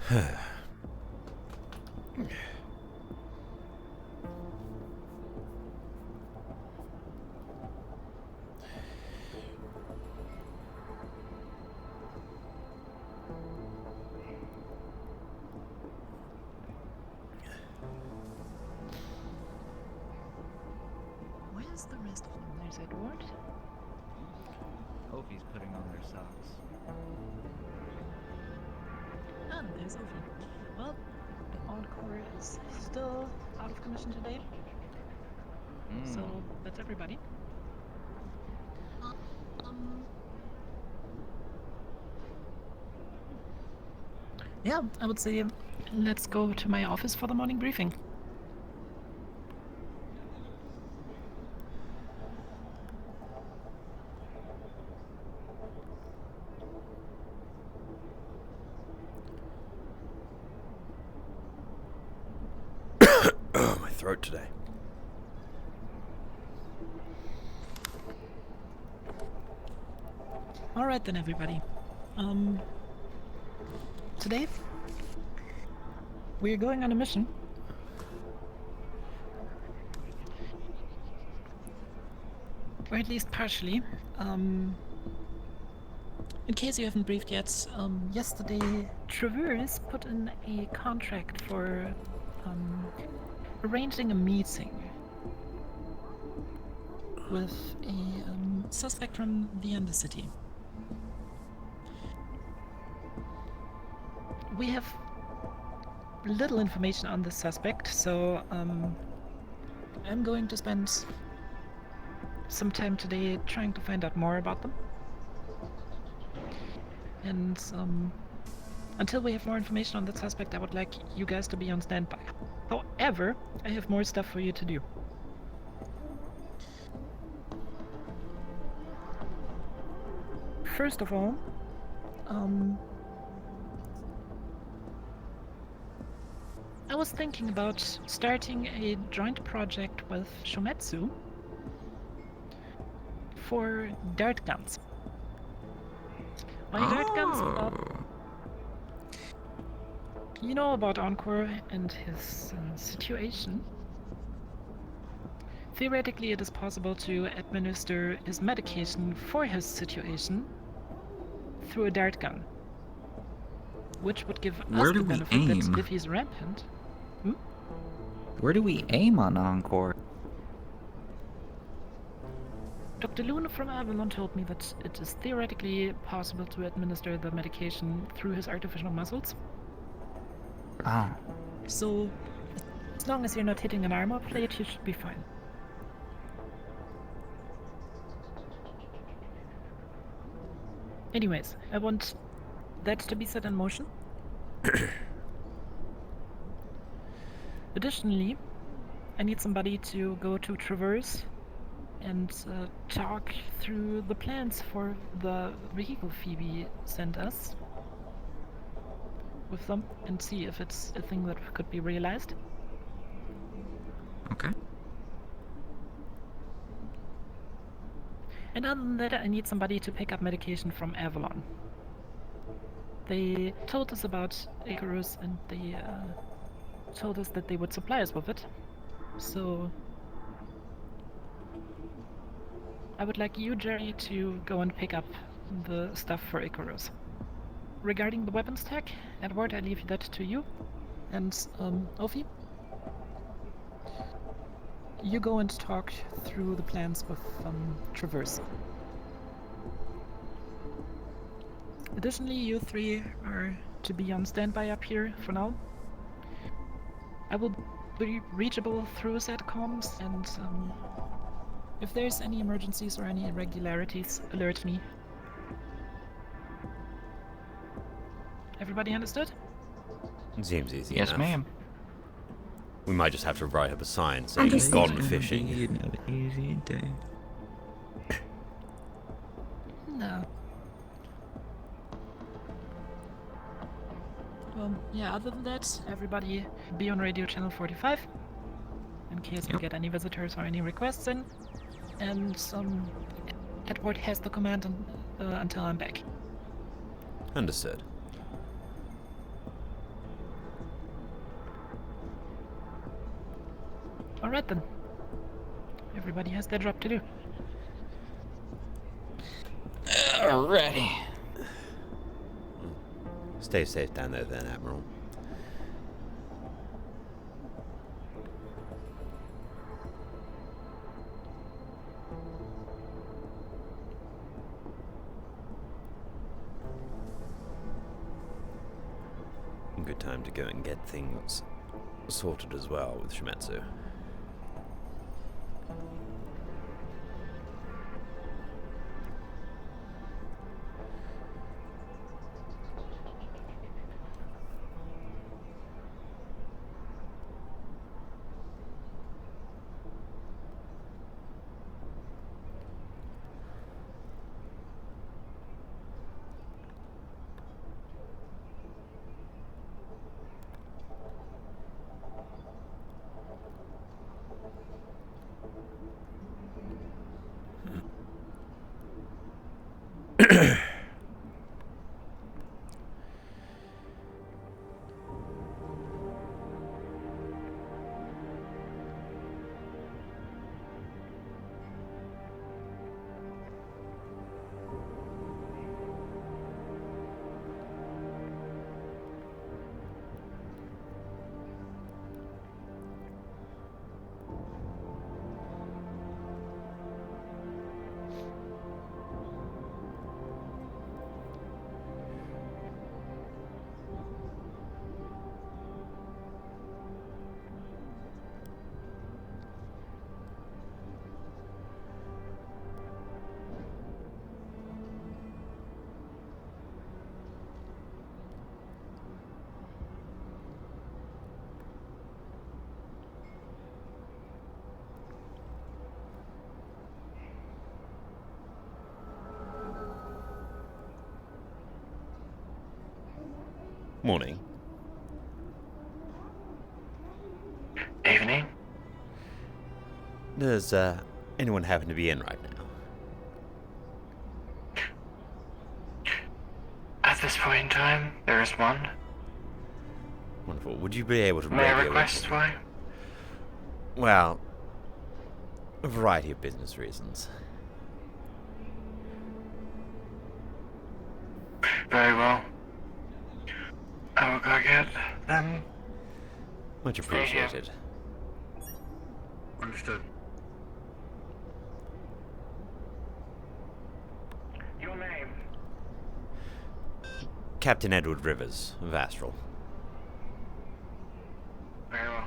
Where's the rest of them? There's Edward. Opie's putting on their socks. And there's Opie. Well, the Encore is still out of commission today. So that's everybody. Yeah, I would say let's go to my office for the morning briefing. Oh, my throat today. Alright then, everybody. Today we're going on a mission. Or at least partially. In case you haven't briefed yet, yesterday Traverse put in a contract for arranging a meeting with a suspect from the Undercity. We have little information on this suspect, so I'm going to spend some time today trying to find out more about them. And until we have more information on that suspect, I would like you guys to be on standby. However, I have more stuff for you to do. First of all, I was thinking about starting a joint project with Shumetsu for dart guns. By dart guns, you know about Encore and his situation. Theoretically, it is possible to administer his medication for his situation through a dart gun, which would give us the benefit that if he's rampant. Where do we aim on Encore? Dr. Luna from Avalon told me that it is theoretically possible to administer the medication through his artificial muscles. Oh. So, as long as you're not hitting an armor plate, you should be fine. Anyways, I want that to be set in motion. Additionally, I need somebody to go to Traverse and talk through the plans for the vehicle Phoebe sent us with them and see if it's a thing that could be realized. Okay. And other than that, I need somebody to pick up medication from Avalon. They told us about Icarus and they told us that they would supply us with it. So I would like you, Jerry, to go and pick up the stuff for Icarus. Regarding the weapons tech, Edward, I leave that to you. And Ophi, you go and talk through the plans with Traverse. Additionally, you three are to be on standby up here for now. I will be reachable through SATCOMs, and if there's any emergencies or any irregularities, alert me. Everybody understood? Seems easy Yes, enough. ma'am. We might just have to write up a sign saying he's gone fishing. Easy day. No. Well, yeah, other than that, everybody be on radio channel 45 in case we get any visitors or any requests in. And Edward has the command until I'm back. Understood. Alright then. Everybody has their job to do. Alrighty. Stay safe down there then, Admiral. Good time to go and get things sorted as well with Shimetsu. Morning. Evening. Does anyone happen to be in right now? At this point in time, there is one. Wonderful. Would you be able to May I radio request in? why? Well, a variety of business reasons. Very well. I will go get them. Much Stay here. appreciated. Understood. Your name? Captain Edward Rivers of Astral. Very well.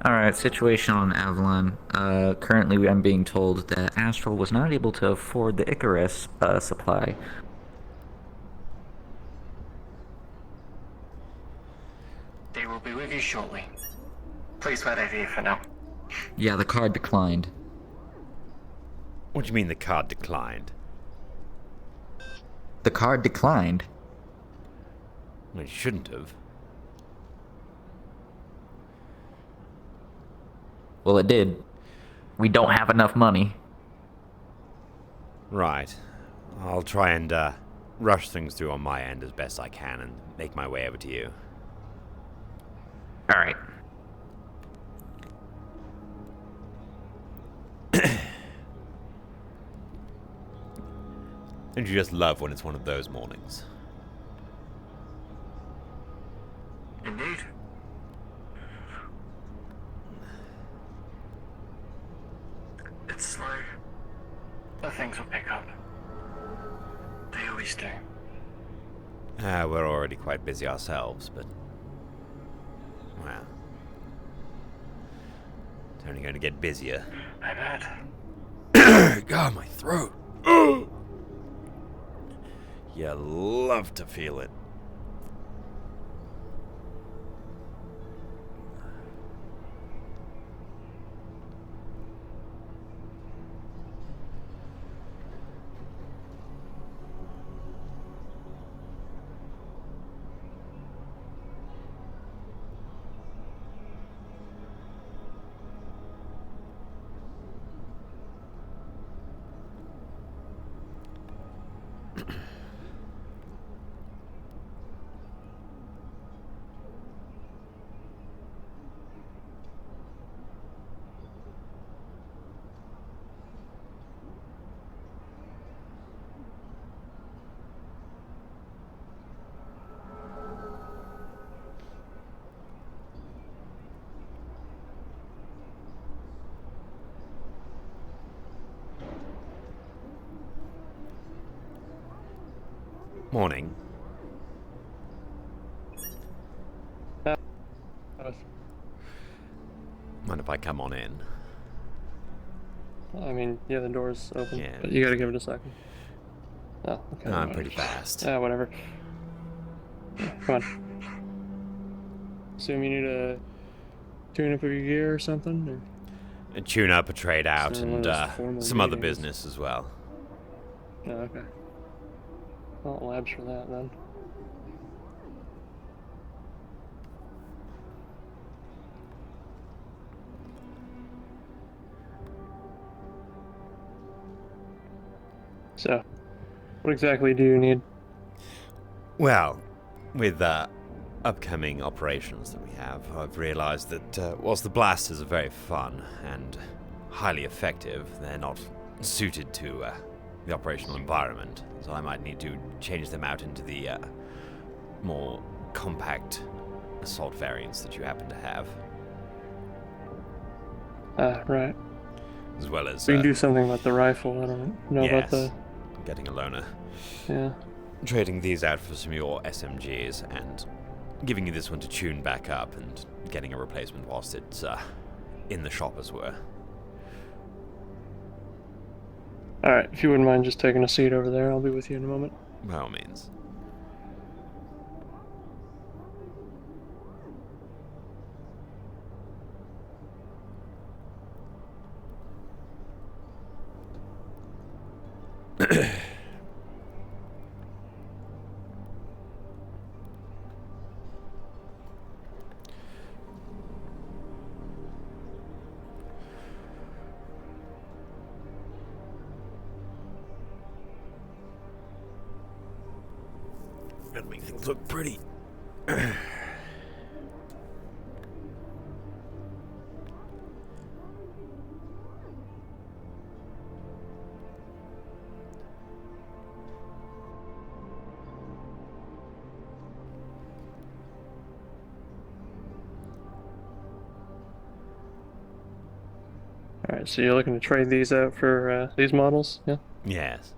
Alright, situation on Avalon. Currently I'm being told that Astral was not able to afford the Icarus supply. They will be with you shortly. Please wait over here for now. Yeah, the card declined. What do you mean the card declined? The card declined? Well, it shouldn't have. Well, it did. We don't have enough money. Right. I'll try and rush things through on my end as best I can and make my way over to you. Alright. Don't you just love when it's one of those mornings? Indeed. It's slow, but things will pick up. They always do. We're already quite busy ourselves, but... well... it's only going to get busier. I bet. God, my throat! You love to feel it. Morning. Mind if I come on in? I mean, yeah, the door's open, Yeah. but you gotta give it a second. Oh, okay. No, I'm whatever. pretty fast. Yeah, whatever. Come on. Assume you need a tune-up of your gear or something? A tune up, a trade out, So one and of those formal some other meetings. business as well. Oh, okay. Well, labs for that, then. So, what exactly do you need? Well, with upcoming operations that we have, I've realized that whilst the blasters are very fun and highly effective, they're not suited to the operational environment. So I might need to change them out into the more compact assault variants that you happen to have, Right. as well as We can do something about the rifle. I don't know about yes, the... getting a loaner. Yeah. Trading these out for some of your SMGs and giving you this one to tune back up and getting a replacement whilst it's in the shop as well. Alright, if you wouldn't mind just taking a seat over there, I'll be with you in a moment. By all means. Gotta make things look pretty. Alright, so you're looking to trade these out for these models? Yeah? Yes.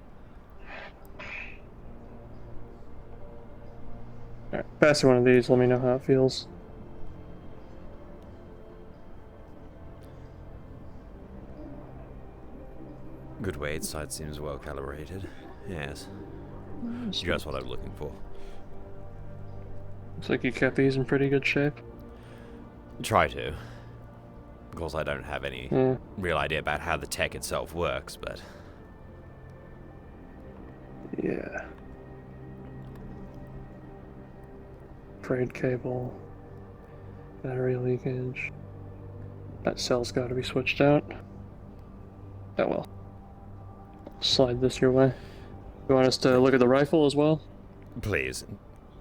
Alright, pass you one of these, let me know how it feels. Good weight, sight seems well calibrated. Yes. Just what I'm looking for. Looks like you kept these in pretty good shape. Try to. Of course, I don't have any Yeah. real idea about how the tech itself works, but Yeah. Frayed cable. Battery leakage. That cell's gotta be switched out. Oh well. Slide this your way. You want us to look at the rifle as well? please.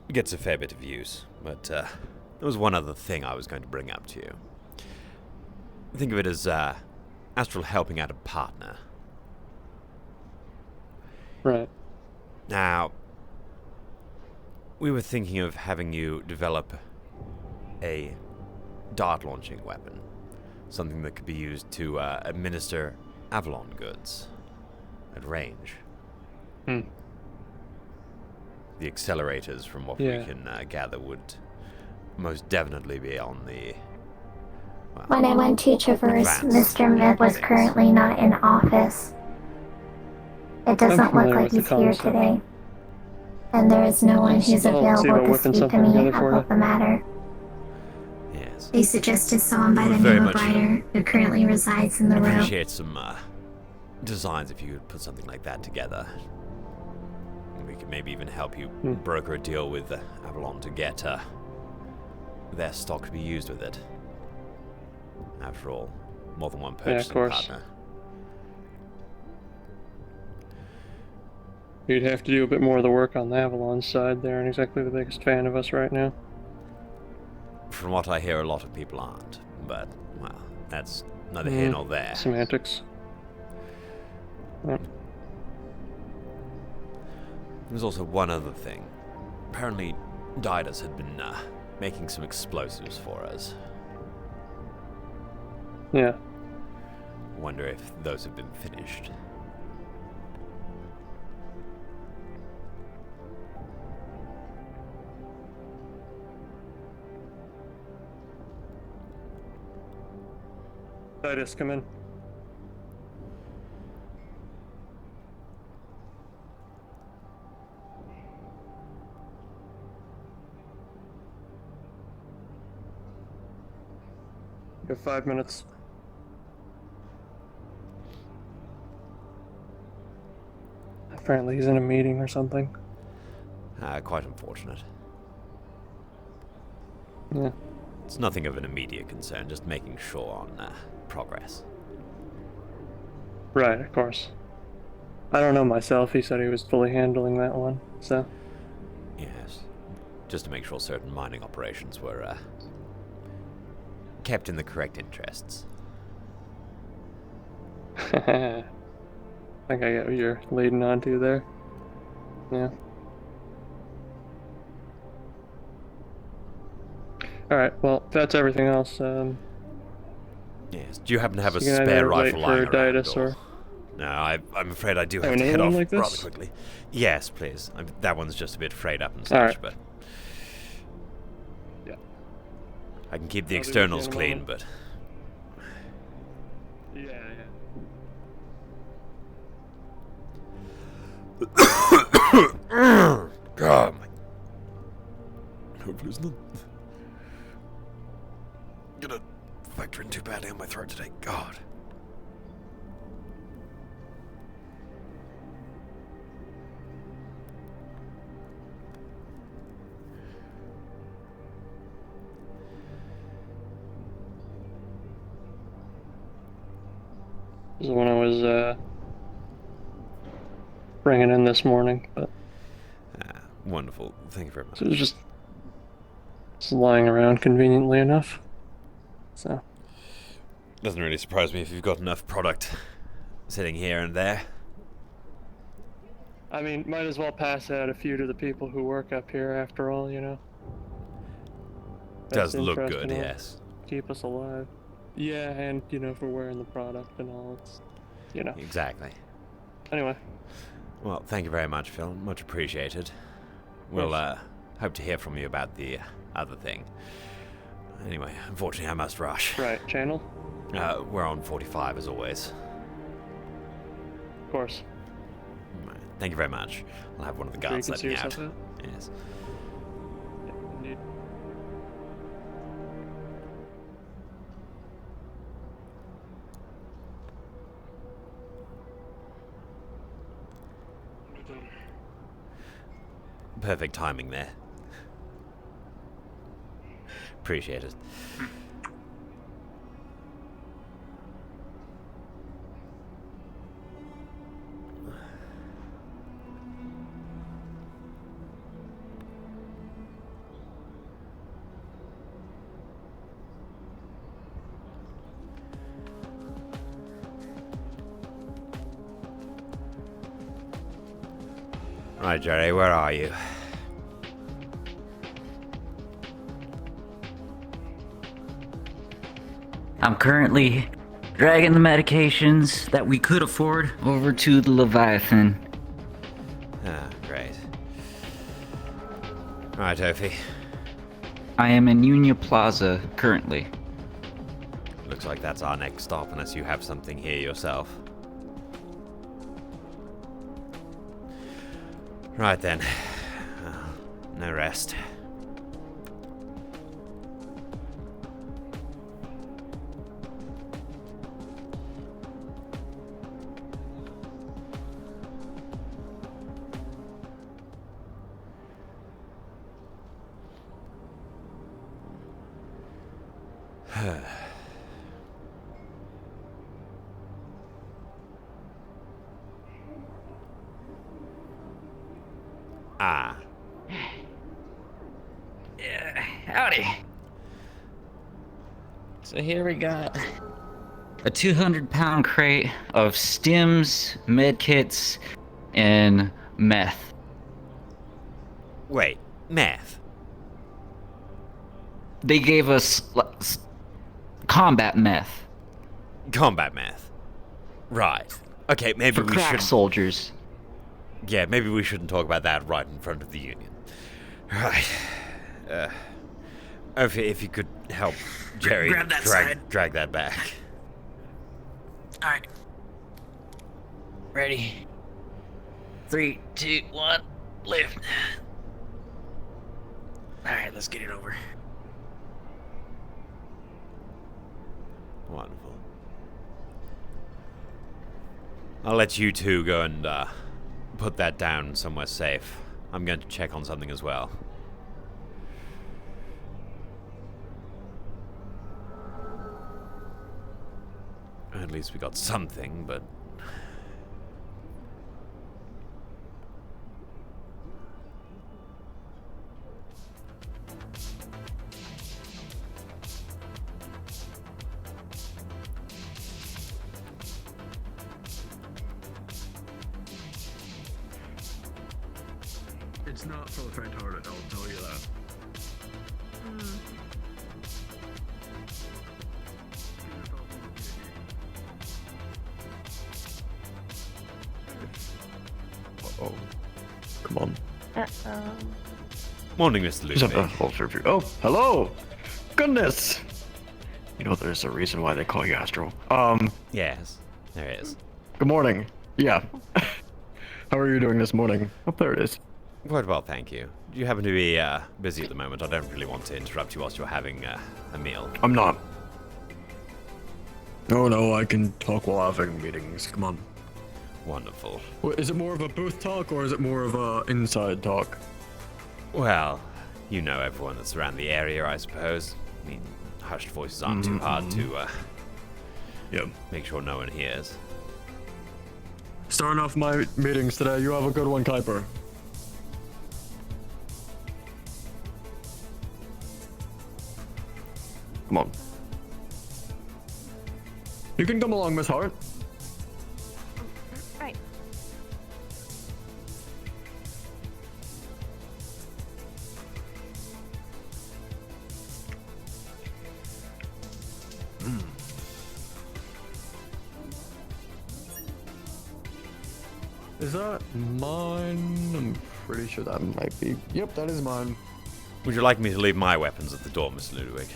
It gets a fair bit of use, but there was one other thing I was going to bring up to you. Think of it as Astral helping out a partner. Right. Now, we were thinking of having you develop a dart launching weapon. Something that could be used to administer Avalon goods at range. Hmm. The accelerators, from what Yeah. we can gather, would most definitely be on the... well, When I went to Traverse, advanced Mr. Mid was phase. currently not in office. It doesn't look familiar like with the he's here concept. today. and there is no one who's I'll see available about to whipping speak to something me together for about you. the matter. Yes. They suggested someone by the Very name of much Ryder, who currently resides in the row. Appreciate some designs if you could put something like that together. We could maybe even help you broker a deal with Avalon to get their stock to be used with it. After all, more than one purchasing course. partner. You'd have to do a bit more of the work on the Avalon side. They aren't exactly the biggest fan of us right now. From what I hear, a lot of people aren't. But, well, that's neither here nor there. Semantics. Yep. There's also one other thing. Apparently, Didus had been making some explosives for us. Yeah. Wonder if those have been finished. Titus, come in. You have 5 minutes. Apparently he's in a meeting or something. Quite unfortunate. Yeah. It's nothing of an immediate concern, just making sure on progress. Right, of course. I don't know myself. He said he was fully handling that one, so. Yes. Just to make sure certain mining operations were kept in the correct interests. I think I get what you're leading on to there. Yeah. Alright, well, if that's everything else, Yes. Do you happen to have a So you can spare either wait rifle for lying around? Didus or- No, I'm afraid I do Oh, have to another head one off like this? rather quickly. Yes, please. That one's just a bit frayed up and such, Alright. but Yeah. I can keep the I'll be with you in a externals clean, moment. but God, hopefully it's not gonna factor in too badly on my throat today. God. This is when I was, bringing in this morning, but Wonderful. Thank you very much. it was just lying around conveniently enough. So, Doesn't really surprise me if you've got enough product sitting here and there. I mean, might as well pass out a few to the people who work up here after all, you know? Does Best look interest good, and all. yes. Keep us alive. Yeah, and, you know, if we're wearing the product and all, it's, you know. Exactly. Anyway, Well, thank you very much, Phil. Much appreciated. We'll hope to hear from you about the other thing. Anyway, unfortunately, I must rush. right, channel? We're on 45 as always. Of course. Right, thank you very much. I'll have one of the Sure you guards can let see me out. yourself Yes. Yeah, indeed. Perfect timing there. Appreciate it. Right, Jerry, where are you? I'm currently dragging the medications that we could afford over to the Leviathan. Ah, great. Right, Ophi. I am in Union Plaza currently. Looks like that's our next stop, unless you have something here yourself. Right then. no rest. Ah. Yeah, howdy. So here we got a 200-pound crate of stims, medkits, and meth. Wait, meth? They gave us combat meth Combat meth. Right. Okay, maybe for we crack should. soldiers. Yeah, maybe we shouldn't talk about that right in front of the Union. Right. If you could help Jerry Grab that side. drag that back. Alright. Ready? 3, 2, 1, lift. Alright, let's get it over. Wonderful. I'll let you two go and put that down somewhere safe. I'm going to check on something as well. At least we got something, but... It's not for the faint-hearted, I'll tell you that. Oh, come on. Morning, Mr. Who's up, Lucy. full review? Oh, hello! Goodness! You know there's a reason why they call you Astro. Yes, there is. Good morning. Yeah. How are you doing this morning? Oh, there it is. Quite well, thank you. Do you happen to be busy at the moment? I don't really want to interrupt you whilst you're having a meal. I'm not. Oh no, I can talk while having meetings. Come on. Wonderful. Is it more of a booth talk or is it more of a inside talk? Well, you know everyone that's around the area, I suppose. I mean, hushed voices aren't too hard to Yeah. make sure no one hears. Starting off my meetings today, you have a good one, Kuiper. Come on. You can come along, Miss Hart. Right. Is that mine? I'm pretty sure that might be. Yep, that is mine. Would you like me to leave my weapons at the door, Mr. Ludwig?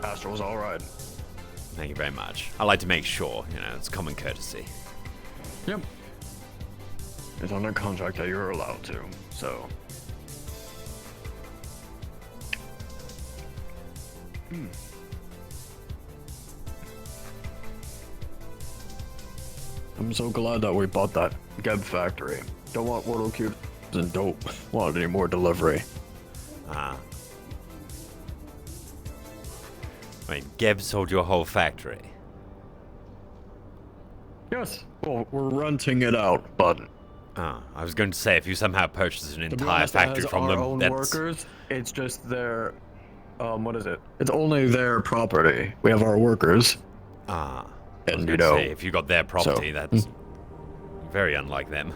Astro's alright. Thank you very much. I like to make sure, it's common courtesy. Yep. It's under contract that you're allowed to, so. I'm so glad that we bought that Geb factory. Don't want Waddle Cubes and dope. Want any more delivery. Ah. Wait, Geb sold you a whole factory? Yes. Well, we're renting it out, but Ah, I was going to say, if you somehow purchased an to be entire honest, it factory has from our them, own that's... workers. It's just their, what is it? It's only their property. We have our workers, Ah. and you I'd know. say, if you got their property, so, that's very unlike them.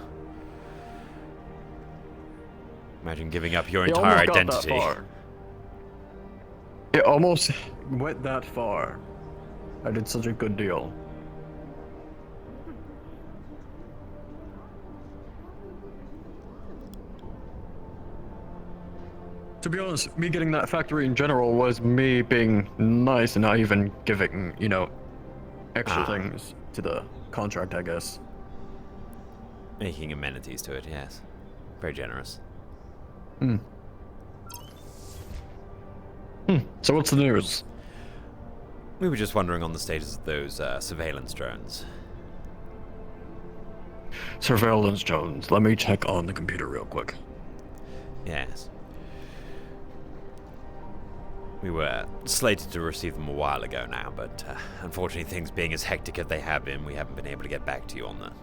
Imagine giving up your It entire almost got identity. that far. It almost went that far. I did such a good deal. To be honest, me getting that factory in general was me being nice and not even giving, extra Ah. things to the contract, I guess. Making amenities to it, yes. Very generous. So what's the news? We were just wondering on the status of those surveillance drones. Surveillance drones. Let me check on the computer real quick. Yes. We were slated to receive them a while ago now, but unfortunately things being as hectic as they have been, we haven't been able to get back to you on that.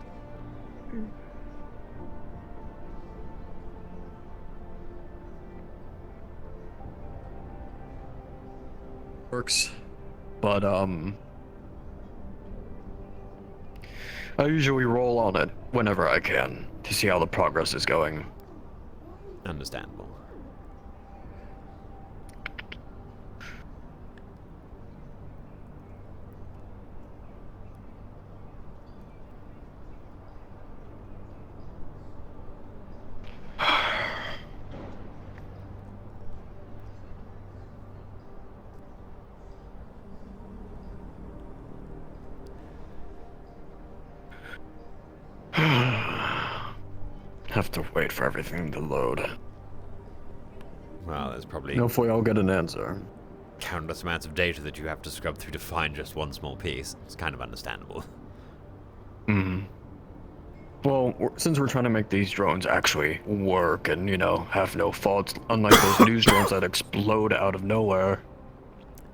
Works. But, I usually roll on it whenever I can to see how the progress is going. Understandable. Have to wait for everything to load. Well, there's probably Hopefully I'll get an answer. countless amounts of data that you have to scrub through to find just one small piece. It's kind of understandable. Well, since we're trying to make these drones actually work and, you know, have no faults, unlike those news drones that explode out of nowhere.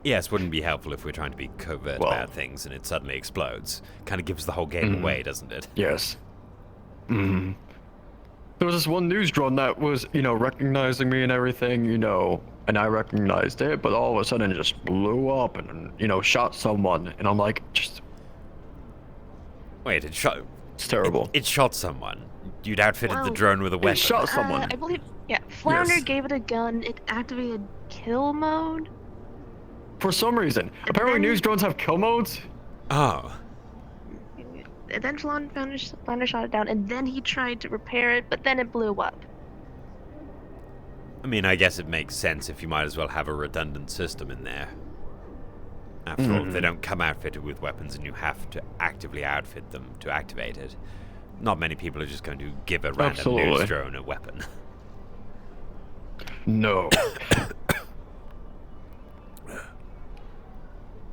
Yes, wouldn't be helpful if we're trying to be covert Well- about things and it suddenly explodes. Kind of gives the whole game away, doesn't it? Yes. There was this one news drone that was, you know, recognizing me and everything, you know, and I recognized it, but all of a sudden it just blew up and, you know, shot someone. And I'm like, just, Wait, it shot. it's terrible. It shot someone. You'd outfitted the Well, drone with a weapon. It shot someone. I believe, yeah, Flounder Yes. gave it a gun. It activated kill mode. For some reason. Apparently then- news drones have kill modes. Oh. And then Flounder shot it down, and then he tried to repair it, but then it blew up. I mean, I guess it makes sense if you might as well have a redundant system in there. After all, if they don't come outfitted with weapons and you have to actively outfit them to activate it, not many people are just going to give a random Absolutely. news drone a weapon. No.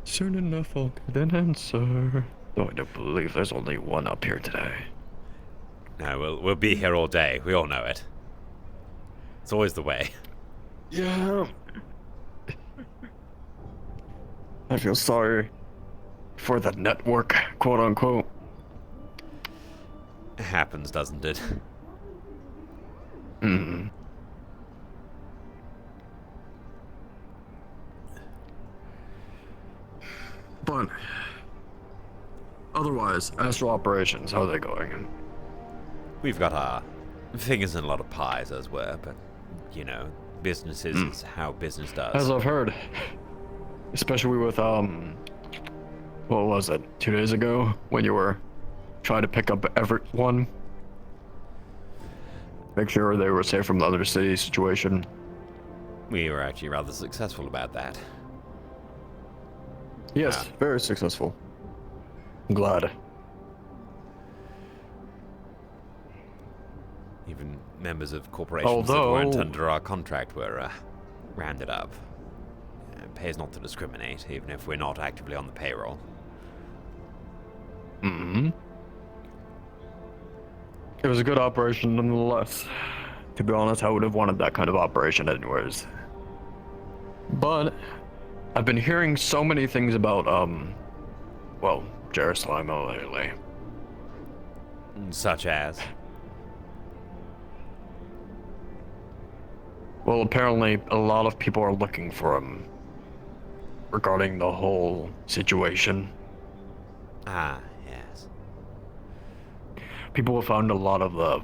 Soon enough I'll get an answer. Though I don't believe there's only one up here today. No, we'll be here all day. We all know it. It's always the way. Yeah. I feel sorry for the network, quote unquote. It happens, doesn't it? But otherwise, Astral Operations, how are they going? We've got our fingers in a lot of pies, as were, but, you know, business is how business does. As I've heard, especially with what was it, 2 days ago, when you were trying to pick up everyone, make sure they were safe from the other city situation. We were actually rather successful about that. Yes, very successful. I'm glad. Even members of corporations that weren't Although- under our contract were rounded up. It pays not to discriminate, even if we're not actively on the payroll. It was a good operation nonetheless. To be honest, I would have wanted that kind of operation anyways. But I've been hearing so many things about well, Jerusalem lately. Such as? Well, apparently a lot of people are looking for him regarding the whole situation. Ah, yes. People have found a lot of the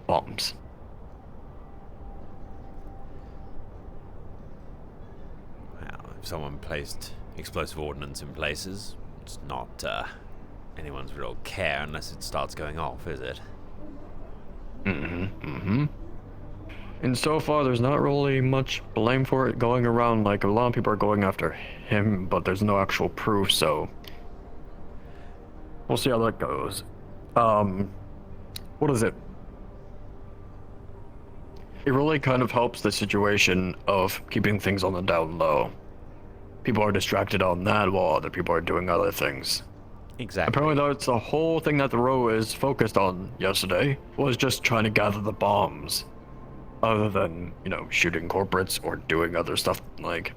bombs. Well, if someone placed explosive ordnance in places, it's not anyone's real care unless it starts going off, is it? And so far, there's not really much blame for it going around. Like, a lot of people are going after him, but there's no actual proof, so we'll see how that goes. What is it? it really kind of helps the situation of keeping things on the down low. People are distracted on that while other people are doing other things. Exactly. Apparently, that's the whole thing that the row is focused on yesterday, was just trying to gather the bombs. Other than, shooting corporates or doing other stuff like...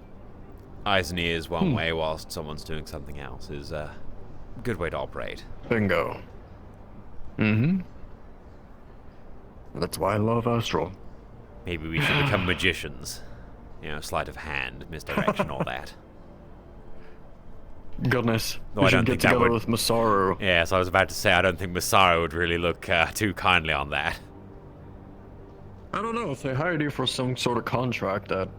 Eyes and ears one way whilst someone's doing something else is a good way to operate. Bingo. Mm-hmm. That's why I love Astral. Maybe we should become magicians. Sleight of hand, misdirection, all that. Goodness. No, We I should don't get think that together would- with Masaru. Yes, I was about to say, I don't think Masaru would really look too kindly on that. I don't know if they hired you for some sort of contract that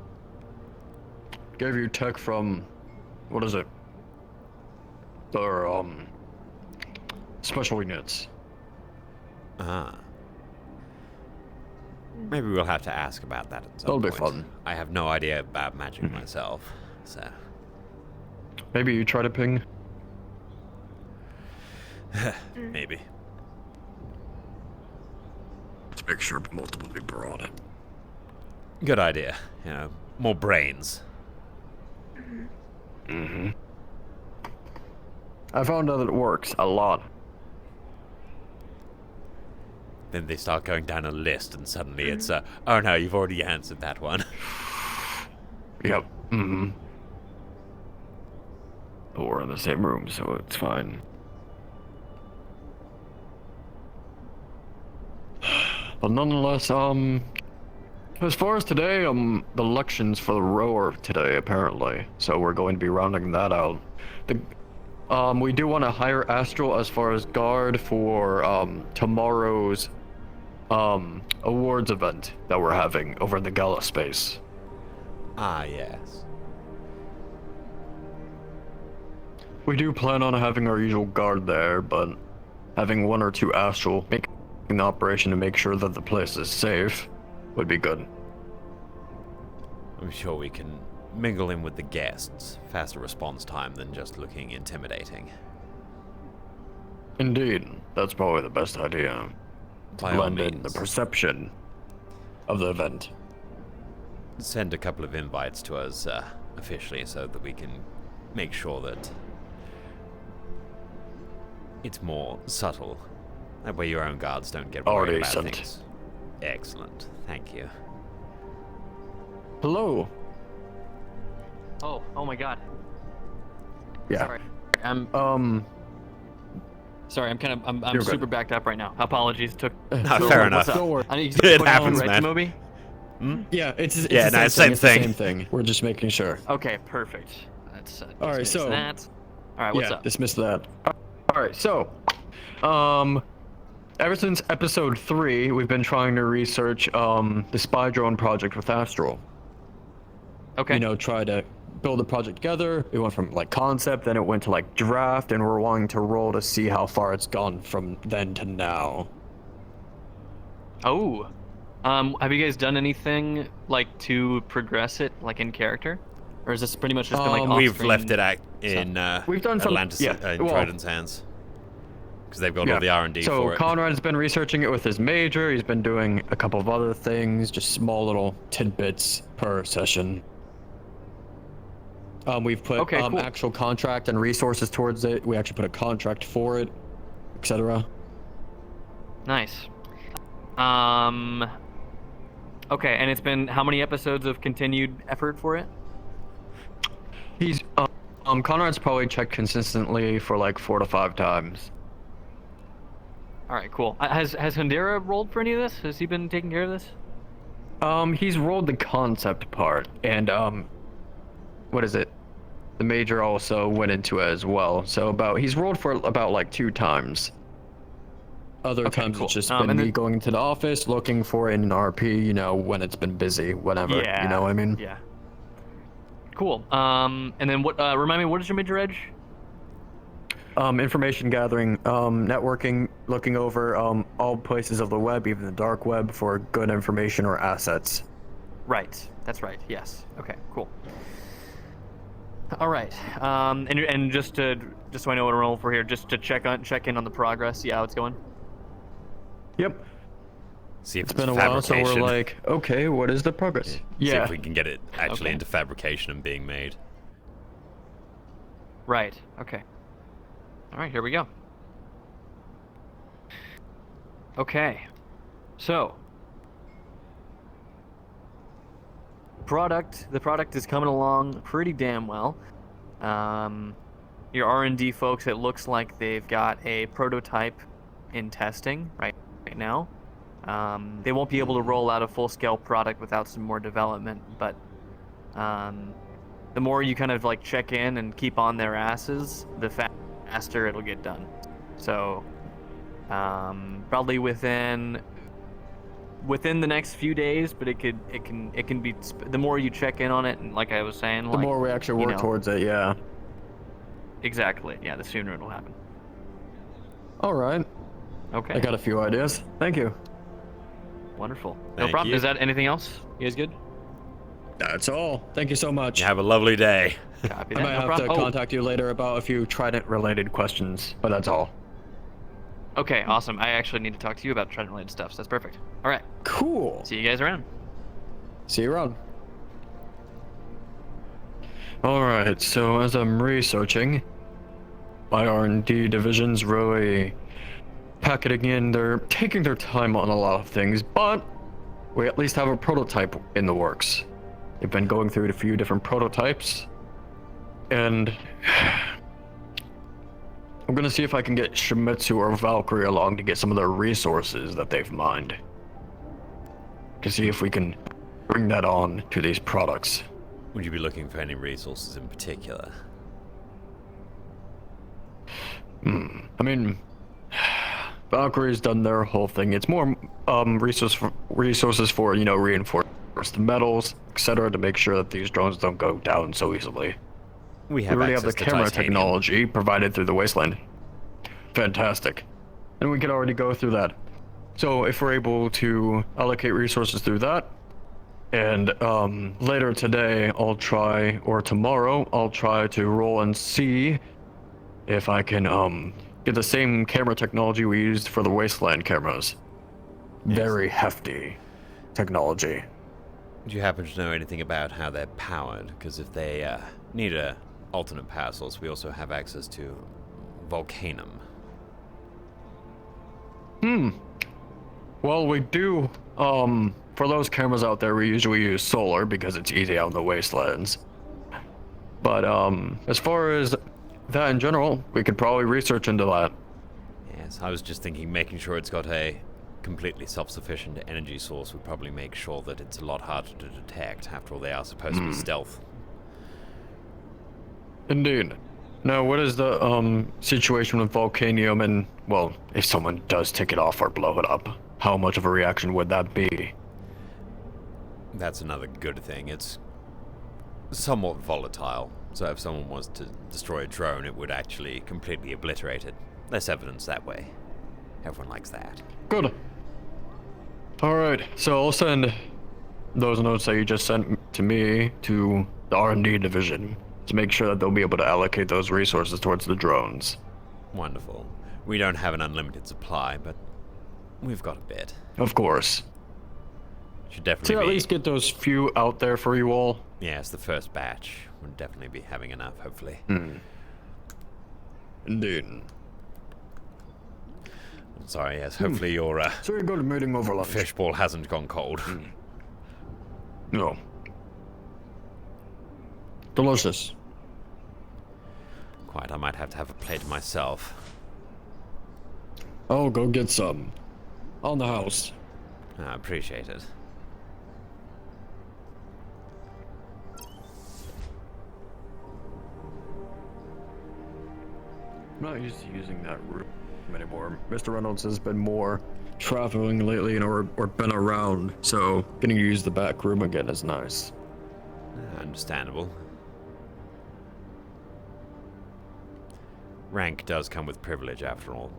gave you tech from, what is it? Their, special units. Ah. Maybe we'll have to ask about that at some That'll be point. fun. I have no idea about magic myself, so... Maybe you try to ping. Maybe. Let's make sure multiple people are on it. Good idea. More brains. Mm-hmm. I found out that it works a lot. Then they start going down a list, and suddenly it's, oh no, you've already answered that one. Yep. Mm-hmm. But we're in the same room, so it's fine. But nonetheless, as far as today, the elections for the row are today, apparently. So we're going to be rounding that out. We do want to hire Astral as far as guard for, tomorrow's, awards event that we're having over in the Gala space. Ah, yes. We do plan on having our usual guard there, but having one or two Astral making the operation to make sure that the place is safe would be good. I'm sure we can mingle in with the guests. Faster response time than just looking intimidating. Indeed, that's probably the best idea. To By all blend in the means. perception of the event. Send a couple of invites to us officially so that we can make sure that it's more subtle. That way your own guards don't get worried Already about sent. things. Excellent. Thank you. Hello. Oh my god. Yeah. Sorry. I'm You're good. super backed up right now. Apologies. Took Fair enough. Don't worry. I need It put on happens, Red man. Moby? Yeah, it's Yeah, the no, same same thing. It's the same thing. We're just making sure. Okay, perfect. That's All right, dismiss so- that. All right, what's yeah, up? dismiss that. All right, so, ever since episode 3, we've been trying to research the spy drone project with Astral. Okay. Try to build a project together. It went from like concept, then it went to like draft, and we're wanting to roll to see how far it's gone from then to now. Oh. Have you guys done anything like to progress it, like in character, or is this pretty much just been like We've off-screen left it in We've done some- Atlantis, yeah, in well- Trident's hands. Because they've got all the R&D so for it. Conrad's been researching it with his major. He's been doing a couple of other things, just small little tidbits per session. We've put Okay, cool. actual contract and resources towards it. We actually put a contract for it, etc. Nice. Okay, and it's been how many episodes of continued effort for it? He's Conrad's probably checked consistently for like 4 to 5 times. All right, cool. Has Hundera rolled for any of this? Has he been taking care of this? He's rolled the concept part, and what is it? The major also went into it as well. So he's rolled for about like 2 times. Other Okay, times cool. it's just And been me then- going into the office looking for an RP, when it's been busy, whenever. You know what I mean? Yeah. Cool. And then what? Remind me, what is your major edge? Information gathering, networking, looking over all places of the web, even the dark web, for good information or assets. Right. That's right. Yes. Okay. Cool. All right. And just so I know what to roll for here, just to check in on the progress, see how it's going. Yep. See if It's been a while, so we're fabrication. like, okay, what is the progress? See Yeah. if we can get it actually Okay. into fabrication and being made. Right. Okay. All right. Here we go. Okay. So. The product is coming along pretty damn well. Your R&D folks, it looks like they've got a prototype in testing right now. They won't be able to roll out a full-scale product without some more development, but the more you kind of like check in and keep on their asses, the faster it'll get done. So probably within the next few days, but it can be the more you check in on it, and like I was saying, The more we actually work towards it, yeah. Exactly. Yeah, the sooner it'll happen. All right. Okay. I got a few ideas. Thank you. Wonderful. No Thank problem. you. Is that anything else? You guys good? That's all. Thank you so much. You have a lovely day. Copy I that. might No have problem. to contact you later about a few Trident-related questions, but that's all. Okay, awesome. I actually need to talk to you about Trident-related stuff, so that's perfect. All right. Cool. See you guys around. See you around. Alright, so as I'm researching, my R&D division's really packing in. They're taking their time on a lot of things, but we at least have a prototype in the works. They've been going through a few different prototypes, and I'm gonna see if I can get Shimizu or Valkyrie along to get some of the resources that they've mined. To see if we can bring that on to these products. Would you be looking for any resources in particular? I mean, Valkyrie's done their whole thing. It's more resources for, reinforced metals, etc., to make sure that these drones don't go down so easily. We We already have the access to camera titanium. technology provided through the Wasteland. Fantastic. And we can already go through that. So if we're able to allocate resources through that, and later today or tomorrow, I'll try to roll and see if I can get the same camera technology we used for the Wasteland cameras. Very hefty technology. Do you happen to know anything about how they're powered? Because if they need a alternate power source, we also have access to Volcanum. Well, we do, for those cameras out there, we usually use solar because it's easy out in the wastelands. But, as far as that in general, we could probably research into that. Yes, I was just thinking making sure it's got a completely self-sufficient energy source would probably make sure that it's a lot harder to detect. After all, they are supposed to be stealth. Indeed. Now, what is the, situation with Volcanium and, well, if someone does take it off or blow it up, how much of a reaction would that be? That's another good thing. It's somewhat volatile. So if someone was to destroy a drone, it would actually completely obliterate it. Less evidence that way. Everyone likes that. Good. Alright, so I'll send those notes that you just sent to me to the R&D division to make sure that they'll be able to allocate those resources towards the drones. Wonderful. We don't have an unlimited supply, but we've got a bit. Of course. Should definitely To at be. least get those few out there for you all. Yes, the first batch would definitely be having enough, hopefully. Indeed. I'm sorry, yes, hopefully your So you go to meeting over lunch. fishbowl hasn't gone cold. No. Delicious. Quite, I might have to have a plate myself. I'll go get some. On the house. I appreciate it. I'm not used to using that room anymore. Mr. Reynolds has been more traveling lately or been around, so getting to use the back room again is nice. Understandable. Rank does come with privilege, after all.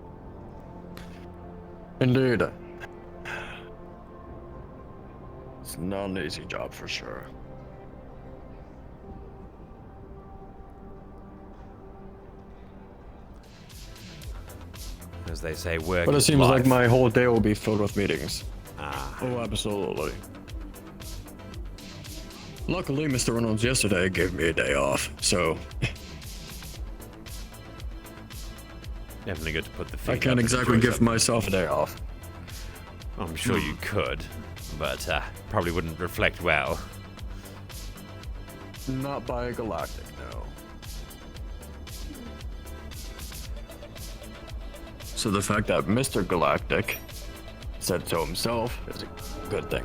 Indeed. It's not an easy job for sure. As they say, work But it is seems life. like my whole day will be filled with meetings. Oh, absolutely. Luckily, Mr. Reynolds yesterday gave me a day off, so Definitely good to put the feet I up can't and exactly enjoy give something. myself a day off. I'm sure you could, but probably wouldn't reflect well. Not by a galactic, no. So the fact that Mr. Galactic said so himself is a good thing.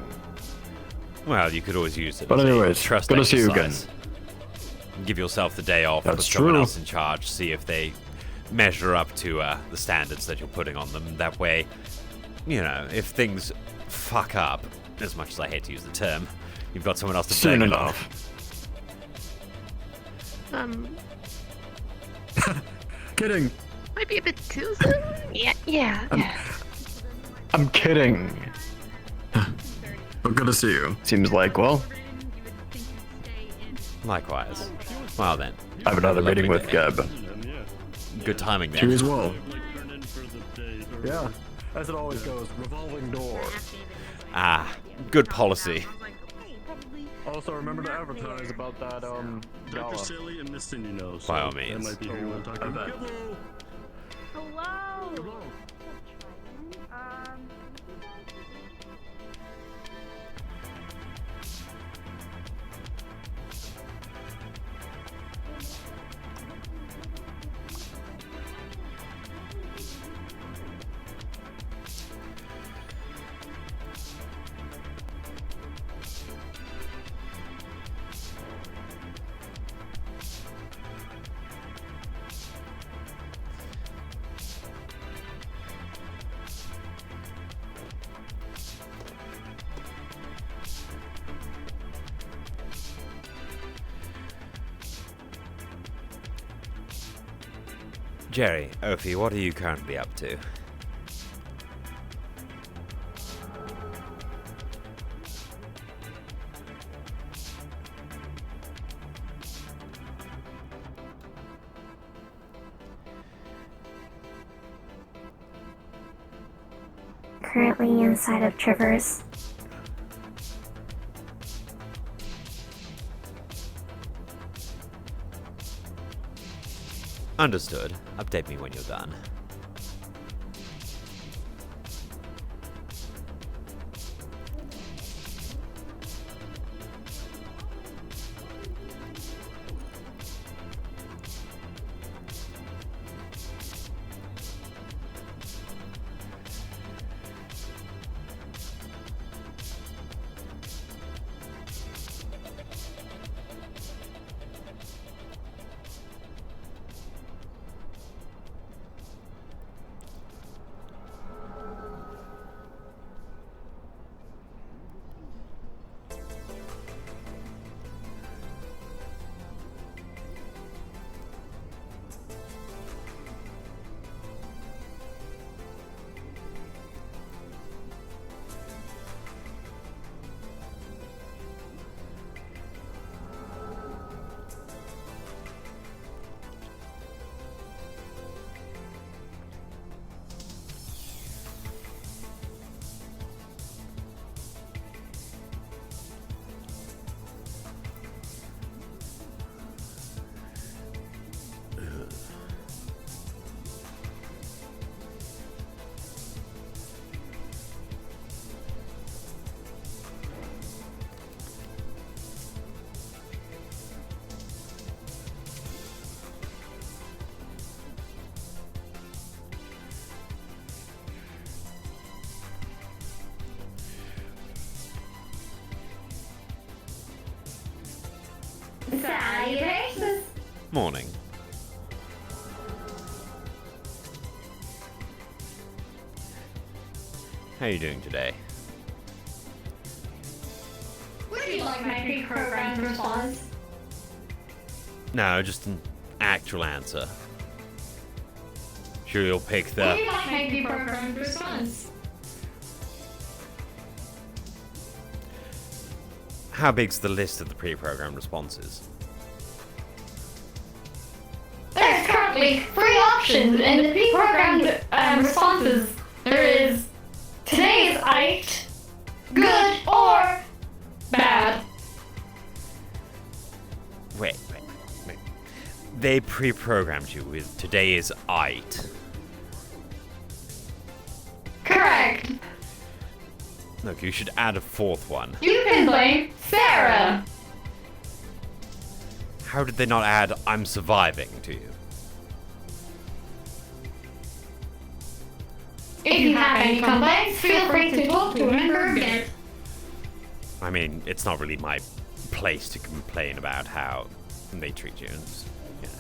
Well, you could always use it But as anyways, a trust good to see you exercise. Give yourself the day off, That's put someone true. else in charge, see if they measure up to the standards that you're putting on them. That way, you know, if things fuck up, as much as I hate to use the term, you've got someone else to Soon blame it on. enough. Kidding. Might be a bit too soon. Yeah. I'm kidding. But good to see you. Seems like, well, Likewise. Well then, I have another Lovely meeting with day. Geb. Good timing You there. as well. Yeah, as it always goes, revolving door. Good policy. Also, remember to advertise about that, Dr. Silly and Miss Cindy knows. By all That means. might be who you want to talk I bet. to. Hello. Jerry, Ophi, what are you currently up to? Currently inside of Traverse. Understood. Update me when you're done. Salutations! Morning. How are you doing today? Would you like my pre-programmed response? No, just an actual answer. Sure you'll pick the... Would you like my pre-programmed response? How big's the list of the pre-programmed responses? There's currently 3 options in the pre-programmed responses. There is today's 8, good or bad. Wait. They pre-programmed you with today is Ait. Correct. Look, you should add a fourth one. You can blame Sarah. How did they not add I'm surviving to you? If you have any complaints, feel free to talk to a member again. I mean, it's not really my place to complain about how they treat you. It's, you know,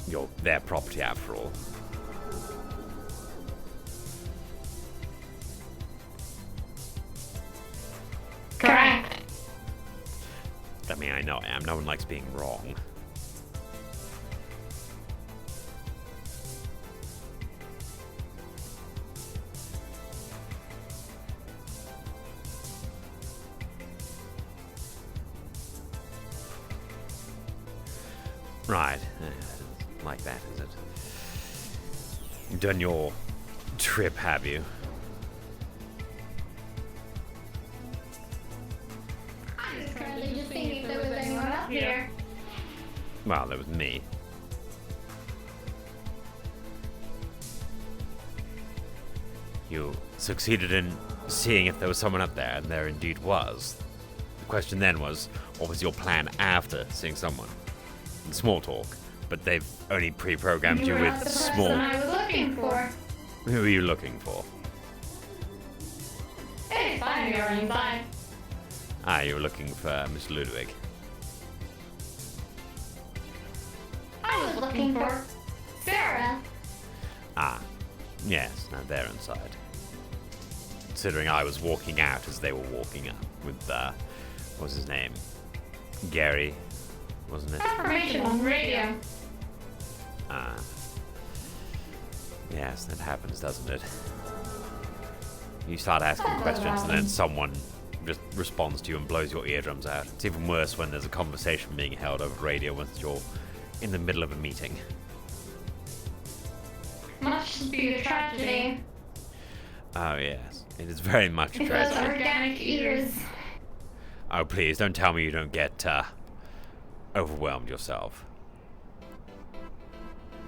you're their property after all. Correct. I mean, I know I am. No one likes being wrong. Right. Like that, is it? You've done your trip, have you? I was currently just thinking if there was anyone up here. Well, there was me. You succeeded in seeing if there was someone up there, and there indeed was. The question then was, what was your plan after seeing someone? Small talk, but they've only pre-programmed you were with not the small... person I was looking for. Who are you looking for? It's fine, you're inside. Ah, you were looking for Miss Ludwig. I was looking for Sarah. Ah, yes, now they're inside. Considering I was walking out as they were walking up with, what was his name? Gary, wasn't it? Information on radio. Ah. Yes, that happens, doesn't it? You start asking questions and then someone just responds to you and blows your eardrums out. It's even worse when there's a conversation being held over radio once you're in the middle of a meeting. Must be a tragedy. Oh yes, it is very much a It was tragedy. organic eaters. Oh please, don't tell me you don't get overwhelmed yourself.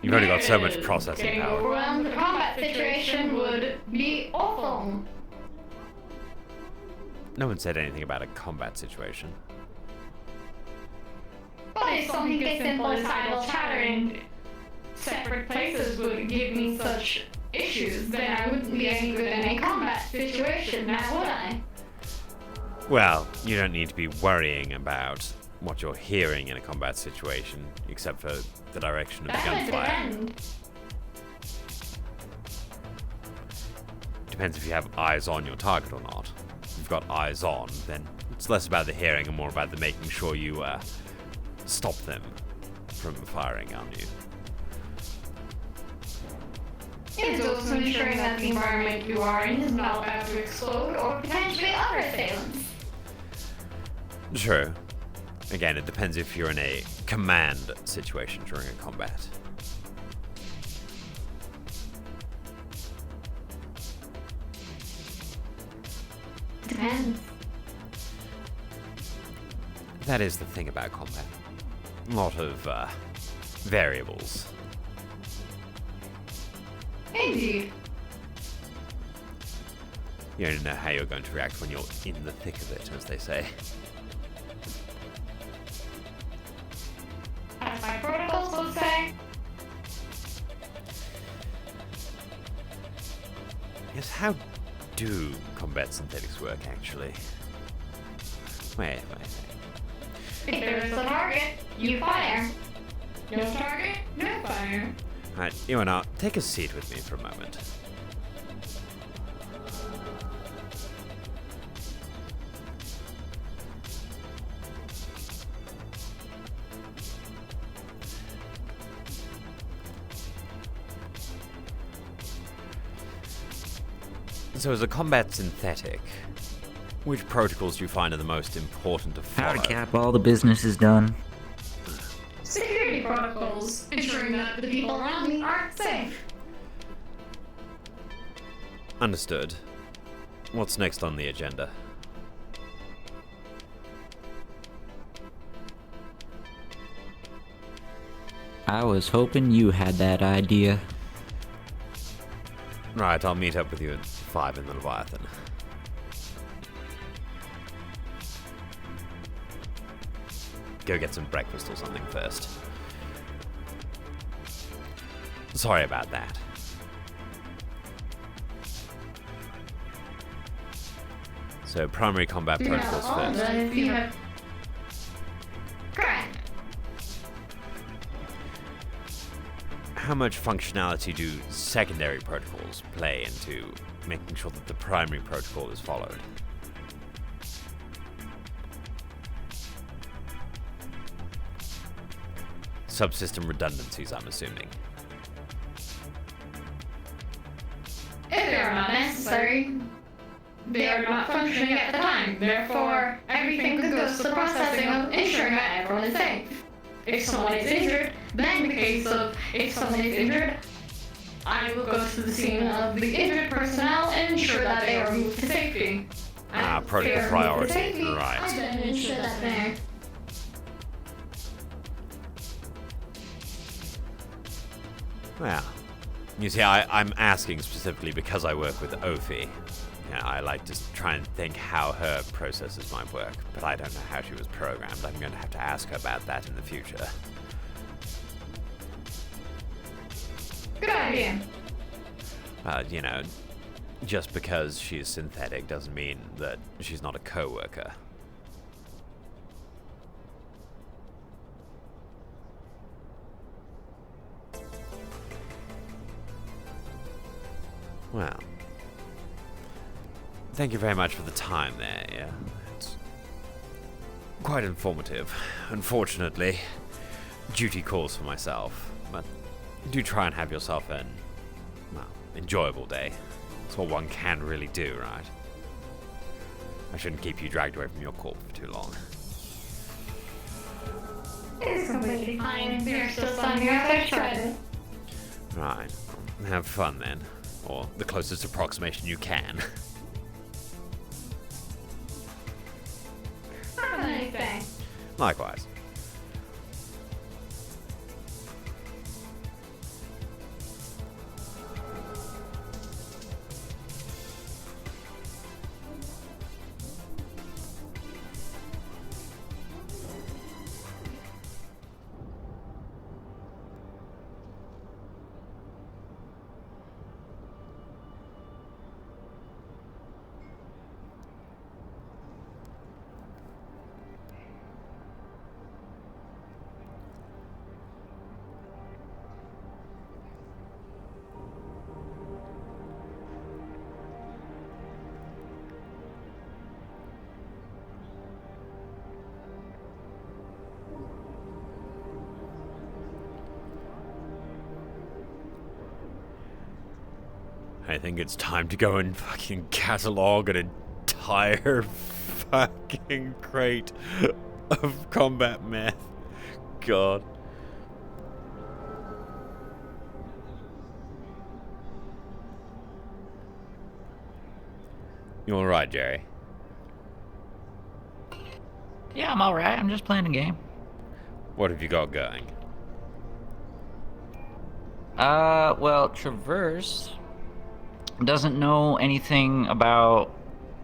You've only got so much processing Getting power. overwhelmed, the combat situation would be awful. No one said anything about a combat situation. But if something as simple as idle chatter in separate places would give me such issues, then I wouldn't be any good in a combat situation, now would I? Well, you don't need to be worrying about what you're hearing in a combat situation, except for the direction of the That would gunfire. depend. Depends if you have eyes on your target or not. If you've got eyes on, then it's less about the hearing and more about the making sure you stop them from firing on you. It's also ensuring that the environment you are in is not about to explode or potentially other assailants. True. Again, it depends if you're in a command situation during a combat. Depends. That is the thing about combat. A lot of variables. Indeed. You don't know how you're going to react when you're in the thick of it, as they say. As my protocols would say. Yes, how do combat synthetics work, actually? Wait. If there is a target, you fire. No target, no fire. Alright, Iwana, take a seat with me for a moment. So as a combat synthetic, which protocols do you find are the most important to follow? Howdy, Cap. All the business is done. Security protocols, ensuring that the people around me aren't safe. Understood. What's next on the agenda? I was hoping you had that idea. Right, I'll meet up with you at 5 in the Leviathan. Go get some breakfast or something first. Sorry about that. So, primary combat protocols first. Correct. How much functionality do secondary protocols play into making sure that the primary protocol is followed? Subsystem redundancies, I'm assuming. If they are not necessary, they are not functioning at the time. Therefore, everything that goes to the processing of ensuring that everyone is safe. If someone is injured, then in the case of if someone is injured, I will go to the scene of the injured personnel and ensure that they are moved to safety. And if protocol they are moved to priority, safety, right. I then ensure that they're Well, you see, I'm asking specifically because I work with Ophi. Yeah, I like to try and think how her processes might work, but I don't know how she was programmed. I'm going to have to ask her about that in the future. good idea. You know, just because she's synthetic doesn't mean that she's not a co-worker. Well, thank you very much for the time there, yeah. It's quite informative. Unfortunately, duty calls for myself, but do try and have yourself an, well, enjoyable day. That's what one can really do, right? I shouldn't keep you dragged away from your corp for too long. It's completely fine. They're still standing outside Shredded. Right. Have fun then. Or the closest approximation you can. Have a nice day. Likewise. I think it's time to go and fucking catalog an entire fucking crate of combat meth. God. You alright, Jerry? Yeah, I'm alright. I'm just playing a game. What have you got going? Well, Traverse doesn't know anything about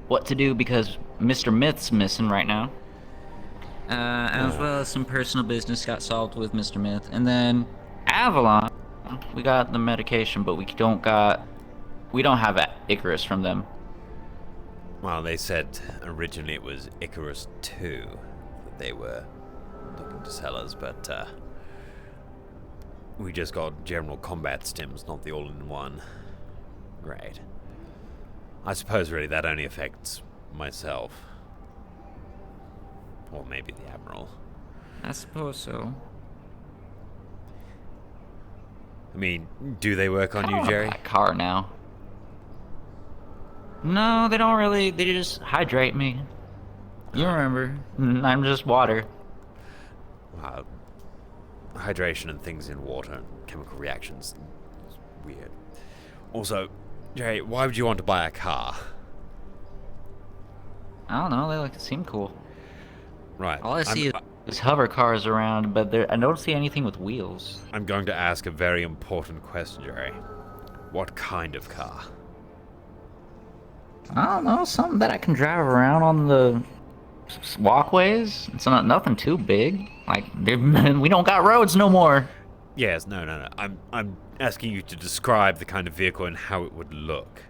what to do because Mr. Myth's missing right now. As well as some personal business got solved with Mr. Myth. And then Avalon, we got the medication, but we don't have Icarus from them. Well, they said originally it was Icarus 2 that they were looking to sell us, but we just got general combat stims, not the all-in-one. Great. I suppose really that only affects myself. Or maybe the Admiral. I suppose so. I mean, do they work on I you, don't Jerry? want a car now. No, they don't really. They just hydrate me. You remember. I'm just water. Wow. Hydration and things in water and chemical reactions. It's weird. Also, Jerry, why would you want to buy a car? I don't know. They seem cool. Right. All I see is hover cars around, but I don't see anything with wheels. I'm going to ask a very important question, Jerry. What kind of car? I don't know. Something that I can drive around on the walkways. It's nothing too big. Like we don't got roads no more. Yes, no. I'm asking you to describe the kind of vehicle and how it would look.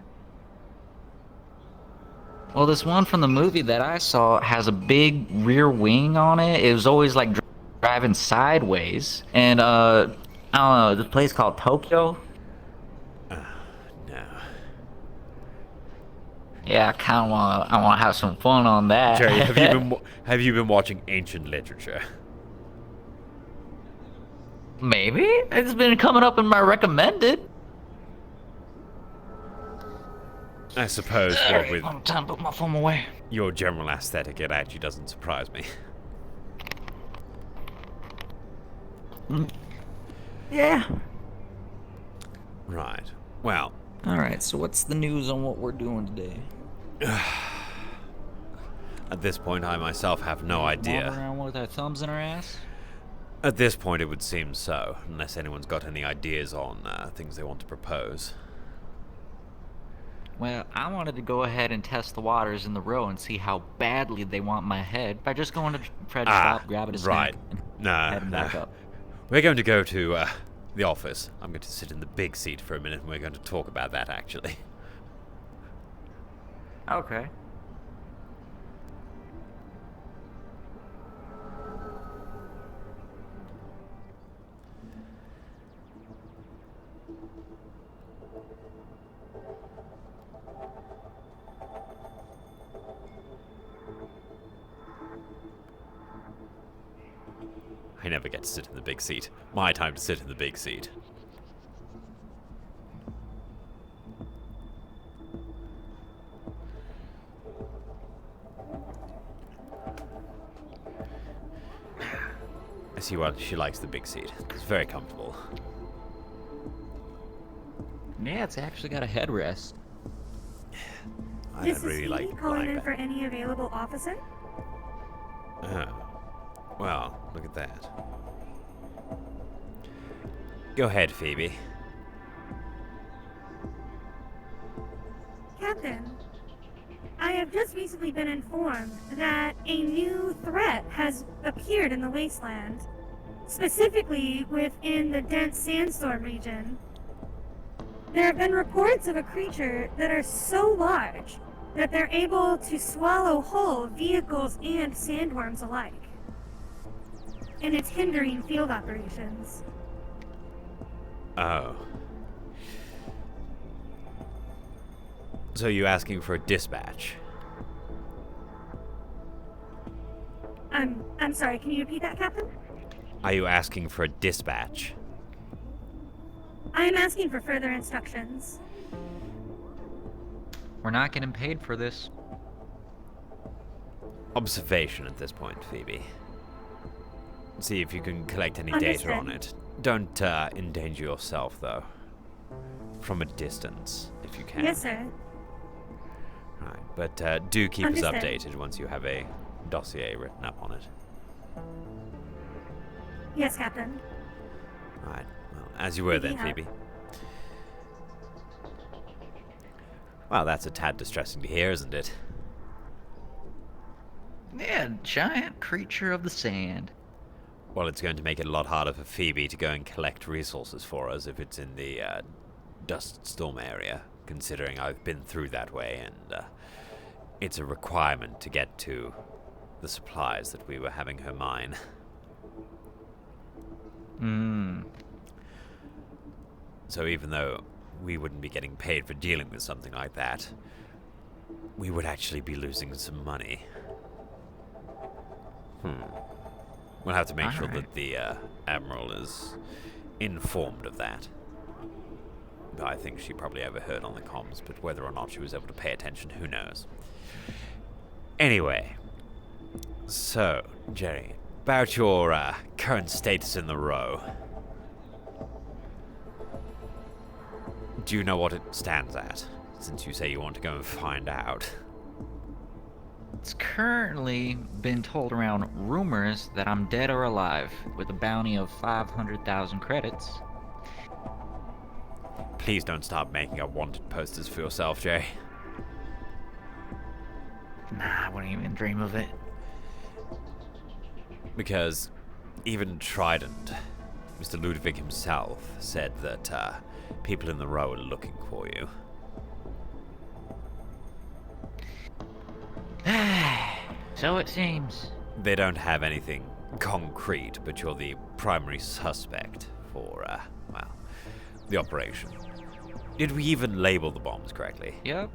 Well, this one from the movie that I saw has a big rear wing on it. It was always like driving sideways. And I don't know, this place called Tokyo. No. Yeah, I kind of want to have some fun on that. Jerry, have you been watching ancient literature? Maybe it's been coming up in my recommended. I suppose what with Time to put my phone away. your general aesthetic, it actually doesn't surprise me. Yeah. Right. Well, All right. So what's the news on what we're doing today? at this point, I myself have no idea. Walking around with our thumbs in our ass. At this point, it would seem so, unless anyone's got any ideas on things they want to propose. Well, I wanted to go ahead and test the waters in the row and see how badly they want my head by just going to Fred's shop, grabbing a snack, right. and No, heading back up. We're going to go to the office. I'm going to sit in the big seat for a minute, and we're going to talk about that, actually. Okay. I never get to sit in the big seat. My time to sit in the big seat. I see why she likes the big seat. It's very comfortable. Yeah, it's actually got a headrest. I This don't really is like Phoebe calling in that. for any available officer. Oh. Well, look at that. Go ahead, Phoebe. Captain, I have just recently been informed that a new threat has appeared in the wasteland, specifically within the dense sandstorm region. There have been reports of a creature that are so large that they're able to swallow whole vehicles and sandworms alike. And it's hindering field operations. Oh. So you asking for a dispatch? I'm sorry, can you repeat that, Captain? Are you asking for a dispatch? I'm asking for further instructions. We're not getting paid for this. Observation at this point, Phoebe. See if you can collect any data on it. Don't endanger yourself, though. From a distance, if you can. Yes, sir. Right, but do keep us Understood. updated once you have a dossier written up on it. Yes, Captain. Right, well, as you were then, Yeah. Phoebe. Well, that's a tad distressing to hear, isn't it? Yeah, giant creature of the sand. Well, it's going to make it a lot harder for Phoebe to go and collect resources for us if it's in the dust storm area, considering I've been through that way, and it's a requirement to get to the supplies that we were having her mine. So even though we wouldn't be getting paid for dealing with something like that, we would actually be losing some money. We'll have to make sure that the Admiral is informed of that. I think she probably overheard on the comms, but whether or not she was able to pay attention, who knows. Anyway, so, Jerry, about your current status in the row. Do you know what it stands at, since you say you want to go and find out? It's currently been told around rumors that I'm dead or alive, with a bounty of 500,000 credits. Please don't start making up wanted posters for yourself, Jay. Nah, I wouldn't even dream of it. Because even Trident, Mr. Ludwig himself, said that people in the row are looking for you. So it seems. They don't have anything concrete, but you're the primary suspect for, well, the operation. Did we even label the bombs correctly? Yep.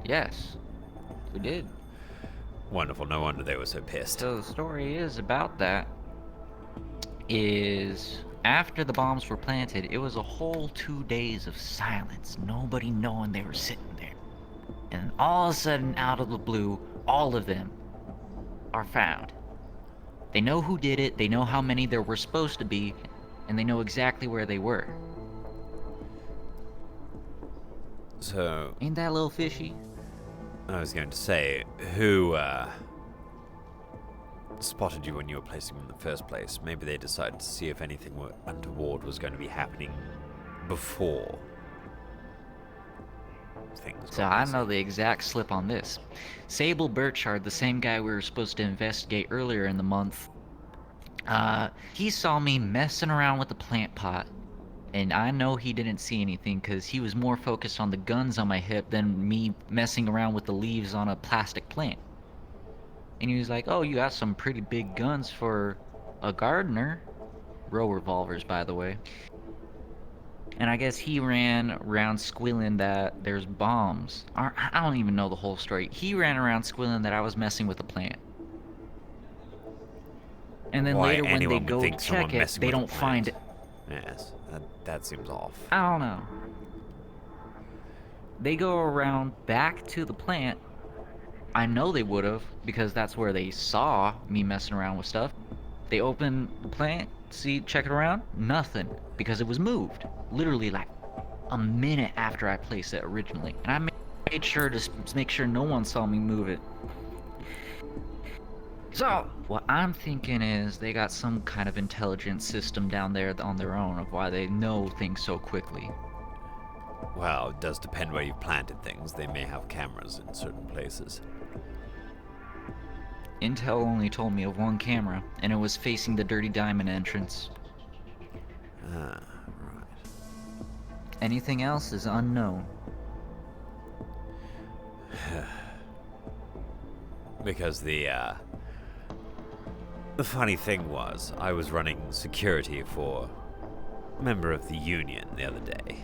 Yes, we did. Wonderful, no wonder they were so pissed. So the story is about that is after the bombs were planted, it was a whole 2 days of silence, nobody knowing they were sitting there. And all of a sudden, out of the blue, all of them are found. They know who did it, they know how many there were supposed to be, and they know exactly where they were. So... Ain't that a little fishy? I was going to say, who, spotted you when you were placing them in the first place? Maybe they decided to see if anything untoward was going to be happening before things. So I know the exact slip on this. Sable Burchard, the same guy we were supposed to investigate earlier in the month, he saw me messing around with the plant pot. And I know he didn't see anything because he was more focused on the guns on my hip than me messing around with the leaves on a plastic plant. And he was like, oh, you got some pretty big guns for a gardener. Row revolvers, by the way. And I guess he ran around squealing that there's bombs. Or, I don't even know the whole story. He ran around squealing that I was messing with the plant. And then Why later when they anyone would go to think someone check it, messing they with a don't find it. plant? Yes, that seems off. I don't know. They go around back to the plant. I know they would have, because that's where they saw me messing around with stuff. They open the plant, check it around, nothing, because it was moved. Literally like a minute after I placed it originally. And I made sure to make sure no one saw me move it. So, what I'm thinking is they got some kind of intelligence system down there on their own of why they know things so quickly. Well, it does depend where you've planted things. They may have cameras in certain places. Intel only told me of one camera, and it was facing the Dirty Diamond entrance. Ah, right. Anything else is unknown. Because the funny thing was, I was running security for a member of the union the other day,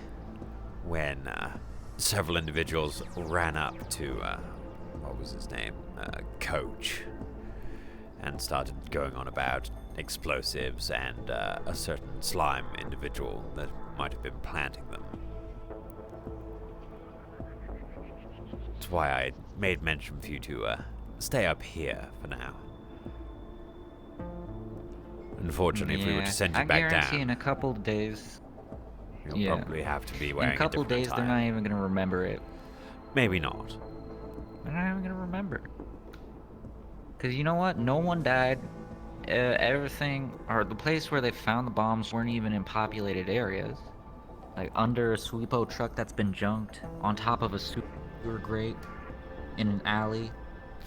when several individuals ran up to, what was his name? Coach, and started going on about explosives and a certain slime individual that might have been planting them. That's why I made mention for you to stay up here for now. Unfortunately, if we were to send you back I guarantee down, in a couple of days, you'll probably have to be wearing in a couple of days, attire. they're not even gonna remember it. Maybe not. They're not even gonna remember. Cause you know what? No one died. Everything, or the place where they found the bombs weren't even in populated areas. Like under a sweepo truck that's been junked, on top of a sewer grate, in an alley,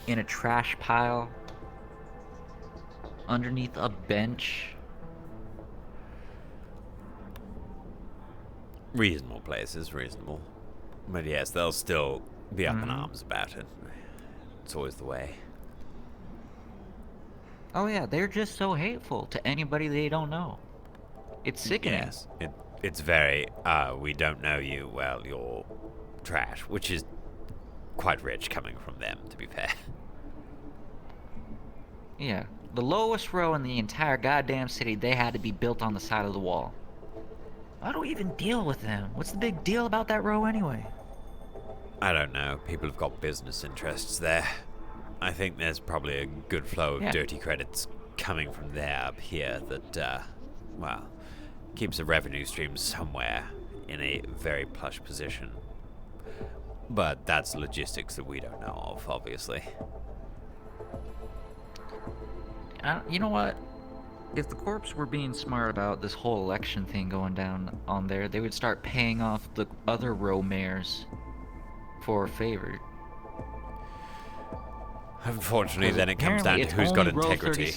in a trash pile, underneath a bench. Reasonable places, reasonable. But yes, they'll still be up in arms about it. It's always the way. Oh yeah, they're just so hateful to anybody they don't know. It's sickening. Yes, it's very, we don't know you, well, you're trash, which is quite rich coming from them, to be fair. Yeah, the lowest row in the entire goddamn city, they had to be built on the side of the wall. Why do we even deal with them? What's the big deal about that row anyway? I don't know. People have got business interests there. I think there's probably a good flow of dirty credits coming from there up here that, well, keeps a revenue stream somewhere in a very plush position. But that's logistics that we don't know of, obviously. You know what? If the corps were being smart about this whole election thing going down on there, they would start paying off the other row mayors for a favor. Unfortunately, then it comes down to who's got integrity.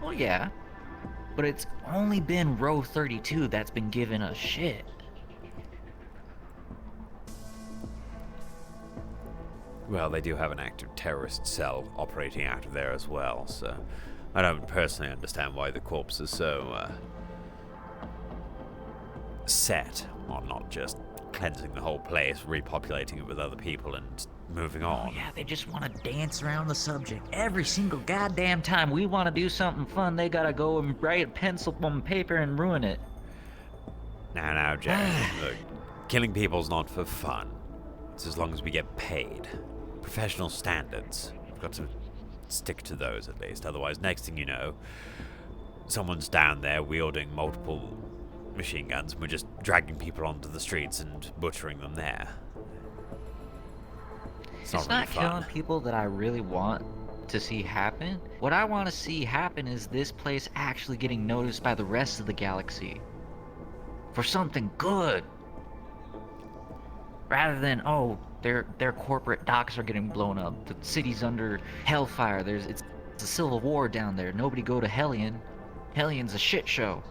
Well, yeah. But it's only been row 32 that's been giving us shit. Well, they do have an active terrorist cell operating out of there as well, so I don't personally understand why the corps is so set on not just cleansing the whole place, repopulating it with other people, and moving on. Oh, yeah, they just want to dance around the subject. Every single goddamn time we want to do something fun, they gotta go and write a pencil on paper and ruin it. Now, Jack, look, killing people's not for fun. It's as long as we get paid. Professional standards. We've got to stick to those at least. Otherwise, next thing you know, someone's down there wielding multiple machine guns and we're just dragging people onto the streets and butchering them there. It's not really fun. Killing people that I really want to see happen. What I want to see happen is this place actually getting noticed by the rest of the galaxy for something good, rather than, oh, their corporate docks are getting blown up, the city's under hellfire, it's a civil war down there, nobody go to Hellion. Hellion's a shit show.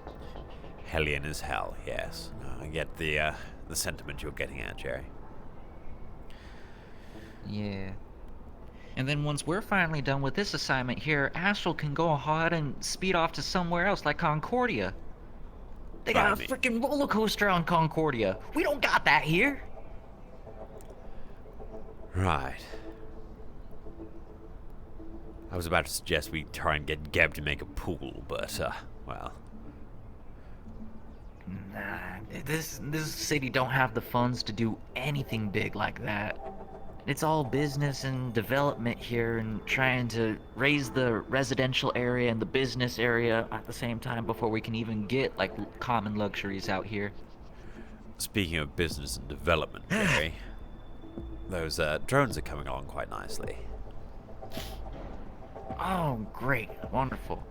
Hellion is hell, yes. I get the sentiment you're getting at, Jerry. Yeah. And then once we're finally done with this assignment here, Astral can go ahead and speed off to somewhere else, like Concordia. They got a freaking roller coaster on Concordia. We don't got that here. Right. I was about to suggest we try and get Geb to make a pool, but, well. Nah, this city don't have the funds to do anything big like that. It's all business and development here and trying to raise the residential area and the business area at the same time before we can even get, like, common luxuries out here. Speaking of business and development, Jerry, those drones are coming along quite nicely. Oh, great. Wonderful.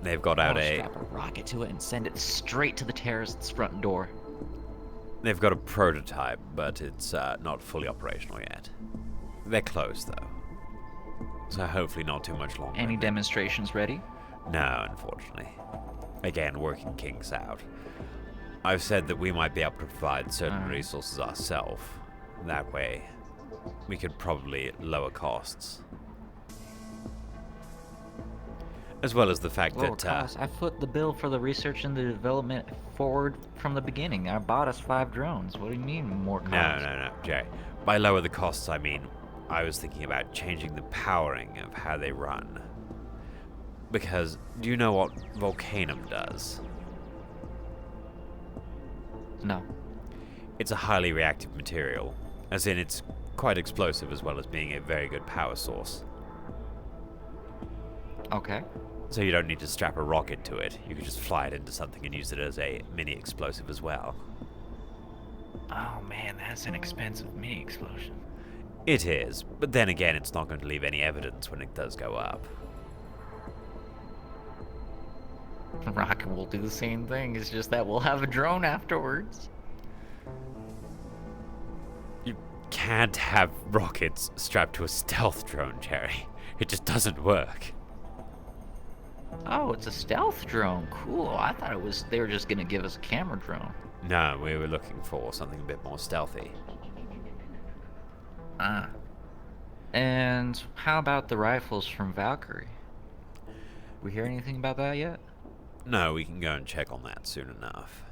They've got out strap a rocket to it and send it straight to the terrorists' front door. They've got a prototype, but it's not fully operational yet. They're close, though. So hopefully not too much longer. Any demonstrations ready? No, unfortunately. Again, working kinks out. I've said that we might be able to provide certain resources ourselves. That way, we could probably lower costs. As well as the fact that... I put the bill for the research and the development forward from the beginning. I bought us 5 drones. What do you mean, more costs? No, Jerry. By lower the costs, I mean, I was thinking about changing the powering of how they run. Because, do you know what Volcanum does? No. It's a highly reactive material. As in, it's quite explosive as well as being a very good power source. Okay. So you don't need to strap a rocket to it. You can just fly it into something and use it as a mini explosive as well. Oh man, that's an expensive mini explosion. It is, but then again, it's not going to leave any evidence when it does go up. Rocket will do the same thing, it's just that we'll have a drone afterwards. You can't have rockets strapped to a stealth drone, Jerry. It just doesn't work. Oh, it's a stealth drone. Cool. I thought they were just gonna give us a camera drone. No, we were looking for something a bit more stealthy. Ah. And how about the rifles from Valkyrie? We hear anything about that yet? No, we can go and check on that soon enough.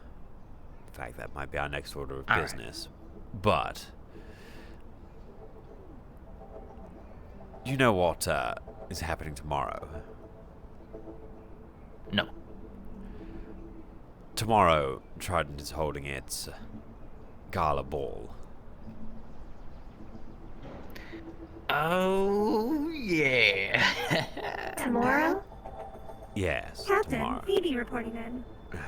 In fact, that might be our next order of business. Right. But do you know what is happening tomorrow? No. Tomorrow, Trident is holding its gala ball. Oh, yeah. Tomorrow? Yes, Captain, tomorrow. Phoebe reporting in. 1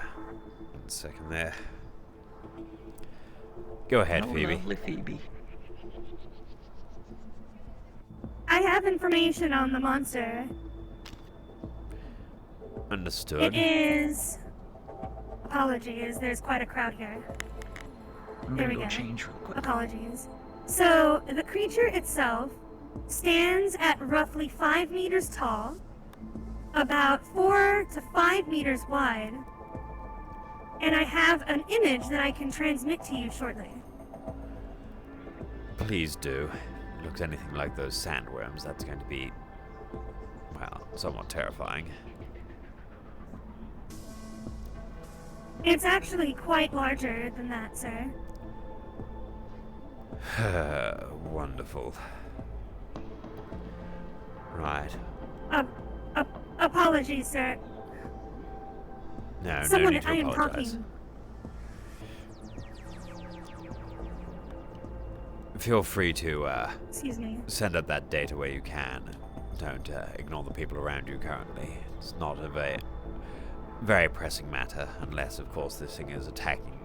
second there. Go ahead, Oh, Phoebe. lovely Phoebe. I have information on the monster. Understood. It is. Apologies, there's quite a crowd here. I'm There gonna we go go. change real quick. Apologies. So, the creature itself stands at roughly 5 meters tall, about 4 to 5 meters wide, and I have an image that I can transmit to you shortly. Please do. It looks anything like those sandworms. That's going to be, well, somewhat terrifying. It's actually quite larger than that, sir. Wonderful. Right. Apologies, sir. No, Someone, no need to I am apologize. talking. Feel free to Excuse me. send up that data where you can. Don't ignore the people around you currently. It's not a very pressing matter, unless, of course, this thing is attacking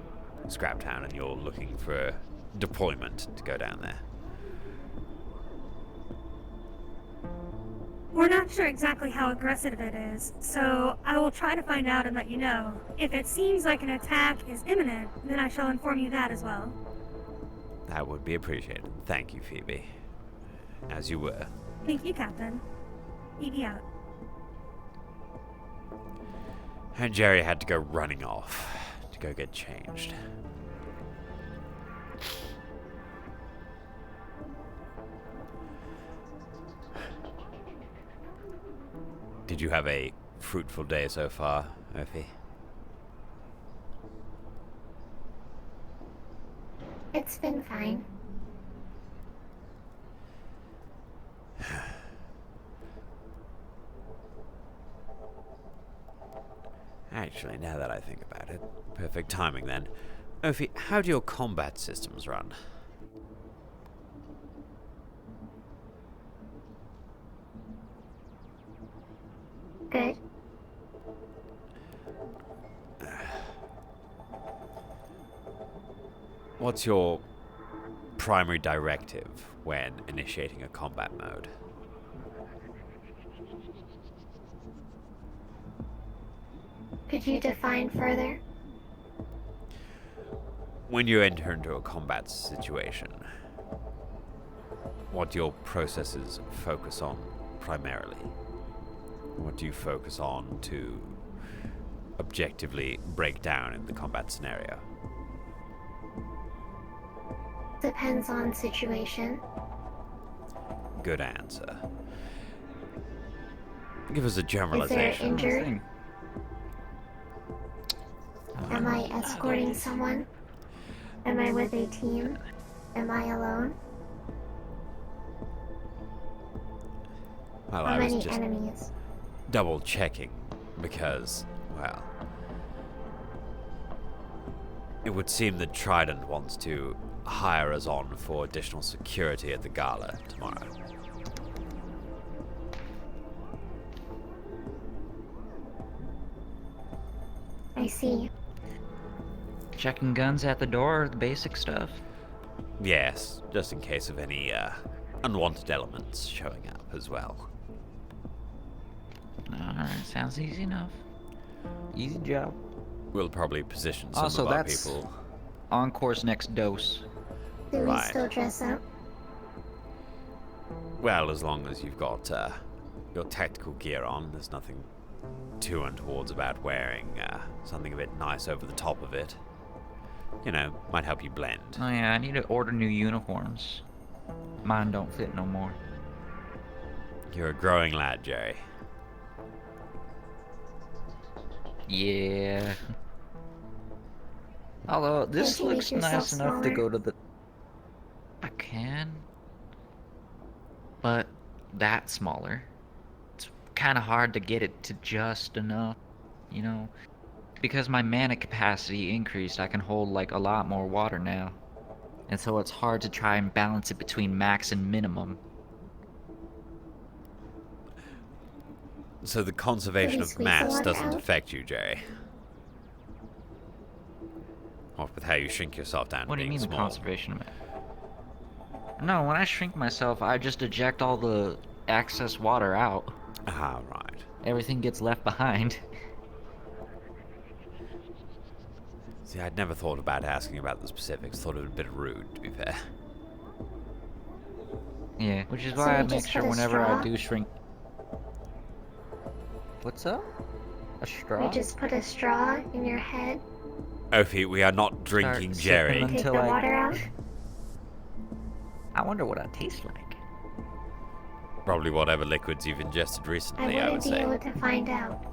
Scraptown and you're looking for deployment to go down there. We're not sure exactly how aggressive it is, so I will try to find out and let you know. If it seems like an attack is imminent, then I shall inform you that as well. That would be appreciated. Thank you, Phoebe. As you were. Thank you, Captain. Phoebe out. And Jerry had to go running off to go get changed. Did you have a fruitful day so far, Murphy? It's been fine. Actually, now that I think about it, perfect timing then. Murphy, how do your combat systems run? Good. What's your primary directive when initiating a combat mode? Could you define further? When you enter into a combat situation, what do your processes focus on primarily? What do you focus on to objectively break down in the combat scenario? Depends on situation. Good answer. Give us a Is there generalization. injured? Am I escorting someone? Am I with a team? Am I alone? Well, How I was many just enemies? double checking because, well, it would seem that Trident wants to hire us on for additional security at the gala tomorrow. I see. Checking guns at the door, the basic stuff. Yes, just in case of any unwanted elements showing up as well. Alright, sounds easy enough. Easy job. We'll probably position some Also, of our that's people. Encore's next dose. Do we Right. still dress up? Well, as long as you've got your tactical gear on, there's nothing too untowards about wearing something a bit nice over the top of it. You know, might help you blend. Oh yeah, I need to order new uniforms. Mine don't fit no more. You're a growing lad, Jerry. Yeah. Although this Can't you make looks yourself nice enough to smaller? go to the. I can. But that smaller. It's kind of hard to get it to just enough, you know. Because my mana capacity increased, I can hold like a lot more water now. And so it's hard to try and balance it between max and minimum. So the conservation Can you of squeeze the mass water doesn't out? affect you, Jerry. What with how you shrink yourself down to What do you being mean the small? conservation of it? No, when I shrink myself, I just eject all the excess water out. Ah, right. Everything gets left behind. See, I'd never thought about asking about the specifics. Thought it was a bit rude, to be fair. Yeah, which is So why I you make just sure put a whenever I straw? do shrink. What's up? A straw? You just put a straw in your head, Ophi, we are not drinking sipping Jerry. them. take the Until I- water out. I wonder what I taste like. Probably whatever liquids you've ingested I recently, I would wouldn't be say. able to find out.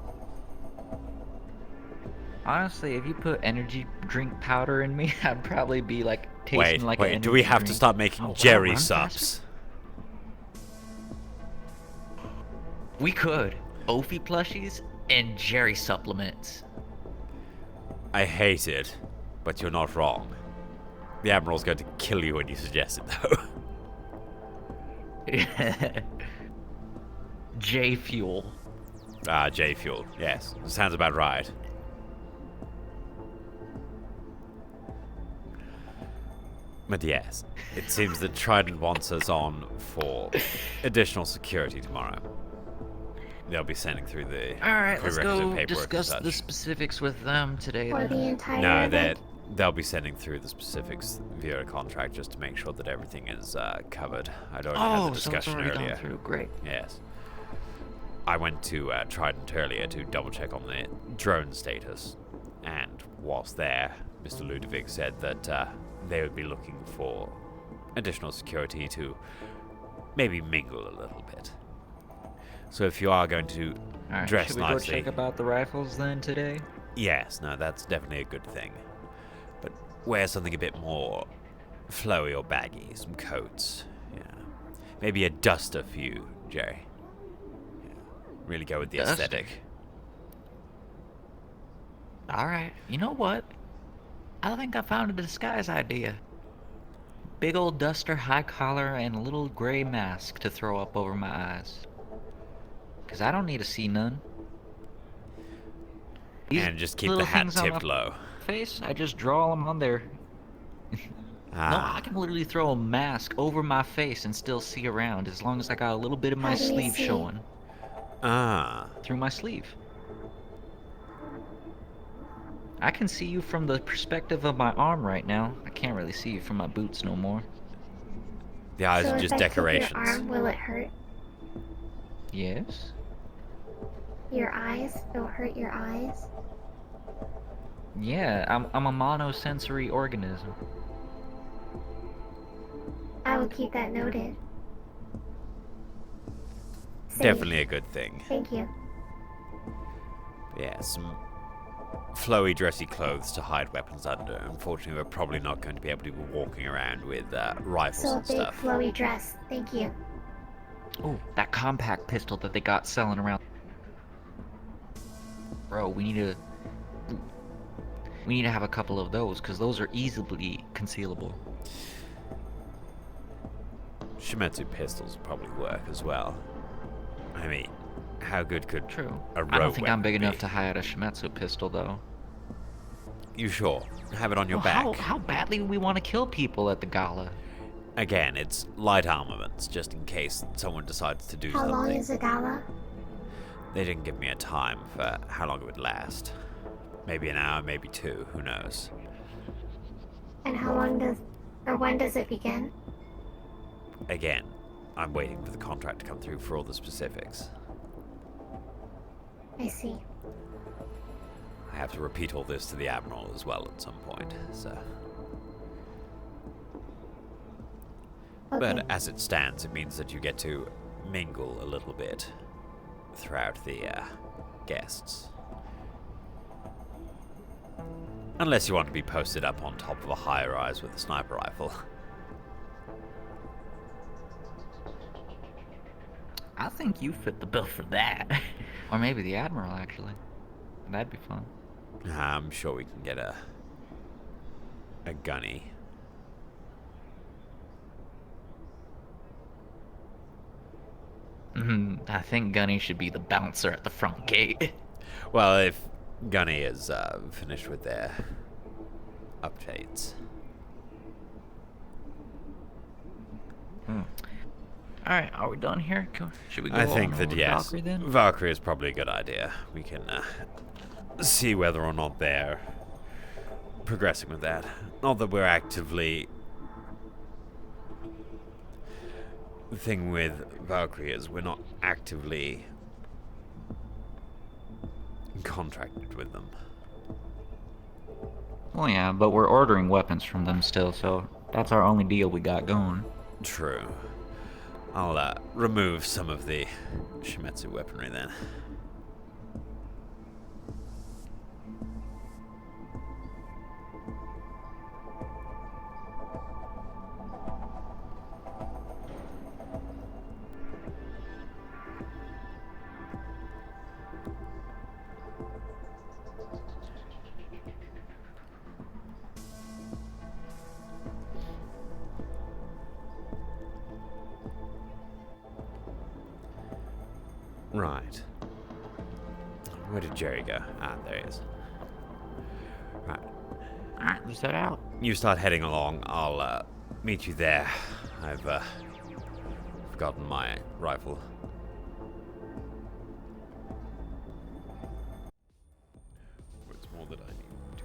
Honestly, if you put energy drink powder in me, I'd probably be like tasting like an Wait, do we energy have to drink. start making Oh, wow, Jerry run subs? faster? We could. Ophi plushies and Jerry supplements. I hate it, but you're not wrong. The Admiral's going to kill you when you suggest it, though. J Fuel. Ah, J Fuel. Yes, sounds about right. But yes, it seems that Trident wants us on for additional security tomorrow. They'll be sending through the Alright, let's prerequisite go paperwork and discuss such. the specifics with them today. For then. the entire No, event. they'll be sending through the specifics via a contract just to make sure that everything is covered. I'd already had Oh, the so it's discussion already earlier. gone through. Great. Yes. I went to Trident earlier to double check on the drone status, and whilst there, Mr. Ludovic said that they would be looking for additional security to maybe mingle a little bit. So if you are going to Alright, dress should we nicely, go check about the rifles then today? yes, no, that's definitely a good thing. But wear something a bit more flowy or baggy, some coats, yeah. Maybe a duster for you, Jerry. Yeah. Really go with the Duster? aesthetic. Alright, you know what? I think I found a disguise idea. Big old duster, high collar, and a little gray mask to throw up over my eyes. 'Cause I don't need to see none. These And just keep the little hat things on tipped my low. face, I just draw them on there. No, I can literally throw a mask over my face and still see around as long as I got a little bit of my How do you sleeve see? showing Ah. through my sleeve. I can see you from the perspective of my arm right now. I can't really see you from my boots no more. The eyes so are if just I kick decorations. your arm, will it hurt? Yes? Your eyes? It'll hurt your eyes? Yeah, I'm a monosensory organism. I will keep that noted. Safe. Definitely a good thing. Thank you. Yeah, some flowy, dressy clothes to hide weapons under. Unfortunately, we're probably not going to be able to be walking around with rifles So a and big stuff. flowy dress. Thank you. Oh, that compact pistol that they got selling around. Bro, we need to have a couple of those, because those are easily concealable. Shimetsu pistols probably work as well. I mean, how good could True. a rogue I don't think I'm weapon big enough be? to hide a Shimetsu pistol, though. You sure? Have it on your Well, back. How badly do we want to kill people at the gala? Again, it's light armaments, just in case someone decides to do How long something. is the gala? They didn't give me a time for how long it would last. Maybe an hour, maybe two, who knows. And how long does, or when does it begin? Again, I'm waiting for the contract to come through for all the specifics. I see. I have to repeat all this to the Admiral as well at some point, so... Okay. But as it stands, it means that you get to mingle a little bit throughout the guests. Unless you want to be posted up on top of a high-rise with a sniper rifle. I think you fit the bill for that. Or maybe the Admiral, actually. That'd be fun. I'm sure we can get a gunny. I think Gunny should be the bouncer at the front gate. Well, if Gunny is finished with their updates. Alright, are we done here? Should we go I think on that over to yes, Valkyrie then? Valkyrie is probably a good idea. We can see whether or not they're progressing with that. Not that we're actively. The thing with Valkyrie is we're not actively contracted with them. Well, yeah, but we're ordering weapons from them still, so that's our only deal we got going. True. I'll remove some of the Shimetsu weaponry then. Right. Where did Jerry go? Ah, there he is. Right. Alright, let's head out. You start heading along. I'll meet you there. I've forgotten my rifle. What's more that I need to...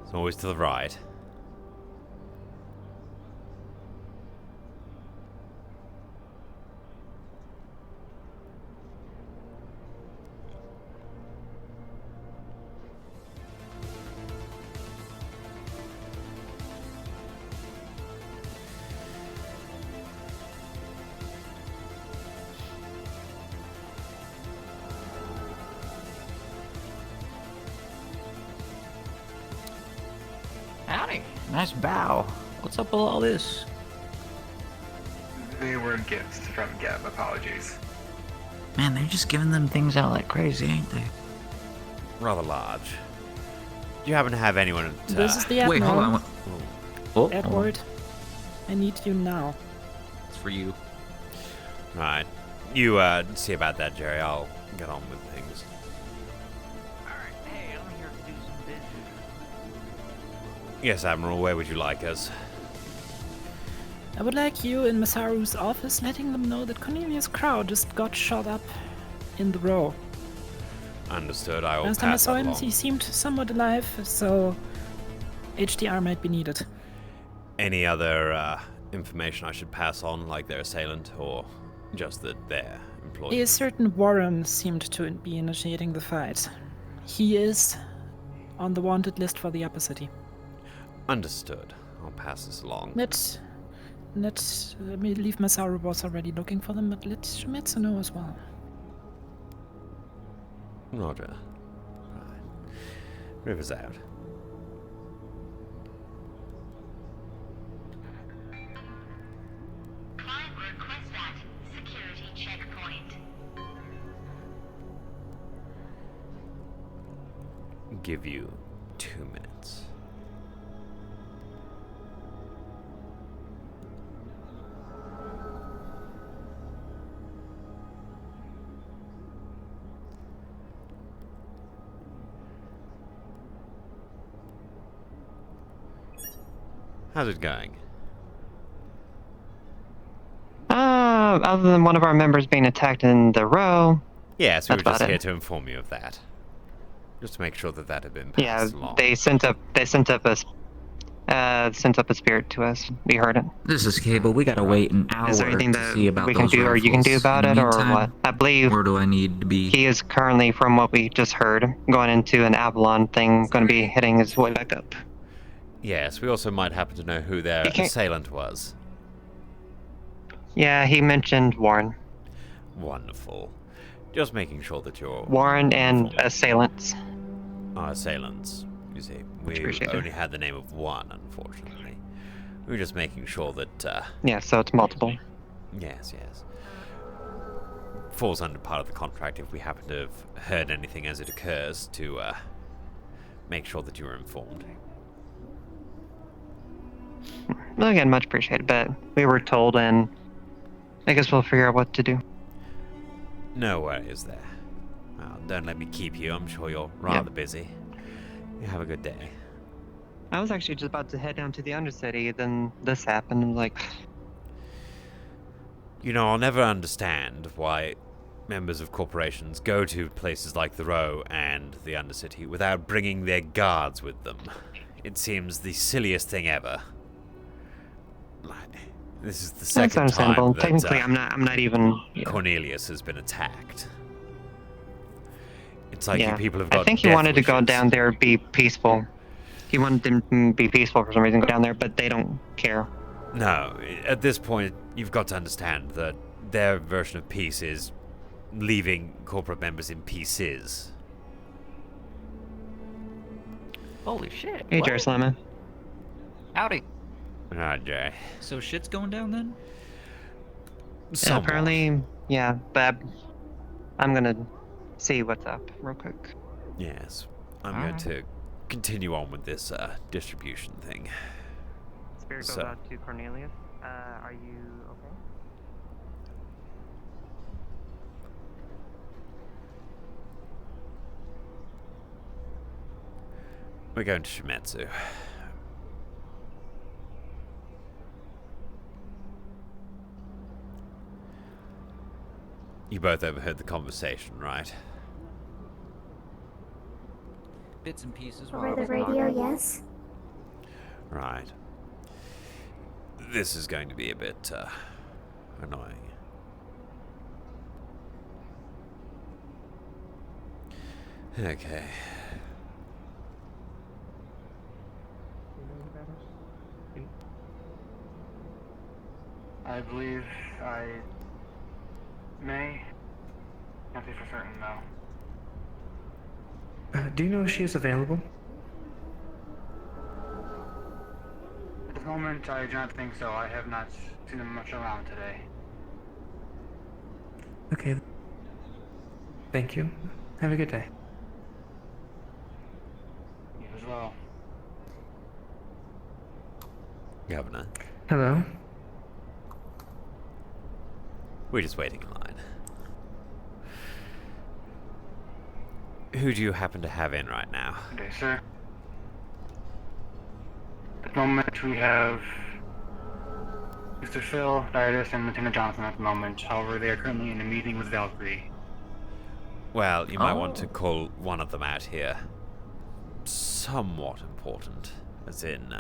It's always to the right. Howdy. Nice bow. What's up with all this? They were gifts from Geb. Apologies. Man, they're just giving them things out like crazy, ain't they? Rather large. Do you happen to have anyone at... This is the Admiral. Wait, hold on. Oh, Edward, I need you now. it's for you. Right. You see about that, Jerry. I'll get on with things. Alright, hey, I'm here to do some business. Yes, Admiral, where would you like us? I would like you in Masaru's office letting them know that Cornelius Crow just got shot up in the row. Understood. I will Last time I pass saw that him, along. he seemed somewhat alive, so HDR might be needed. Any other information I should pass on, like their assailant, or just that they're employed? A certain Warren seemed to be initiating the fight. He is on the wanted list for the Upper City. Understood. I'll pass this along. Let me leave Masaru was already looking for them, but let Shimetsu know as well. Roger. Right. River's out. Client requests that security checkpoint. Give you 2 minutes. How's it going? Other than one of our members being attacked in the row. Yes, we were that's just about here it. to inform you of that. Just to make sure that that had been passed Yeah, along. they sent up sent up a spirit to us. We heard it. This is Cable. We gotta wait an hour Is there anything to that see about we can those do, or you can do rifles. about In it, the or meantime, what? I believe where do I need to be? he is currently, from what we just heard, going into an Avalon thing, going to be hitting his way back up. Yes, we also might happen to know who their assailant was. Yeah, he mentioned Warren. Wonderful. Just making sure that you're... Warren and assailants. Our assailants. You see, we Appreciate it. only had the name of one, unfortunately. We were just making sure that... Yeah, so it's multiple. Yes, yes. Falls under part of the contract if we happen to have heard anything as it occurs to make sure that you are informed. Well, again, much appreciated, but we were told, and I guess we'll figure out what to do. No worries there. Well, don't let me keep you. I'm sure you're rather busy. You have a good day. I was actually just about to head down to the Undercity, then this happened, and like... You know, I'll never understand why members of corporations go to places like the Row and the Undercity without bringing their guards with them. It seems the silliest thing ever. This is the That's second understandable. time that Technically, I'm not even... Cornelius has been attacked. It's like yeah. you people have got I think he death wanted to go wishes. down there and be peaceful. He wanted them to be peaceful for some reason, go down there, but they don't care. No, at this point, you've got to understand that their version of peace is leaving corporate members in pieces. Holy shit. Hey, what? Jerusalem. Howdy. Alright, Jay. So shit's going down then? Yeah, apparently, yeah, but I'm gonna see what's up real quick. Yes. I'm going to continue on with this distribution thing. Spirit goes So- out to Cornelius. Are you okay? We're going to Shimetsu. You both overheard the conversation, right? Bits and pieces. Over the radio, yes. Right. This is going to be a bit annoying. Okay. I believe I may. Can't say for certain, though. Do you know if she is available? At the moment, I do not think so. I have not seen them much around today. Okay. Thank you. Have a good day. You as well. Governor. Hello. We're just waiting in line. Who do you happen to have in right now? Good day, sir. At the moment, we have Mr. Phil, Darius, and Lieutenant Johnson at the moment. However, they are currently in a meeting with Valkyrie. Well, you might want to call one of them out here. Somewhat important. As in,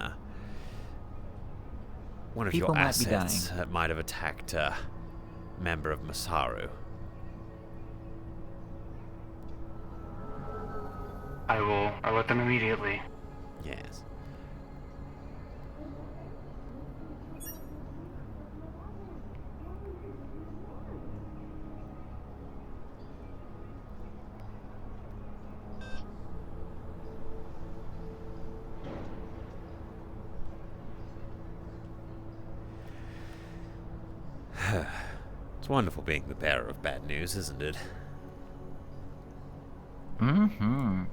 one of People your might be assets might have attacked a member of Masaru. I'll let them immediately. Yes. It's wonderful being the bearer of bad news, isn't it? Mm-hmm.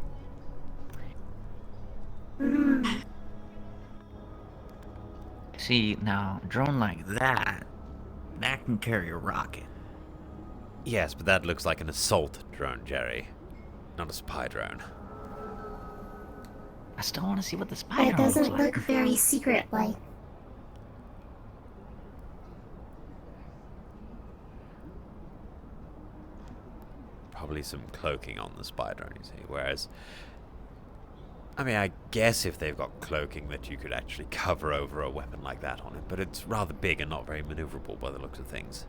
See, now, a drone like that can carry a rocket. Yes, but that looks like an assault drone, Jerry. Not a spy drone. I still want to see what the spy That drone looks doesn't like. look very secret-like. Probably some cloaking on the spy drone, you see. Whereas I mean, I guess if they've got cloaking that you could actually cover over a weapon like that on it, but it's rather big and not very maneuverable by the looks of things.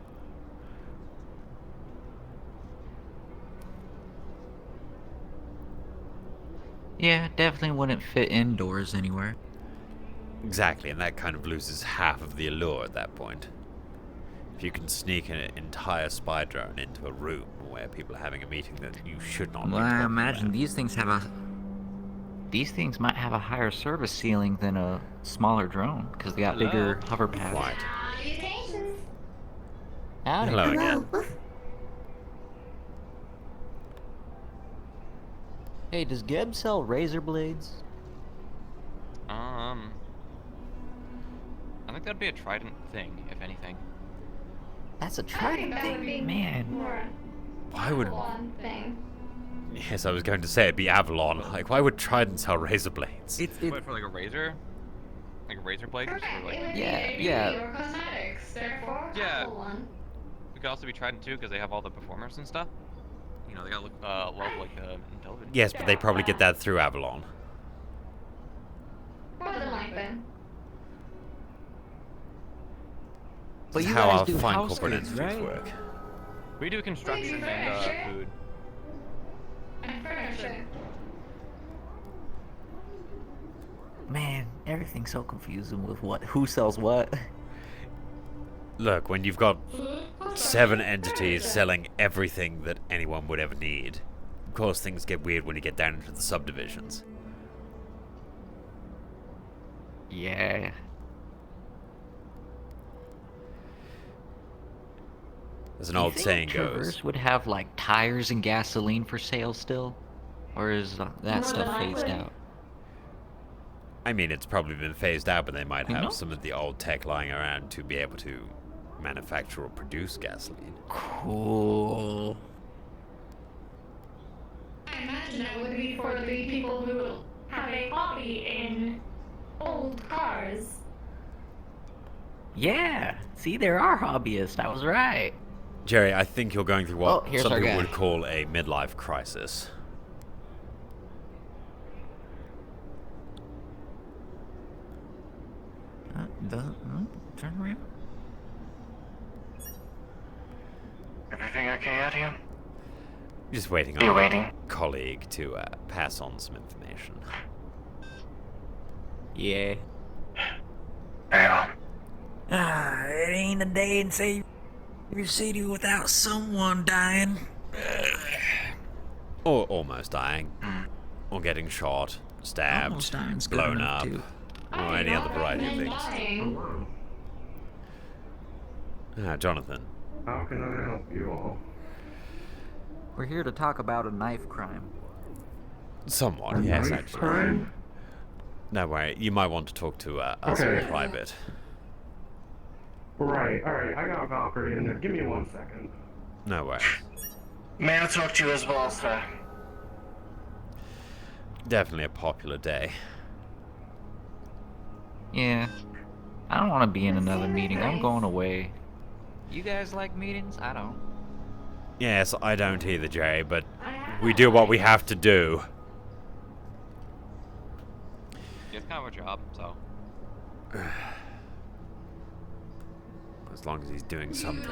Yeah, definitely wouldn't fit indoors anywhere. Exactly, and that kind of loses half of the allure at that point. If you can sneak an entire spy drone into a room where people are having a meeting that you should not Well, be I talking imagine about. these things might have a higher service ceiling than a smaller drone because they got bigger hover pads. Right. Howdy. Hello again. Hey, does Geb sell razor blades? I think that'd be a Trident thing, if anything. That's a I think Trident that would be thing, man. more Why would... one thing. Yes, I was going to say it'd be Avalon. Like, why would Trident sell razor blades? Wait, for like a razor? Like a razor blade? Just for, like... Or cosmetics, therefore, Yeah. Apple one. It could also be Trident too, because they have all the performers and stuff. You know, they got a lot of like Intellivision. Yes, but they probably get that through Avalon. More than likely. This is you how guys our do fine house corporate goods, entities right? work. We do construction furniture. and food. And furniture. Man, everything's so confusing with who sells what. Look, when you've got 7 entities selling everything that anyone would ever need, of course things get weird when you get down into the subdivisions. Yeah. As an old Do you saying think goes. Traverse would have like tires and gasoline for sale still, or is that stuff phased out? I mean, it's probably been phased out, but they might You have know? some of the old tech lying around to be able to manufacture or produce gasoline. Cool. I imagine it would be for the people who have a hobby in old cars. Yeah. See, there are hobbyists. I was right. Jerry, I think you're going through Oh, what here's some our people guy. would call a midlife crisis. Turn around. Everything okay out here? Just waiting You on waiting? a colleague to pass on some information. Yeah. Yeah. It ain't a day in Savior City without someone dying. Or almost dying. Or getting shot, stabbed, Almost dying's good blown enough, up, too. or any other variety of things. Dying. Jonathan. How can I help you all? We're here to talk about a knife crime. Somewhat, A yes, knife actually. crime? No worry, you might want to talk to us Okay. in private. Right, alright, I got Valkyrie in there. Give me 1 second. No worries. May I talk to you as well, sir? Definitely a popular day. Yeah. I don't want to be in another meeting. I'm going away. You guys like meetings? I don't. Yes, I don't either, Jerry, but we do what we have to do. It's kind of a job, so. As long as he's doing something.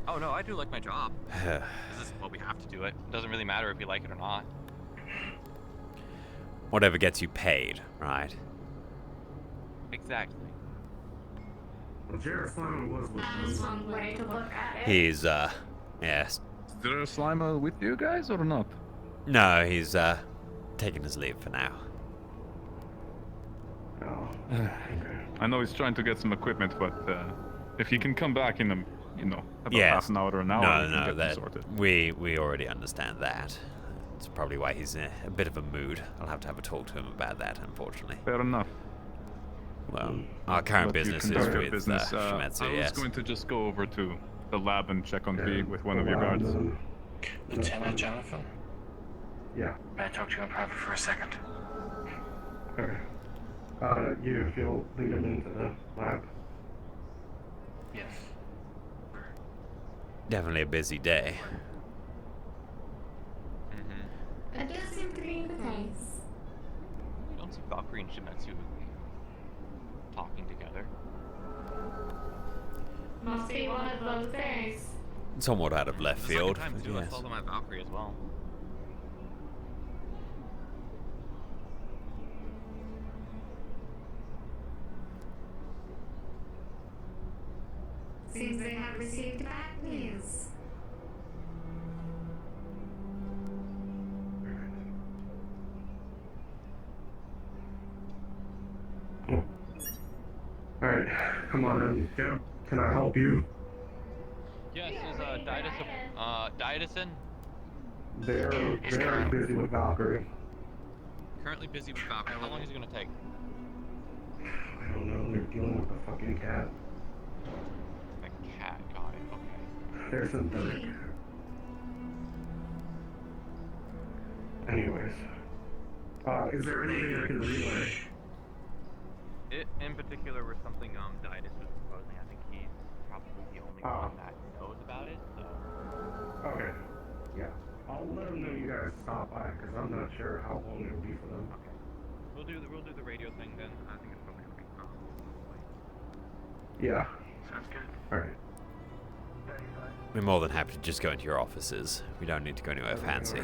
Oh no, I do like my job. This is what we have to do it. It doesn't really matter if you like it or not. Whatever gets you paid, right? Exactly. Jared Simon was with That's one way to look at it. He's, yes. Is there a Slimer with you guys or not? No, he's, taking his leave for now. Oh, I know he's trying to get some equipment, but if he can come back in about Yes. half an hour or an hour, we can No, get that him sorted. we already understand that. It's probably why he's in a bit of a mood. I'll have to have a talk to him about that, unfortunately. Fair enough. Well, our current But you business is conduct your with business. Shimetsu, I was yes. going to just go over to the lab and check on V with one of your guards. Lieutenant Jonathan? Yeah. May I talk to you in private for a second? Okay. You, if you'll lead him into the lab. Yes. Definitely a busy day. It does seem to be noise. We don't see Valkyrie and Shimetsu talking together. Must be one of those days. Somewhat out of left The second field. time but too, I yes. saw them at Valkyrie as well. Seems they have received bad news. Alright, come on in. Yeah. Can I help you? Yes, is Dietis in? They're very busy with Valkyrie. Currently busy with Valkyrie. How long is it gonna take? I don't know, they're dealing with a fucking cat. A cat, got it, okay. They're synthetic. Anyways. Is there anything I can relay? It in particular was something Dietis was proposing. I think he's probably the only one that knows about it, so. Okay. Yeah. I'll let them know you guys stop by, because I'm not sure how long it'll be for them. Okay. We'll do the radio thing then. I think it's probably gonna be Yeah. Sounds good. Alright. We're more than happy to just go into your offices. We don't need to go anywhere fancy.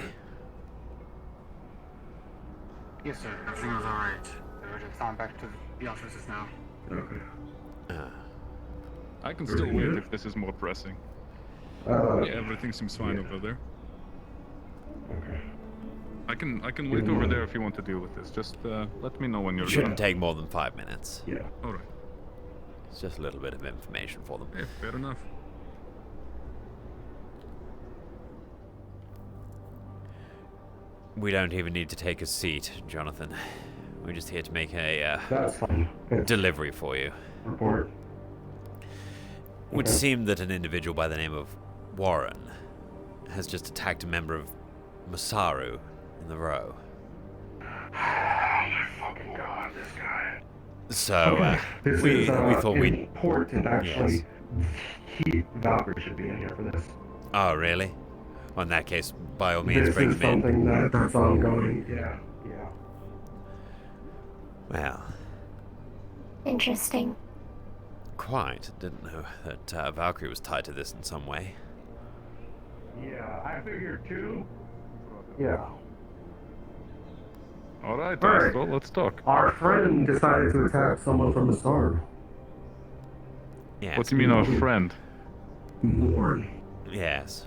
Yes, sir. Everything was alright. We're just on back to the offices now. Okay. I can still wait if this is more pressing. Yeah, everything seems fine over there. Okay. I can wait over there if you want to deal with this. Just let me know when you're It shouldn't done. take more than 5 minutes. Yeah. All right. It's just a little bit of information for them. Yeah, fair enough. We don't even need to take a seat, Jonathan. We're just here to make a That's fine. delivery for you. Report. Would Okay. seem that an individual by the name of Warren has just attacked a member of Masaru in the row. Oh my fucking god, this guy. So, This we is, thought we'd... important, actually. Valkyrie should be in here for this. Oh, really? Well, in that case, by all means, This bring is them in. something that's ongoing. Yeah, yeah. Well, Interesting. quite. Didn't know that Valkyrie was tied to this in some way. Yeah, I figured too. Yeah. All right, Alright. Astro, let's talk. Our friend decided to attack someone from the start. Yes. What do you mean, our friend? Warren. Yes.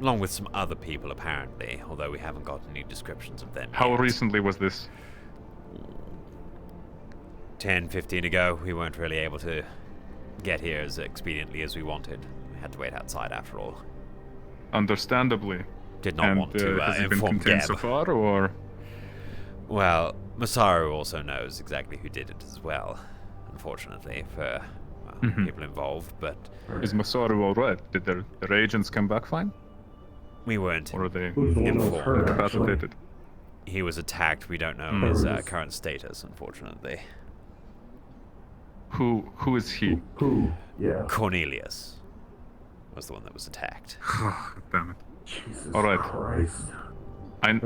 Along with some other people, apparently, although we haven't got any descriptions of them. How yet. recently was this? 10, 15 ago, we weren't really able to get here as expediently as we wanted. We had to wait outside after all. Understandably. Did not and, want to has it been inform contained Deb. so far, or? Well, Masaru also knows exactly who did it as well, unfortunately, for people involved, but... Is Masaru alright? Did their agents come back fine? We weren't Or are they informed. incapacitated? He was attacked. We don't know Hmm. his current status, unfortunately. Who is he? Who? Yeah. Cornelius was the one that was attacked. Damn it. Jesus Alright. Christ.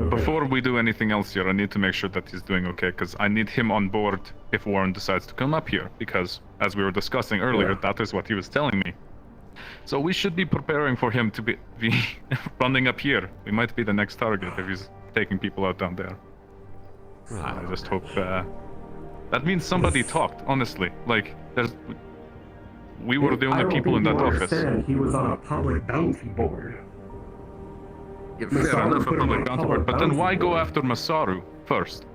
Before we do anything else here, I need to make sure that he's doing okay, because I need him on board if Warren decides to come up here, because, as we were discussing earlier, that is what he was telling me. So we should be preparing for him to be running up here. We might be the next target if he's taking people out down there. I just hope... that means somebody talked, honestly. Like, we were the I only don't people in think that you office. understand. He was on a public bounty board. Fair enough, a public bounty board, but then why go after Masaru first?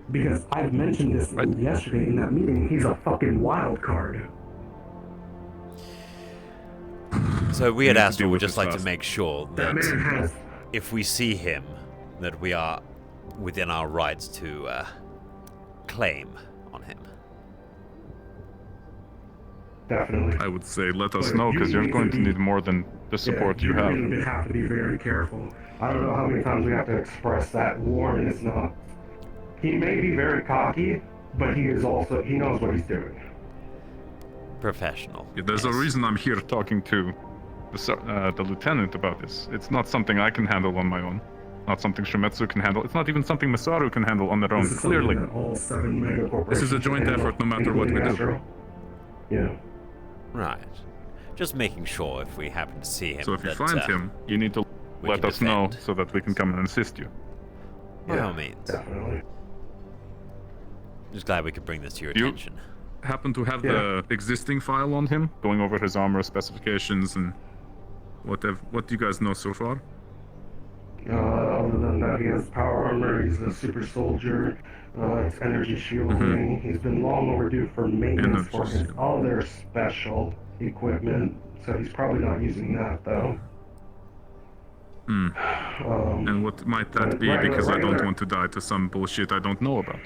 Because I've mentioned this yesterday in that meeting. He's a fucking wild card. So we at need to Astro deal would with just this like to fast. make sure That that man has... if we see him, that we are within our rights to claim on him. Definitely. I would say let us But know, you because you're need going to to be- need more than the support you you're have. going to have to be very careful. I don't know how many times we have to express that Warren is not... He may be very cocky, but he is also... He knows what he's doing. Professional. Yeah, there's a reason I'm here talking to the lieutenant about this. It's not something I can handle on my own. not something Shumetsu can handle. It's not even something Masaru can handle on their own, This is something clearly. that all 7 mega This is a corporations joint can effort no matter what we including do. Astro. Yeah. Right. Just making sure if we happen to see him. So if you that, find him, you need to we let can us know defend. so that we can come and assist you. By all means. Definitely. Just glad we could bring this to your You- attention. Happen to have the existing file on him, going over his armor specifications and what do you guys know so far? Other than that, he has power armor, he's a super soldier, it's energy shielding. He's been long overdue for maintenance for his other special equipment, so he's probably not using that though. And what might that be? Because I don't want to die to some bullshit I don't know about.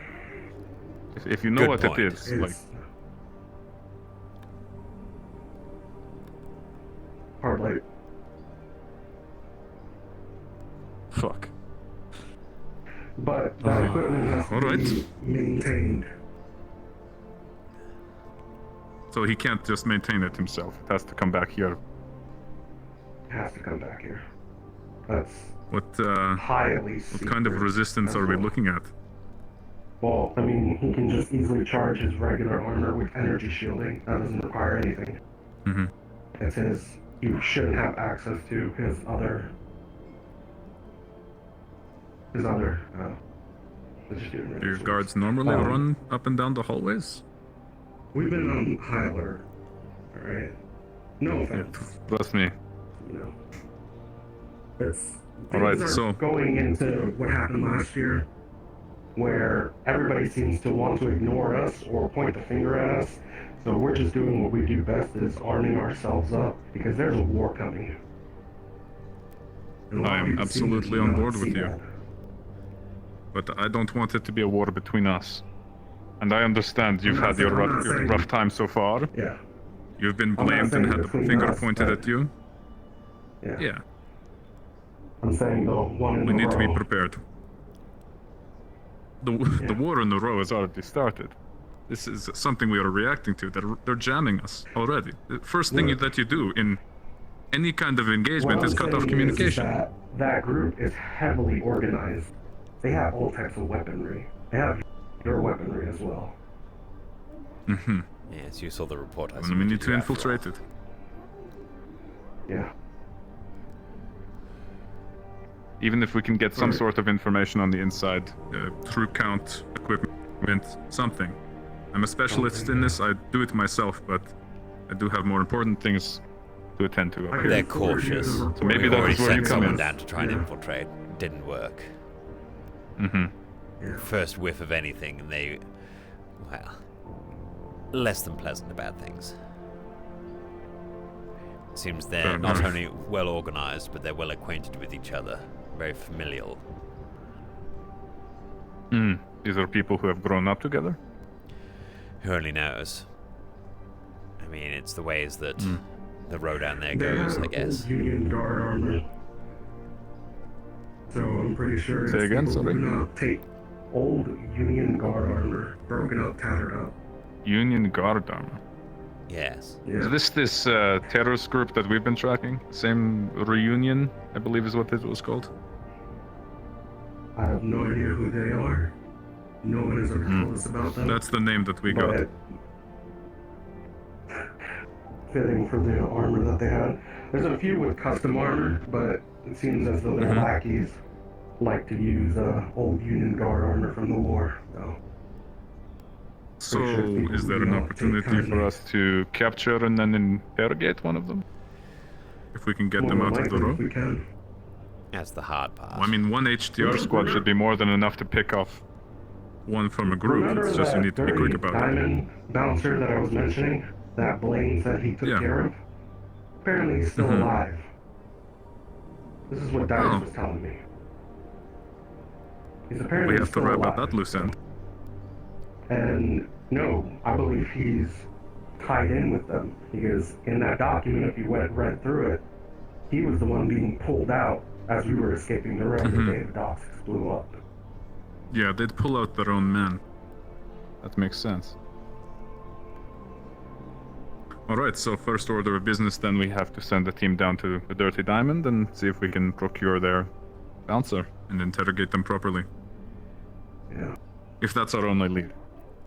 If you know Good what point. it is, like... Hard light. Fuck. But that equipment has to Alright. be maintained. So he can't just maintain it himself. It has to come back here. It has to come back here. That's What highly what kind of secret resistance as are we well. looking at? Well, I mean, he can just easily charge his regular armor with energy shielding. That doesn't require anything. Mm-hmm. It's his. You shouldn't have access to his other. Do your guards normally run up and down the hallways? We've been on high alert. All right. No offense. Trust me. You know. It's. All right, things are so- going into what happened last year, where everybody seems to want to ignore us or point the finger at us. So we're just doing what we do best, is arming ourselves up, because there's a war coming. And a lot I of am people seem to absolutely on not board see with you. that. But I don't want it to be a war between us. And I understand you've I'm not had your saying- I'm rough, not saying- rough time so far. Yeah. You've been I'm not blamed and saying had the between finger us, pointed but- at you. Yeah. Yeah. I'm saying though, one in We a need to be row. prepared. The war in the row has already started. This is something we are reacting to. They're jamming us already. The first thing Yeah. that you do in any kind of What engagement I'm is cut off saying is communication. that group is heavily organized. They have all types of weaponry. They have your weaponry as well. Mm-hmm. Yes, you saw the report. And we need to infiltrate it. Yeah. Even if we can get some sort of information on the inside, troop count, equipment, something. I'm a specialist in this, I do it myself, but I do have more important things to attend to. over They're here. cautious. So maybe We've that already is where you sent come someone in. down to try and infiltrate. Didn't work. Mm-hmm. First whiff of anything, and they, well, less than pleasant about things. Seems they're Fair not enough. only well organized, but they're well acquainted with each other. Very familial. These are people who have grown up together? Who only knows? I mean, it's the ways that the road down there They goes, have I guess. old Union Guard armor. So I'm pretty sure Say it's again, people who sorry? do not take old Union Guard armor, broken up, tattered up. Union Guard armor. Yes. Is this terrorist group that we've been tracking? Same reunion, I believe is what it was called. I have no idea who they are. No one has ever told us about them. That's the name that we got. But fitting for the armor that they had. There's a few with custom armor, but it seems as though their lackeys like to use old Union Guard armor from the war, though. So, Pretty sure people is there do an not take opportunity kindly. for us to capture and then interrogate one of them? If we can get them More out than of the likely, row? if we can. That's the hard part. Well, I mean, one HTR squad should be more than enough to pick off one from a group. Remember It's just you that need to be dirty quick about it. diamond bouncer that I was mentioning? That Blaine said he took Yeah. care of? Apparently he's still Mhm. alive. This is what Darius Oh. was telling me. He's apparently We have to still wrap alive. up that loose end. And no, I believe he's tied in with them because in that document, if you read through it, he was the one being pulled out as we were escaping the road the day the docks blew up. Yeah, they'd pull out their own men. That makes sense. Alright, so first order of business then we have to send a team down to the Dirty Diamond and see if we can procure their bouncer. and interrogate them properly. Yeah. If that's our only lead.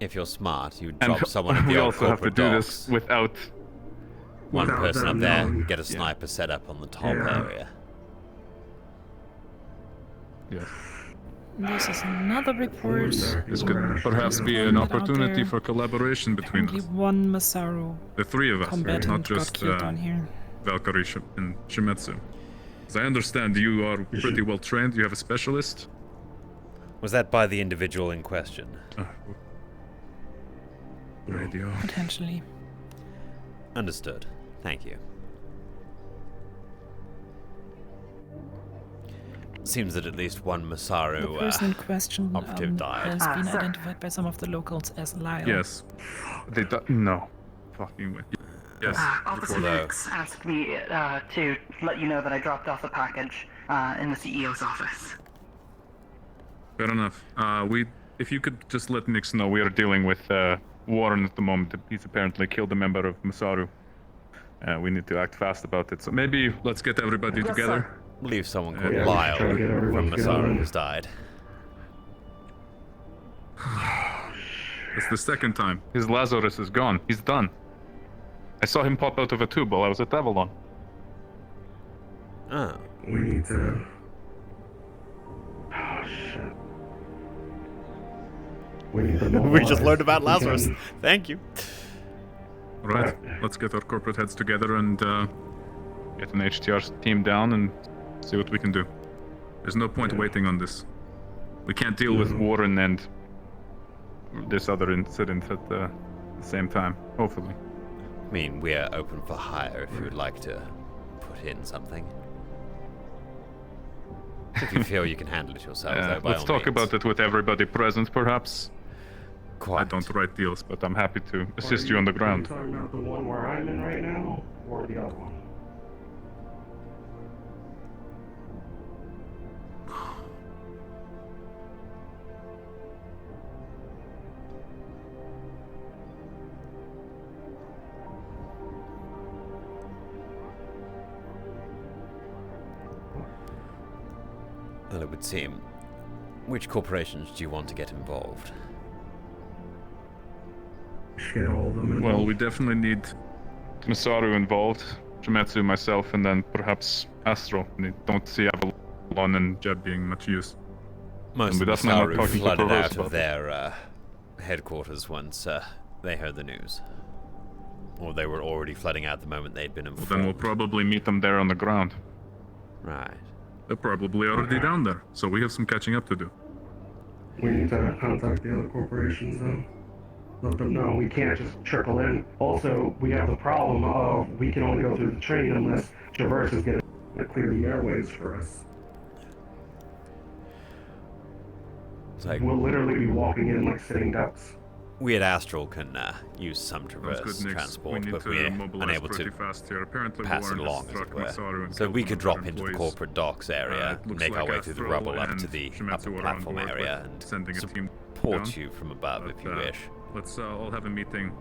If you're smart, you And drop someone at the we old also have to corporate do docks. this without. One Without person them up there, knowing. get a sniper set up on the top Yeah. area. Yes. This is another report. This could perhaps be an opportunity for collaboration between Apparently us. one Masaru The three of us, combatant not got just killed down here. Valkyrie and Shimetsu. As I understand, you are pretty well trained. You have a specialist. Was that by the individual in question? Radio. Potentially. Understood. Thank you. Seems that at least one The Masaru person in question operative died. has been identified by some of the locals as Lyle. Yes. They no. Fucking way. Yes. Officer Although- Max asked me to let you know that I dropped off the package in the CEO's office. Fair enough. If you could just let Nix know, we are dealing with Warren at the moment. He's apparently killed a member of Masaru. We need to act fast about it. So maybe let's get everybody together. Believe someone called Yeah, Lyle try to get everyone from together. Masaru has died. It's the second time. His Lazarus is gone. He's done. I saw him pop out of a tube while I was at Avalon. Oh. We need to. Oh shit. We need to We just mobilize. learned about We Lazarus. can- Thank you. Right. Let's get our corporate heads together and get an HTR team down and see what we can do. There's no point waiting on this. We can't deal with Warren and this other incident at the same time, hopefully. I mean, we're open for hire if you would like to put in something. If you feel you can handle it yourself, though, by Let's all talk means. about it with everybody present, perhaps. Quite. I don't write deals, but I'm happy to assist you on the ground. Are you talking about the one where I'm in right now, or the other one? Well, it would seem. Which corporations do you want to get involved? Get all of them Well, we definitely need Masaru involved, Shimetsu, myself, and then perhaps Astro. We don't see Avalon and Jeb being much use. Most And of we're definitely not Masaru talking to flooded Perverse out about of it. their headquarters once they heard the news. Or they were already flooding out the moment they'd been Well, informed. then we'll probably meet them there on the ground. Right. They're probably already down there, so we have some catching up to do. We need to contact the other corporations then. Let them know we can't just trickle in. Also, we have the problem of we can only go through the train unless Traverse is going to clear the airways for us. It's like, We'll literally be walking in like sitting ducks. we at Astral can use some Sounds Traverse good, Nix. transport, We need but to we're mobilize unable pretty to fast here. Apparently, pass Warren it along, has as it struck were. Masaru and So killed we one could of their drop into the employees. corporate docks area, It looks make our like way through the Astral rubble up and to the Shimetsu upper are on platform board area with and sending a team support down. you from above if you But, wish. Let's all have a meeting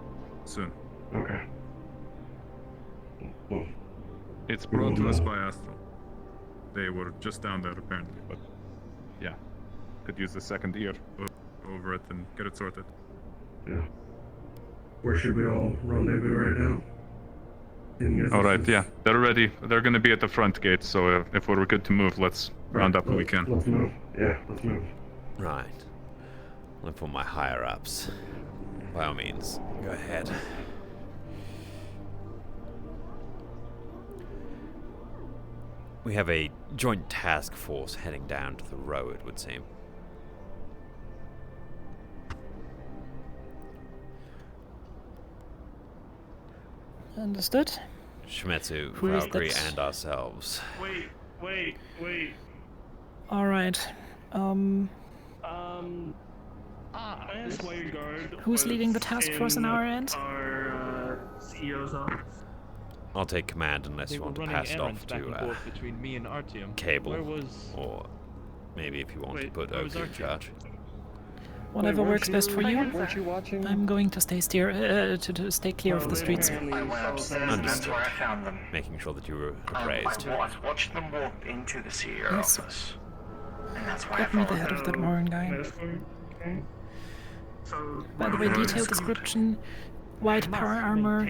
soon. Okay. Well, It's brought to us by Astral. They were just down there apparently, but yeah, could use the second ear over it and get it sorted. yeah. Where should we all rendezvous right now? All right, yeah, they're ready. They're gonna be at the front gate, so if we're good to move, let's round up when we can. Let's move. Yeah, let's move. Right. Look for my higher ups. By all means, go ahead. We have a joint task force heading down to the row, it would seem. Understood. Shimetsu, Who is Valkyrie, that? and ourselves. Wait. All right. This way guard. Who's leading the task force on our end? Our CEO's office. I'll take command unless you want to pass it off to between me and Artyom. Cable, Where was... or maybe if you want to Wait, put where was Oki in Artyom? charge. Whatever weren't works best for you- you. weren't you watching? I'm going to stay to stay clear of the streets. I went upstairs and that's Understood. where I found them. Making sure that you were I appraised. watched them walk into the CEO Yes. office. Get me the head of that Warren guy. By the way, detailed description: white power armor,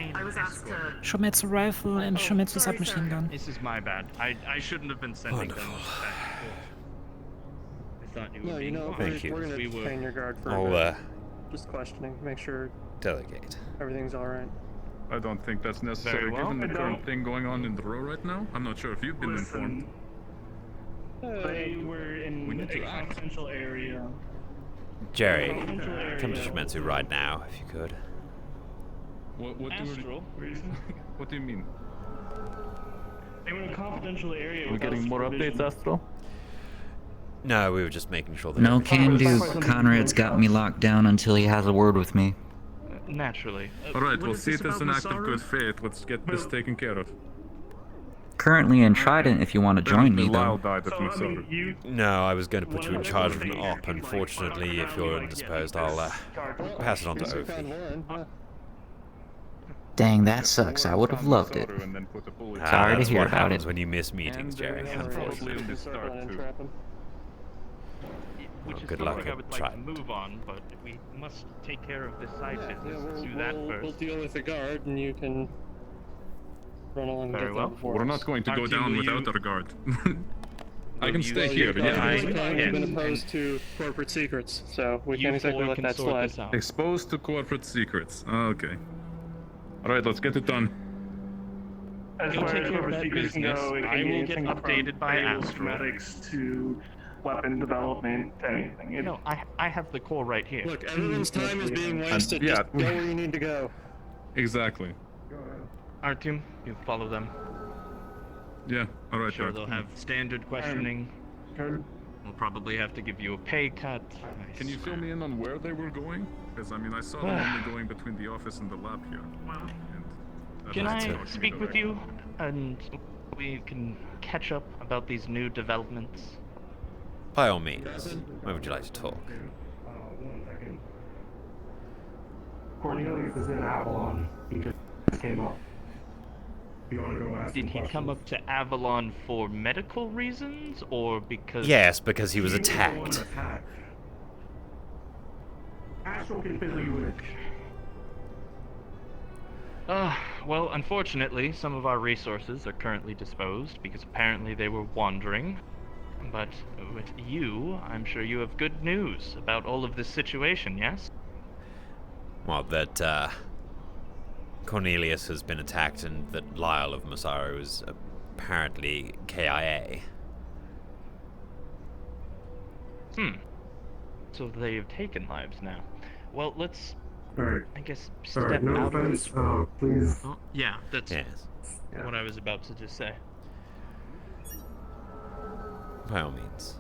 Shometsu rifle, and Shometsu submachine gun. This is my bad. I shouldn't have been sending them back and forth. I thought you would be fine. Thank you. We're gonna detain your guard for a I'll, bit. Just questioning, make sure delegate. everything's alright. I don't think that's necessary Very well. given the current thing going on in the row right now. I'm not sure if you've been informed. They were in We need to a act. confidential area. Jerry, come to Shimetsu right now, if you could. What Astral. What do you mean? They were in a confidential area. We're without getting more supervision. updates, Astro? No, we were just making sure that No everything can do. was- Conrad's got me locked down until he has a word with me. Naturally. Alright, we'll see it as an act of good faith. Let's get this taken care of. Currently in Trident if you want to join me, Lyle though. died at Masaru. No, I was going to put you in charge of an op. Unfortunately, if you're indisposed, I'll pass it on to Ophi. Dang, that sucks. I would have loved it. Sorry to That's hear what about happens it. when you miss meetings, Jerry. Unfortunately. Which Well, is good something luck I at would like to Trident. move on, but we must take care of this side business. Let's do that We'll first. deal with the guard, and you can run along and Very get well. them before We're us. not going to go Artie, down will without you- our guard. I will can you- stay Well, here, you've yeah. You've been opposed to corporate secrets, so we can't exactly let that slide. Exposed to corporate secrets. Okay. Alright, let's get it done. As You'll far take as care of corporate that secrets business. go, it I can be will get anything updated from by payroll Astro. schematics to weapon development to anything. No, I have the core right here. Look, everyone's time is being wasted. yeah. Just go where you need to go. Exactly. Artyom, you follow them. Yeah, alright. Sure, they'll have standard questioning. We'll probably have to give you a pay cut. Can you fill me in on where they were going? Because I mean, I saw them only going between the office and the lab here. And Can that's I what speak with you, and we can catch up about these new developments? By all means. When would you like to talk? 1 second. Cornelius is in Avalon. He just came up. You want to go ask Did him he questions? come up to Avalon for medical reasons, or because... Yes, because he was attacked. Astral can fill you in. Well, unfortunately, some of our resources are currently disposed because apparently they were wandering. But with you, I'm sure you have good news about all of this situation, yes? Well, that Cornelius has been attacked and that Lyle of Masaru is apparently KIA. So they've taken lives now. Well, let's, Alright. I guess, Sorry, step no out of offense. this. Please. Oh, yeah, that's Yes. what I was about to just say. By all means.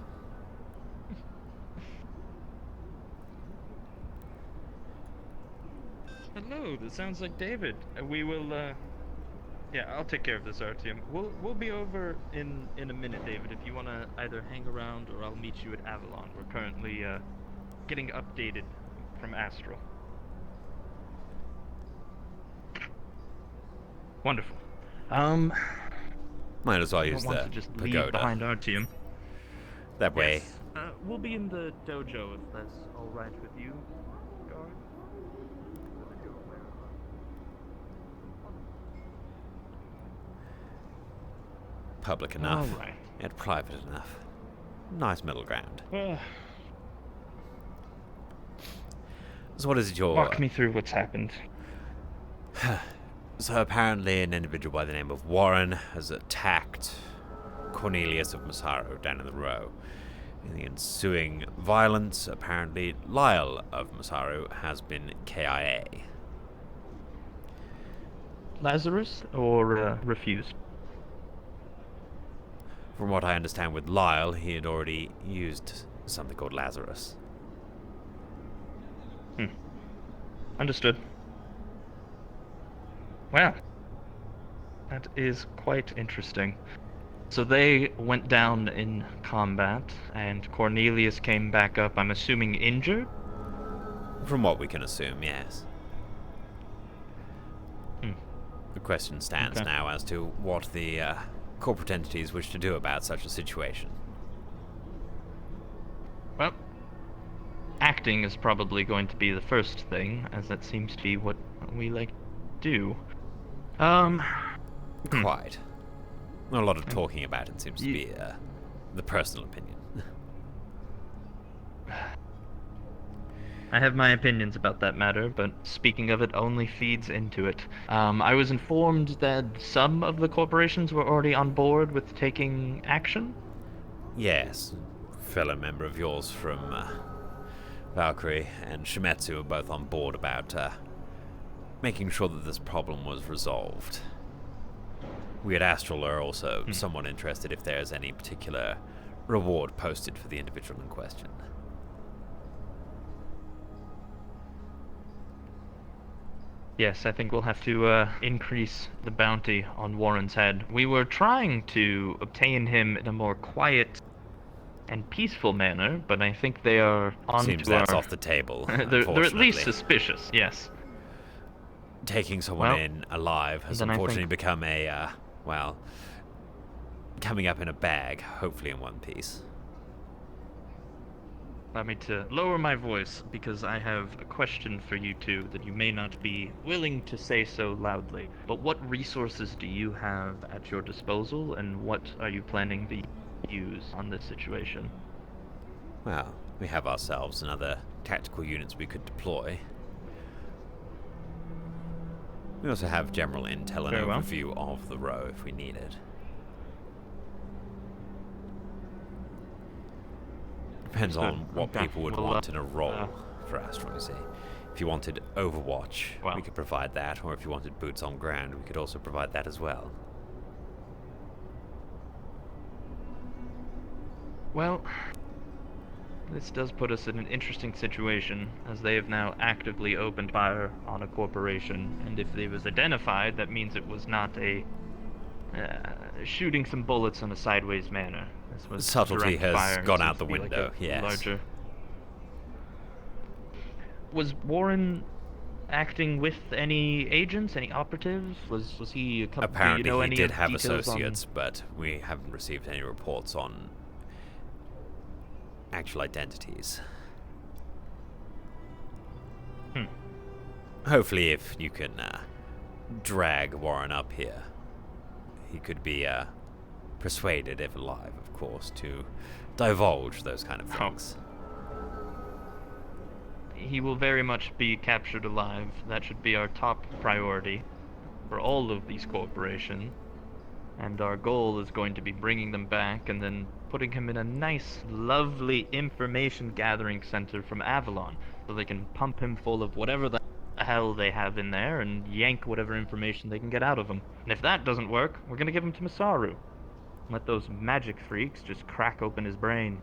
Hello, that sounds like David. We will, yeah, I'll take care of this, Artyom. We'll be over in a minute, David, if you want to either hang around or I'll meet you at Avalon. We're currently, getting updated from Astral. Wonderful. Might as well I use don't want the to just leave pagoda. behind Artyom. That way, Yes. We'll be in the dojo if that's all right with you, guard. public enough, Alright. yet private enough. Nice middle ground. So what is your... Walk me through what's happened. So apparently an individual by the name of Warren has attacked Cornelius of Masaru down in the row. In the ensuing violence, apparently Lyle of Masaru has been KIA. Lazarus or refused? From what I understand with Lyle, he had already used something called Lazarus. Understood. Wow. That is quite interesting. So they went down in combat, and Cornelius came back up, I'm assuming injured? From what we can assume, yes. The question stands Okay. now as to what the corporate entities wish to do about such a situation. acting is probably going to be the first thing, as that seems to be what we like to do. Quite. Not a lot of talking about it seems to be the personal opinion. I have my opinions about that matter, but speaking of it only feeds into it. I was informed that some of the corporations were already on board with taking action. Yes. Fellow member of yours from Valkyrie and Shimetsu are both on board about making sure that this problem was resolved. We at Astral are also somewhat interested if there's any particular reward posted for the individual in question. Yes, I think we'll have to increase the bounty on Warren's head. We were trying to obtain him in a more quiet and peaceful manner, but I think they are on Seems to that's our... off the table. they're at least unfortunately. suspicious, yes. Taking someone Well, in alive has then I unfortunately think- become a, well, coming up in a bag, hopefully in one piece. Allow me to lower my voice, because I have a question for you two that you may not be willing to say so loudly. But what resources do you have at your disposal, and what are you planning to use on this situation? Well, we have ourselves and other tactical units we could deploy. We also have general intel and Very well. overview of the row if we need it. Depends on Understood. what Okay. people would Well, want in a role for Astral, you see. If you wanted Overwatch, we could provide that, or if you wanted boots on ground, we could also provide that as well. Well, this does put us in an interesting situation, as they have now actively opened fire on a corporation, and if it was identified, that means it was not a shooting some bullets in a sideways manner. This was Subtlety direct has fire. It gone seems out the to be like window, a yes. Larger... Was Warren acting with any agents, any operatives? Was he a couple? Apparently do you know he any did of have details on- associates, but we haven't received any reports on actual identities. Hopefully if you can drag Warren up here, he could be persuaded, if alive, of course, to divulge those kind of things. He will very much be captured alive. That should be our top priority for all of these corporations. And our goal is going to be bringing them back and then putting him in a nice, lovely information gathering center from Avalon, so they can pump him full of whatever the hell they have in there and yank whatever information they can get out of him. And if that doesn't work, we're going to give him to Masaru. Let those magic freaks just crack open his brain.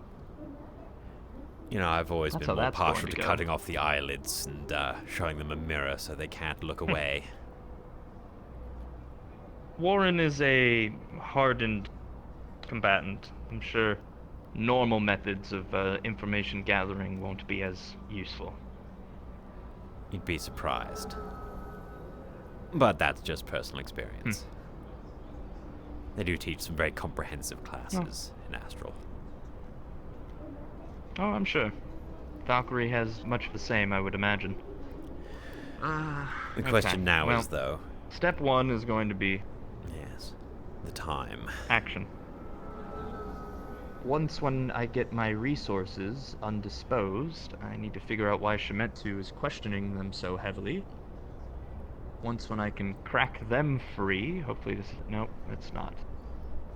You know, I've always That's been how more that's going partial to to go. cutting off the eyelids and showing them a mirror so they can't look away. Warren is a hardened combatant. I'm sure normal methods of information gathering won't be as useful. You'd be surprised. But that's just personal experience. They do teach some very comprehensive classes in Astral. Oh, I'm sure. Valkyrie has much the same, I would imagine. The question now is, though... Step one is going to be... Yes. The time. Action. Once when I get my resources undisposed, I need to figure out why Shimetsu is questioning them so heavily. Once when I can crack them free, hopefully this... Nope, it's not.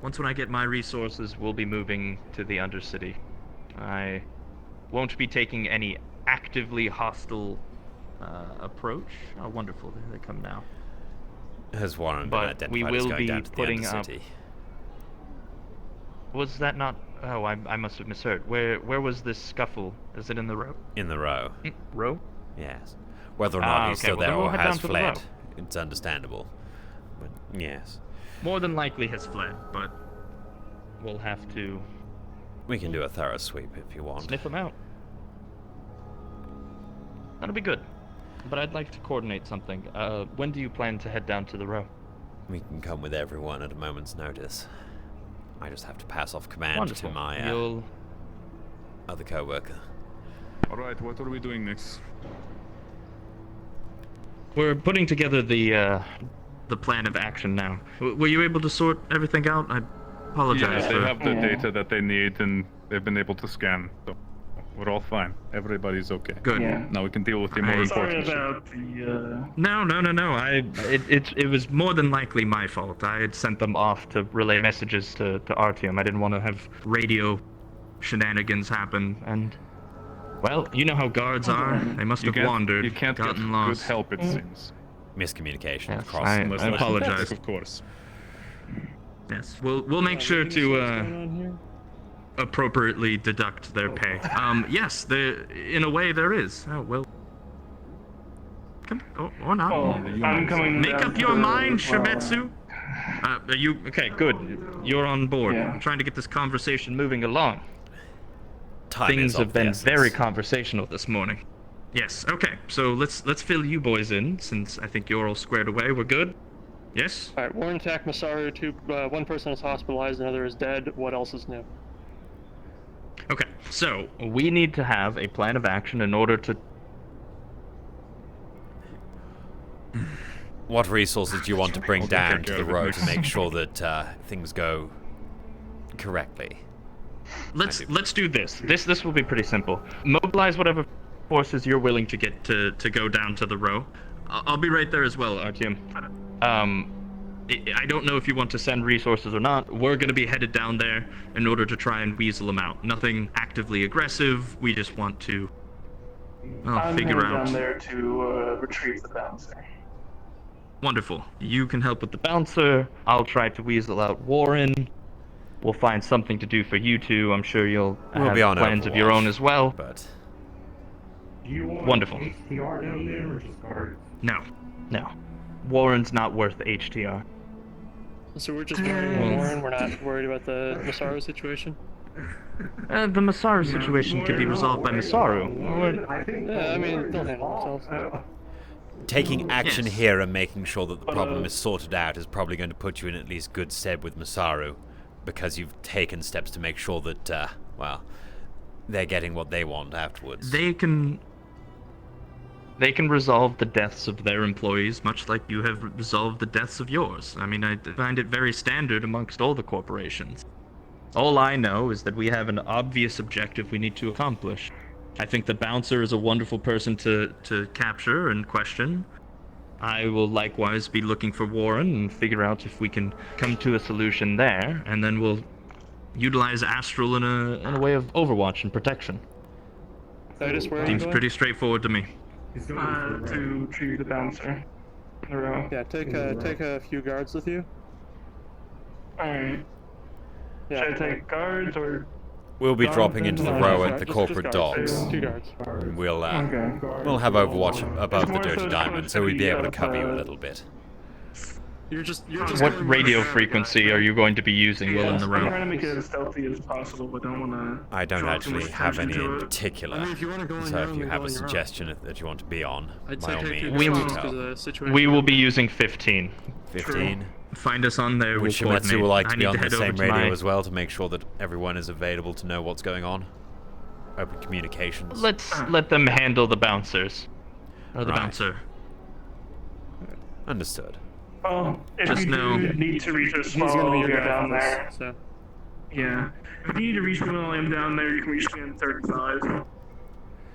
Once when I get my resources, we'll be moving to the Undercity. I won't be taking any actively hostile approach. Oh, wonderful, there they come now. Has Warren been But identified we as will going be down to the putting up... Undercity? Was that not... Oh, I must have misheard. Where was this scuffle? Is it in the row? In the row. Row? Yes. Whether or not he's okay, still well, there then we'll or head has down to the row. fled, it's understandable. But yes. More than likely has fled, but we'll have to We can do a thorough sweep if you want. sniff him out. That'll be good. But I'd like to coordinate something. When do you plan to head down to the row? We can come with everyone at a moment's notice. I just have to pass off command Wonderful. to my You'll... other co-worker. All right, what are we doing next? We're putting together the plan of action now. Were you able to sort everything out? I apologize. Yeah, they have the data that they need, and they've been able to scan. So we're all fine. Everybody's okay. Good. Yeah. Now we can deal with the more important shit. Sorry about the. No. It was more than likely my fault. I had sent them off to relay messages to Artyom. I didn't want to have radio shenanigans happen, and well, you know how guards are. They must have wandered, You can't get gotten lost. good help, it seems. Miscommunication Yes, across. I Unless that's apologize. Of course. Yes, we'll make sure to appropriately deduct their pay. Yes, in a way there is. Oh well. Or not. I'm coming. Make down up your to- mind, well, Shimetsu. Are you okay? Good. You're on board. Yeah. I'm trying to get this conversation moving along. Time Things is have of the been essence. very conversational this morning. Yes. Okay. So let's fill you boys in, since I think you're all squared away. We're good. Yes. Alright, Warren attacked Masaru. One person is hospitalized, another is dead. What else is new? Okay. So we need to have a plan of action in order to. What resources do you want to bring down take to care the of it road next. to make sure that things go correctly? Let's do this. This will be pretty simple. Mobilize whatever forces you're willing to get to go down to the row. I'll be right there as well, Artyom. I don't know if you want to send resources or not. We're going to be headed down there in order to try and weasel them out. Nothing actively aggressive. We just want to I'm figure headed out. down there to retrieve the bouncer. Wonderful. You can help with the bouncer. I'll try to weasel out Warren. We'll find something to do for you two. I'm sure you'll We'll have be on plans of your Overwatch, own as well. But Do you want Wonderful. HTR down there or just guards? No. Warren's not worth HTR. So we're just worried about Warren, we're not worried about the Masaru situation? The Masaru situation can be resolved by Masaru. I think. Yeah, I mean, they'll handle themselves. taking action Yes. here and making sure that the problem is sorted out is probably going to put you in at least good stead with Masaru, because you've taken steps to make sure that, well, they're getting what they want afterwards. They can resolve the deaths of their employees much like you have resolved the deaths of yours. I mean, I find it very standard amongst all the corporations. All I know is that we have an obvious objective we need to accomplish. I think the bouncer is a wonderful person to capture and question. I will likewise be looking for Warren and figure out if we can come to a solution there, and then we'll utilize Astral in a way of overwatch and protection. Titus, where are you Seems going? pretty straightforward to me. To retrieve the bouncer. In a row. Yeah, take a few guards with you. Alright. Yeah. Should I take guards or? We'll be dropping into the No, row just at the guards, corporate guards, docks. two guards. We'll Okay. we'll have Overwatch above the more so Dirty it's Diamond, supposed so to we'd be be, able to uh, cover you a little bit. You're just What going radio with the frequency are you going to be using while in the I'm room? trying to make it as stealthy as possible, but don't want to. I don't actually have any in it. particular, I mean, if you wanna go on so your if own, you then have go a on your own. suggestion that you want to be on, I'd by say all take means, two We guards will- because of the situation. We will be using 15. 15. Find us on there. Which we'll Shimetsu coordinate. would like I to need be on the head over same to radio my- as well to make sure that everyone is available to know what's going on. Open communications. Let's let them handle the bouncers. Or the Right. bouncer. Understood. Well, if Just you know- do need to reach us He's gonna while be your you're guy down for this, there. so. Yeah. If you need to reach me while I'm down there, you can reach me in 35.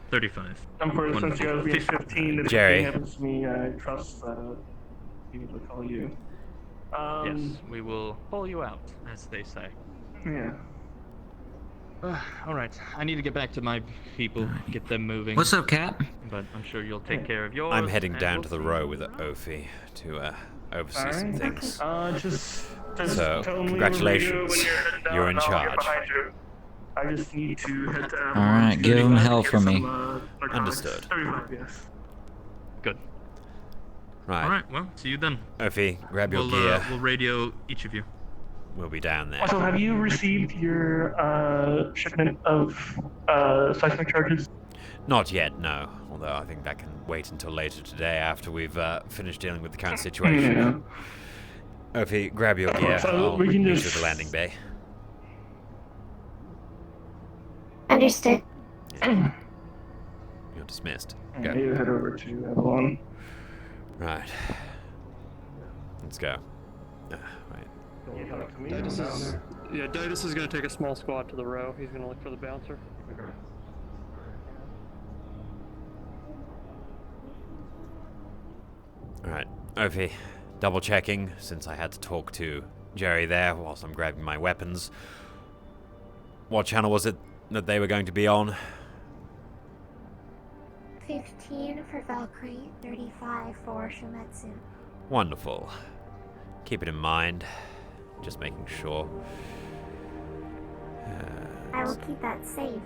35. Of course, since you guys be in 15, if Jerry. anything happens to me, I trust people to call you. Yes, we will pull you out, as they say. Yeah. All right, I need to get back to my people, get them moving. What's up, Cap? But I'm sure you'll take care of yours. I'm heading and down we'll to the see row you with around. Ophi to oversee Alright. some things. Just So, tell me congratulations. when you're headed down You're in and I'll get charge. behind you. I just need to head to Avalon. Alright, give him hell Get for me. some, narcotics. Understood. 35, yes. Good. Right. All right, well, see you then. Ophi, grab your We'll, gear. we'll radio each of you. We'll be down there. Also, have you received your shipment of seismic charges? Not yet, no. Although I think that can wait until later today after we've finished dealing with the current situation. Ophi, grab your gear. So I'll we can meet you just- at the landing bay. Understood. dismissed. Yeah, Go. you head over to Avalon. Right. Let's go. Right. Ditus is going to take a small squad to the row. He's going to look for the bouncer. Alright, Ophi, double checking since I had to talk to Jerry there whilst I'm grabbing my weapons. What channel was it that they were going to be on? 15 for Valkyrie, 35 for Shumetsu. Wonderful. Keep it in mind. Just making sure. I will keep that saved.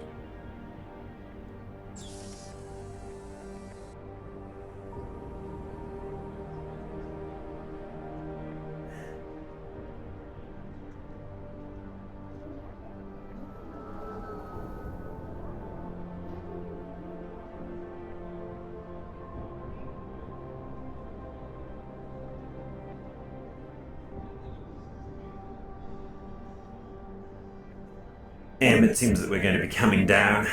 It seems that we're going to be coming down,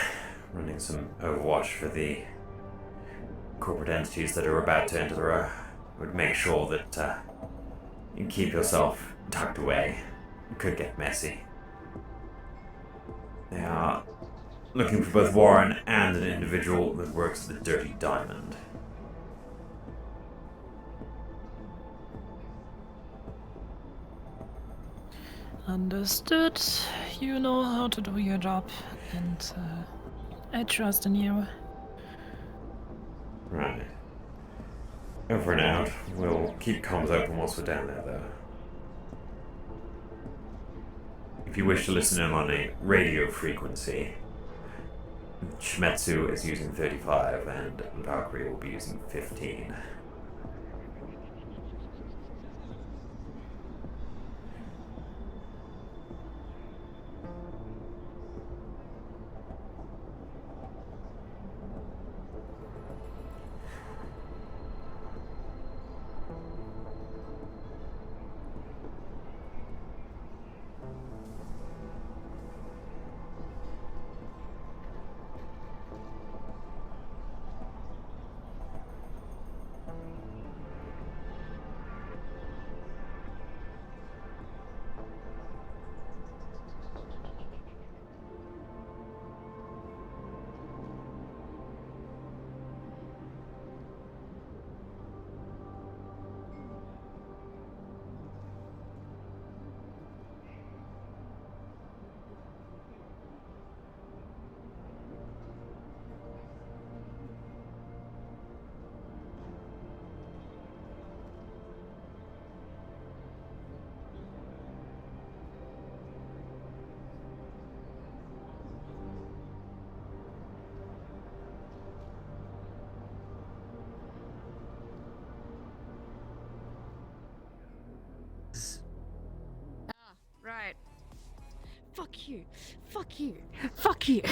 running some Overwatch for the corporate entities that are about to enter the row. Would make sure that you keep yourself tucked away. It could get messy. They are looking for both Warren and an individual that works at the Dirty Diamond. Understood. You know how to do your job, and I trust in you. Right. Over and out. We'll keep comms open whilst we're down there, though. If you wish to listen in on a radio frequency, Shumetsu is using 35 and Valkyrie will be using 15. Right. Fuck you. Fuck you. Fuck you.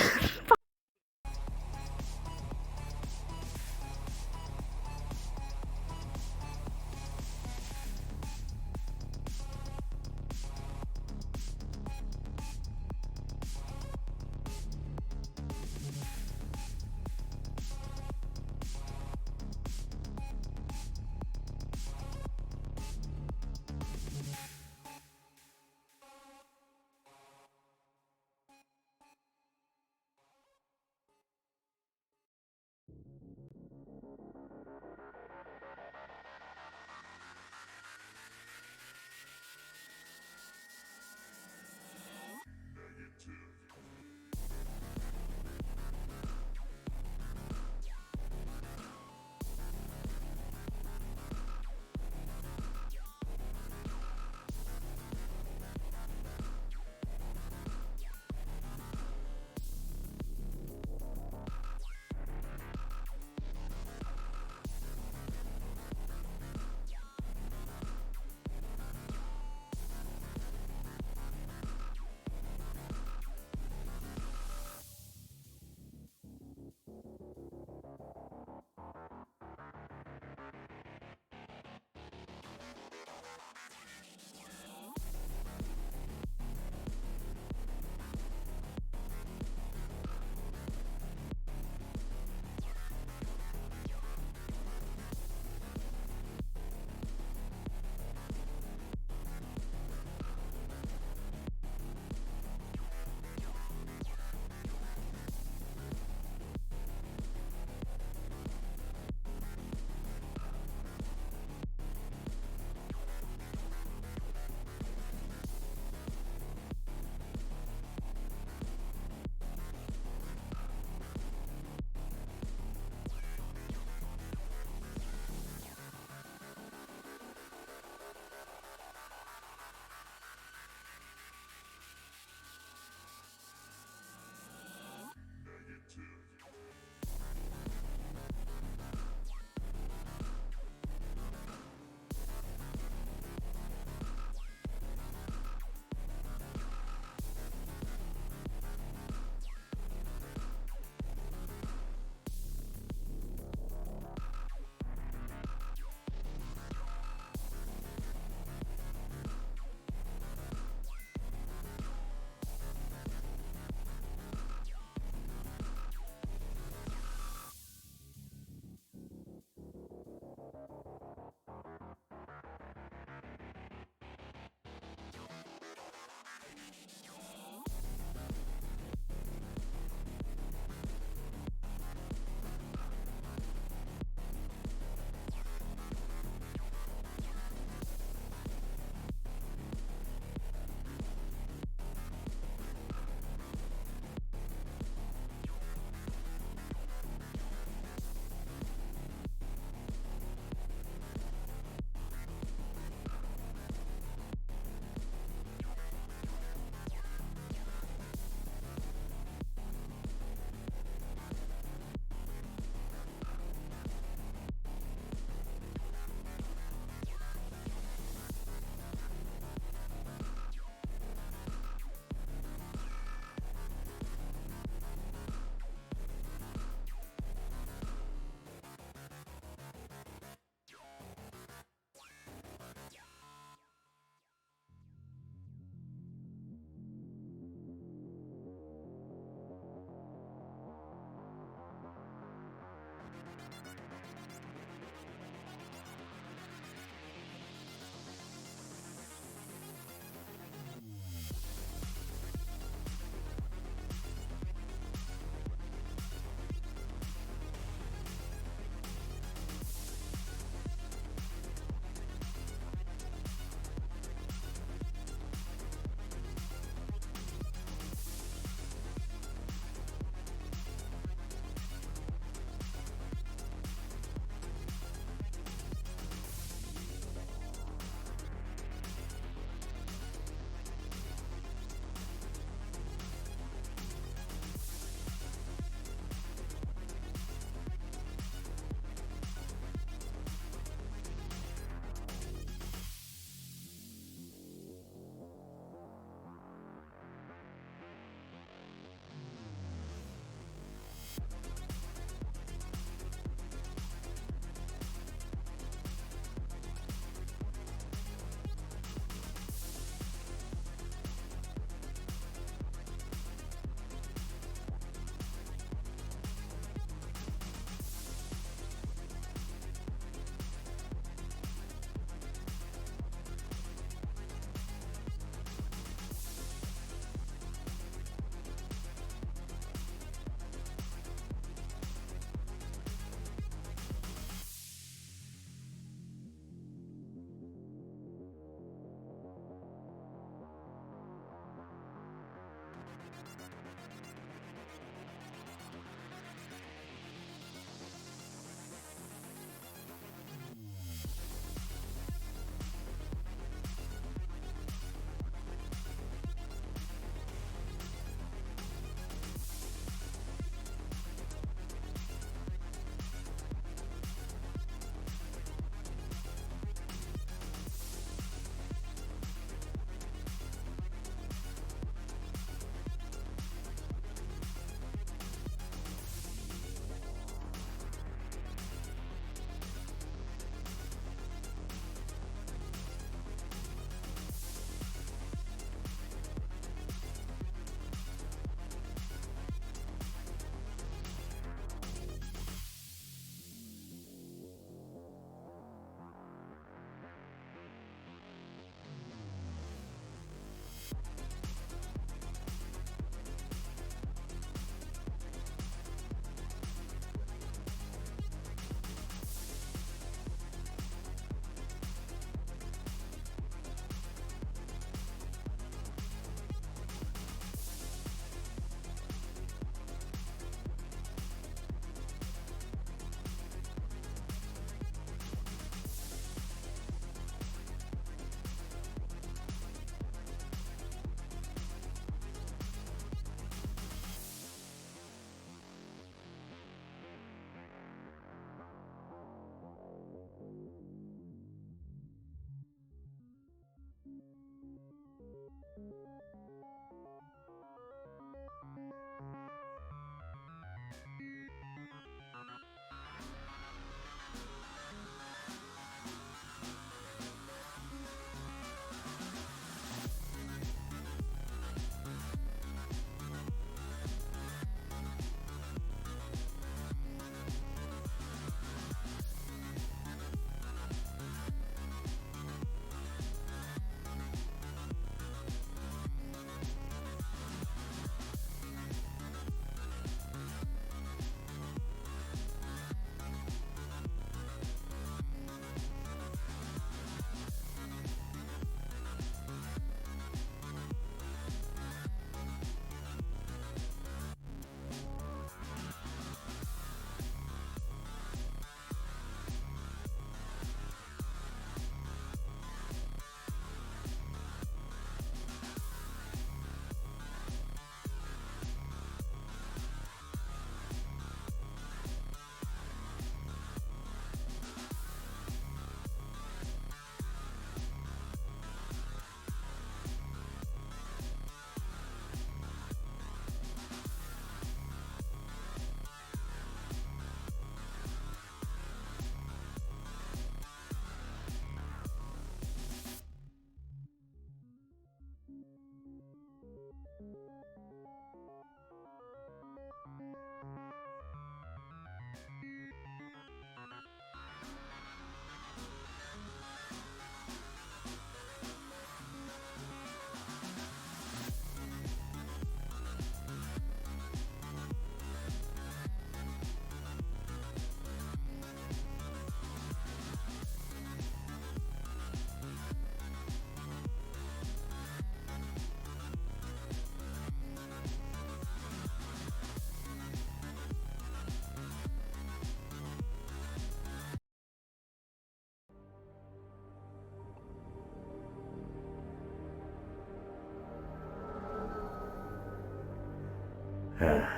To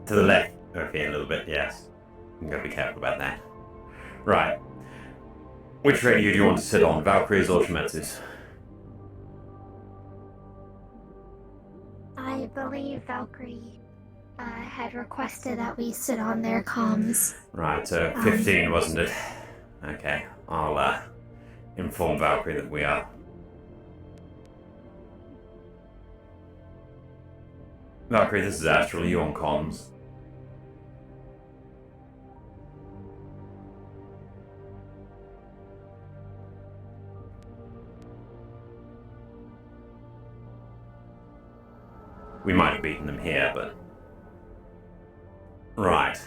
the left, okay, a little bit, yes. You gotta be careful about that. Right. Which radio do you want to sit on, Valkyrie's or Shimetsu's? I believe Valkyrie had requested that we sit on their comms. Right, so 15, wasn't it? Okay, I'll inform Valkyrie that we are. Valkyrie, this is Astral, you on comms? We might have beaten them here, but... Right.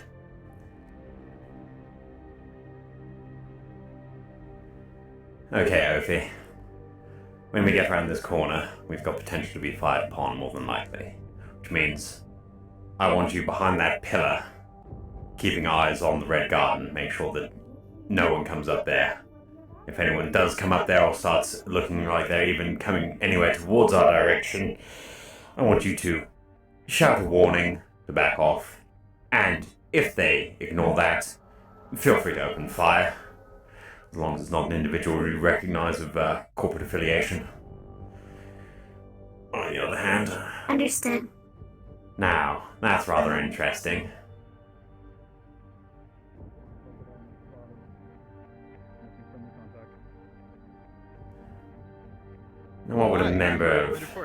Okay, Ophi. When we get around this corner, we've got potential to be fired upon, more than likely. Which means, I want you behind that pillar, keeping eyes on the Red Garden, make sure that no one comes up there. If anyone does come up there or starts looking like they're even coming anywhere towards our direction, I want you to shout a warning to back off, and if they ignore that, feel free to open fire, as long as it's not an individual we recognize with corporate affiliation. On the other hand... Understood. Now, that's rather interesting. Now, what would a member of...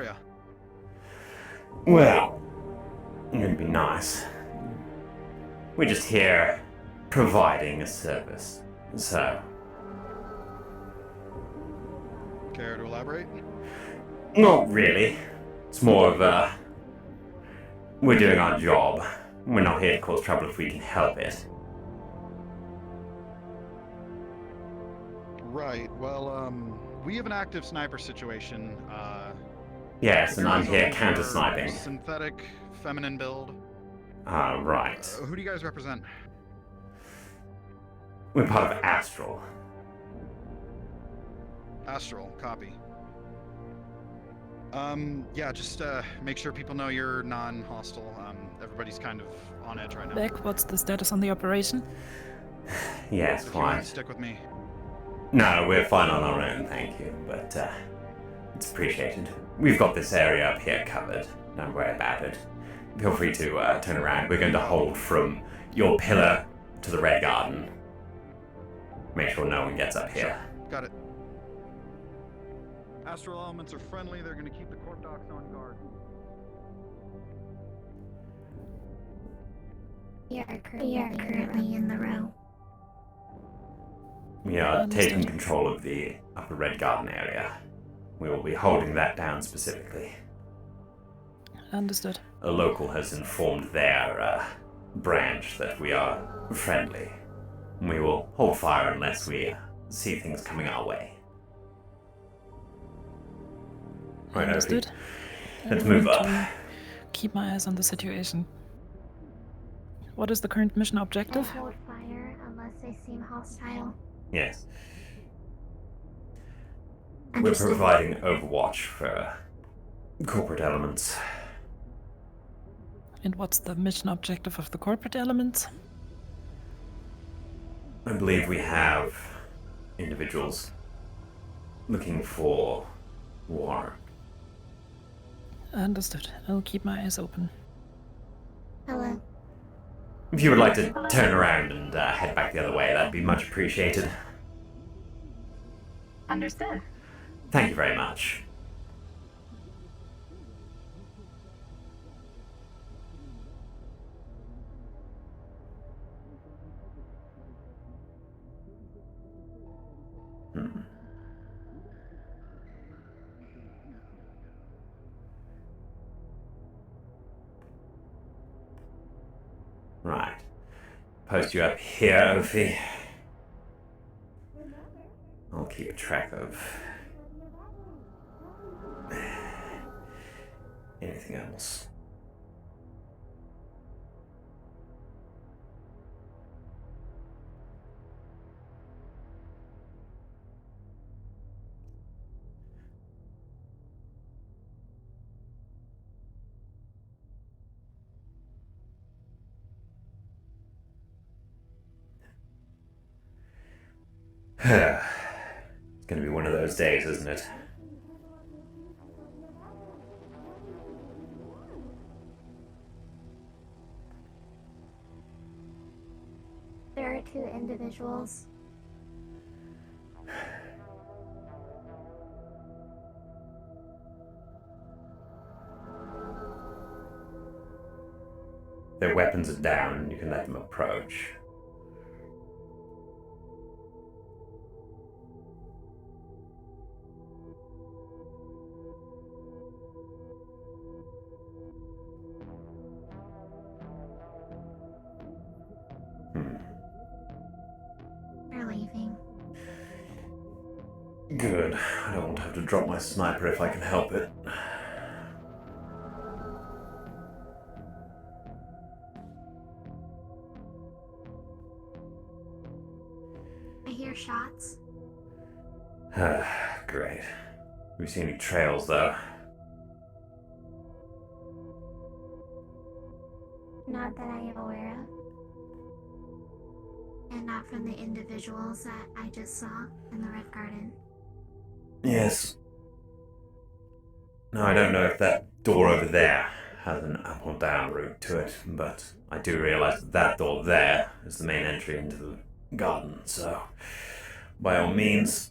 Well, I'm gonna be nice. We're just here providing a service. So... Care to elaborate? Not really. It's more of a... We're doing our job. We're not here to cause trouble if we can help it. Right, well, we have an active sniper situation. Yes, and I'm here Yours counter-sniping. Synthetic, feminine build. Right. Who do you guys represent? We're part of Astral. Astral, copy. Yeah, just make sure people know you're non-hostile. Everybody's kind of on edge right now. Beck, what's the status on the operation? Yes, If you want fine. to stick with me. No, we're fine on our own, thank you, but it's appreciated. We've got this area up here covered. Don't worry about it. Feel free to turn around. We're going to hold from your pillar to the Red Garden. Make sure no one gets up here. Got it. Astral elements are friendly. They're going to keep the corp docs on guard. We are currently in the row. We are taking control of the upper Red Garden area. We will be holding that down specifically. Understood. A local has informed their branch that we are friendly. We will hold fire unless we see things coming our way. Right, Understood. Let's I move want up. to keep my eyes on the situation. What is the current mission objective? Hold fire unless they seem hostile. Yes. We're Understood. providing overwatch for corporate elements. And what's the mission objective of the corporate elements? I believe we have individuals looking for war. Understood. I'll keep my eyes open. Hello. If you would like to turn around and head back the other way, that'd be much appreciated. Understood. Thank you very much. Right. Post you up here, Ophi. I'll keep track of anything else. It's gonna be one of those days, isn't it? There are 2 individuals. Their weapons are down, and you can let them approach. They're leaving. Good. I don't want to have to drop my sniper if I can help it. I hear shots. Great. We see any trails, though? Not that I am aware of. And not from the individuals that I just saw in the Red Garden. Yes. Now, I don't know if that door over there has an up or down route to it, but I do realize that that door there is the main entry into the garden, so by all means.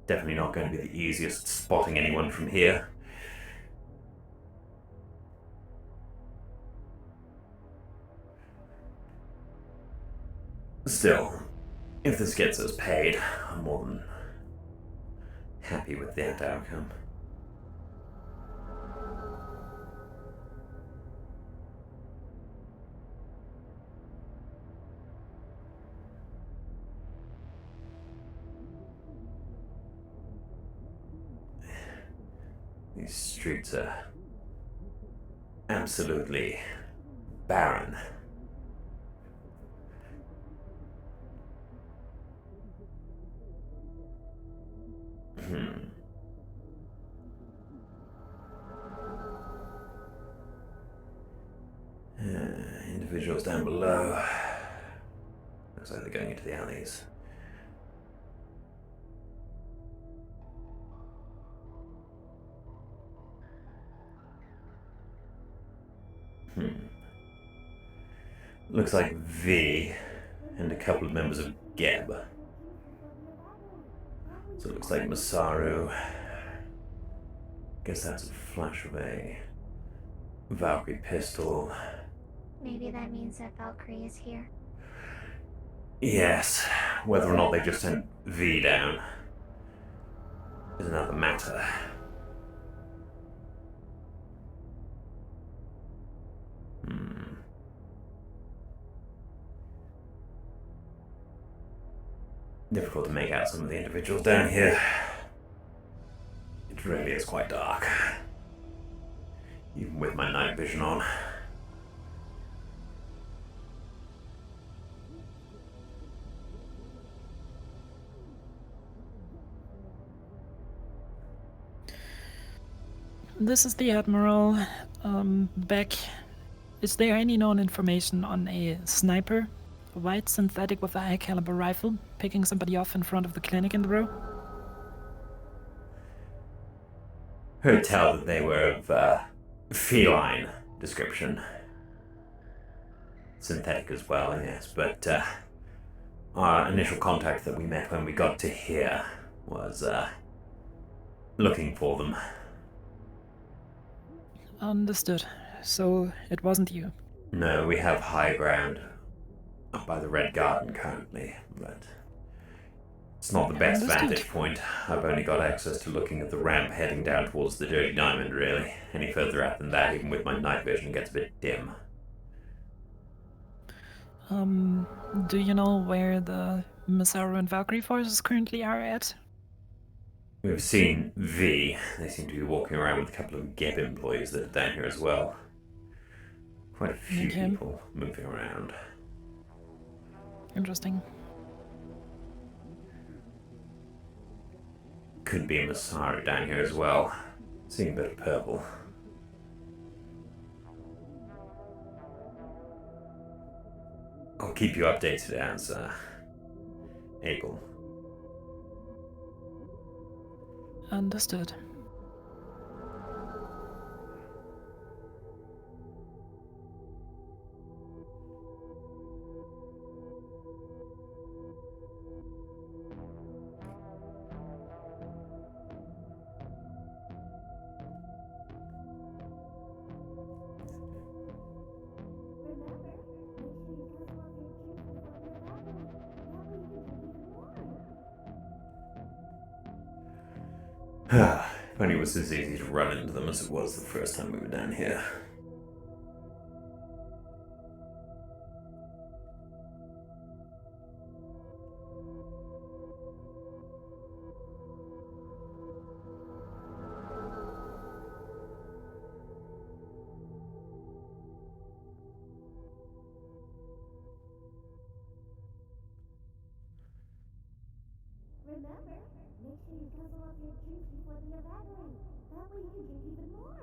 Definitely not going to be the easiest spotting anyone from here. Still, if this gets us paid, I'm more than happy with that outcome. These streets are absolutely barren. Individuals down below. Looks like they're going into the alleys. Looks like V and a couple of members of Geb. So it looks like Masaru. Guess that's a flash of a Valkyrie pistol. Maybe that means that Valkyrie is here. Yes, whether or not they just sent V down is another matter. Difficult to make out some of the individuals down here. It really is quite dark, even with my night vision on. This is the Admiral. Beck, is there any known information on a sniper? A white synthetic with a high caliber rifle, picking somebody off in front of the clinic in the row? Heard tell that they were of feline description. Synthetic as well, yes, but our initial contact that we met when we got to here was looking for them. Understood. So it wasn't you? No, we have high ground up by the Red Garden currently, but it's not the best vantage point. I've only got access to looking at the ramp heading down towards the Dirty Diamond, really. Any further out than that, even with my night vision, gets a bit dim. Do you know where the Masaru and Valkyrie forces currently are at? We've seen V. They seem to be walking around with a couple of Geb employees that are down here as well. Quite a few Okay. people moving around. Interesting. Could be a Masara down here as well. Seeing a bit of purple. I'll keep you updated as able. Understood. If only it was as easy to run into them as it was the first time we were down here. Remember, make sure you guzzle up your drinks before they evaporate. That way you can drink even more.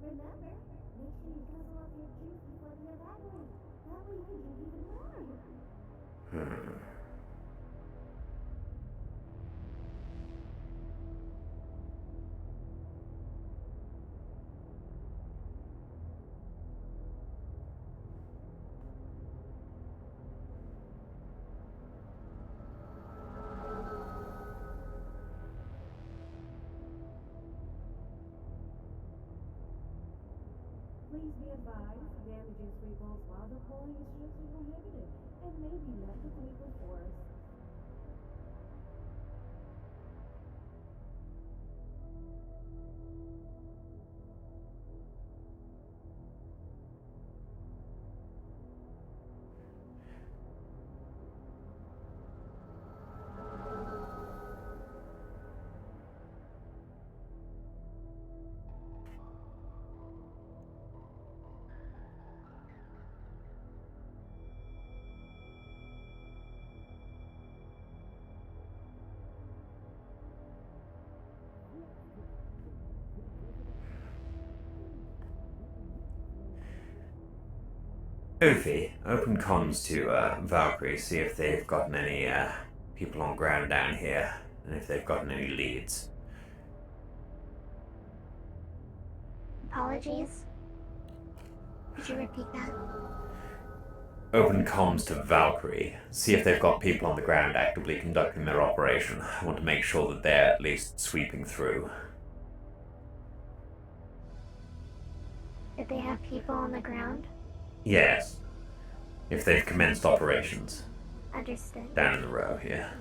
Remember, make sure you guzzle up your drinks before they evaporate. That way you can drink even more. Please be advised, damaging sweeples while deploying is strictly prohibited and may be met with legal force. Ophie, open comms to Valkyrie, see if they've gotten any people on ground down here, and if they've gotten any leads. Apologies. Could you repeat that? Open comms to Valkyrie, see if they've got people on the ground actively conducting their operation. I want to make sure that they're at least sweeping through. Did they have people on the ground? Yes. If they've commenced operations. Understood. Down in the row here.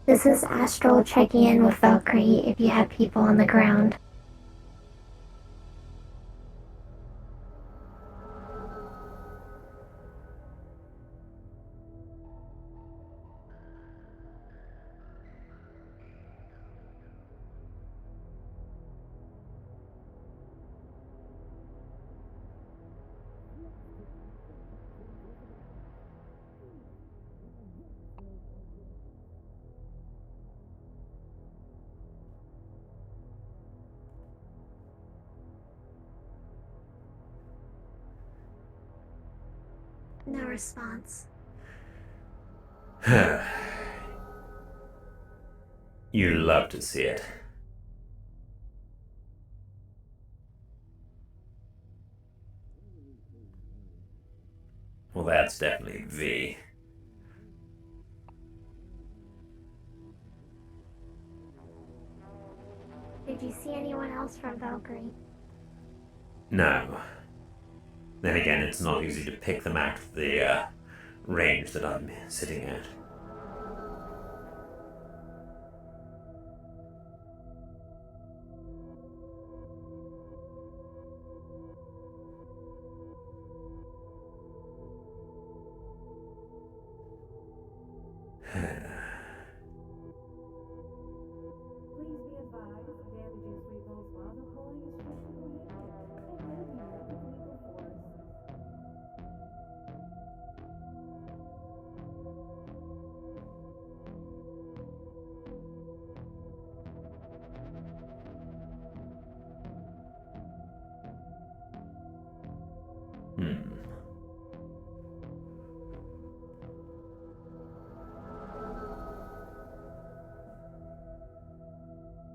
This is Astral checking in with Valkyrie if you have people on the ground. No response. You love to see it. Well, that's definitely V. Did you see anyone else from Valkyrie? No. Then again, it's not easy to pick them out of the range that I'm sitting at.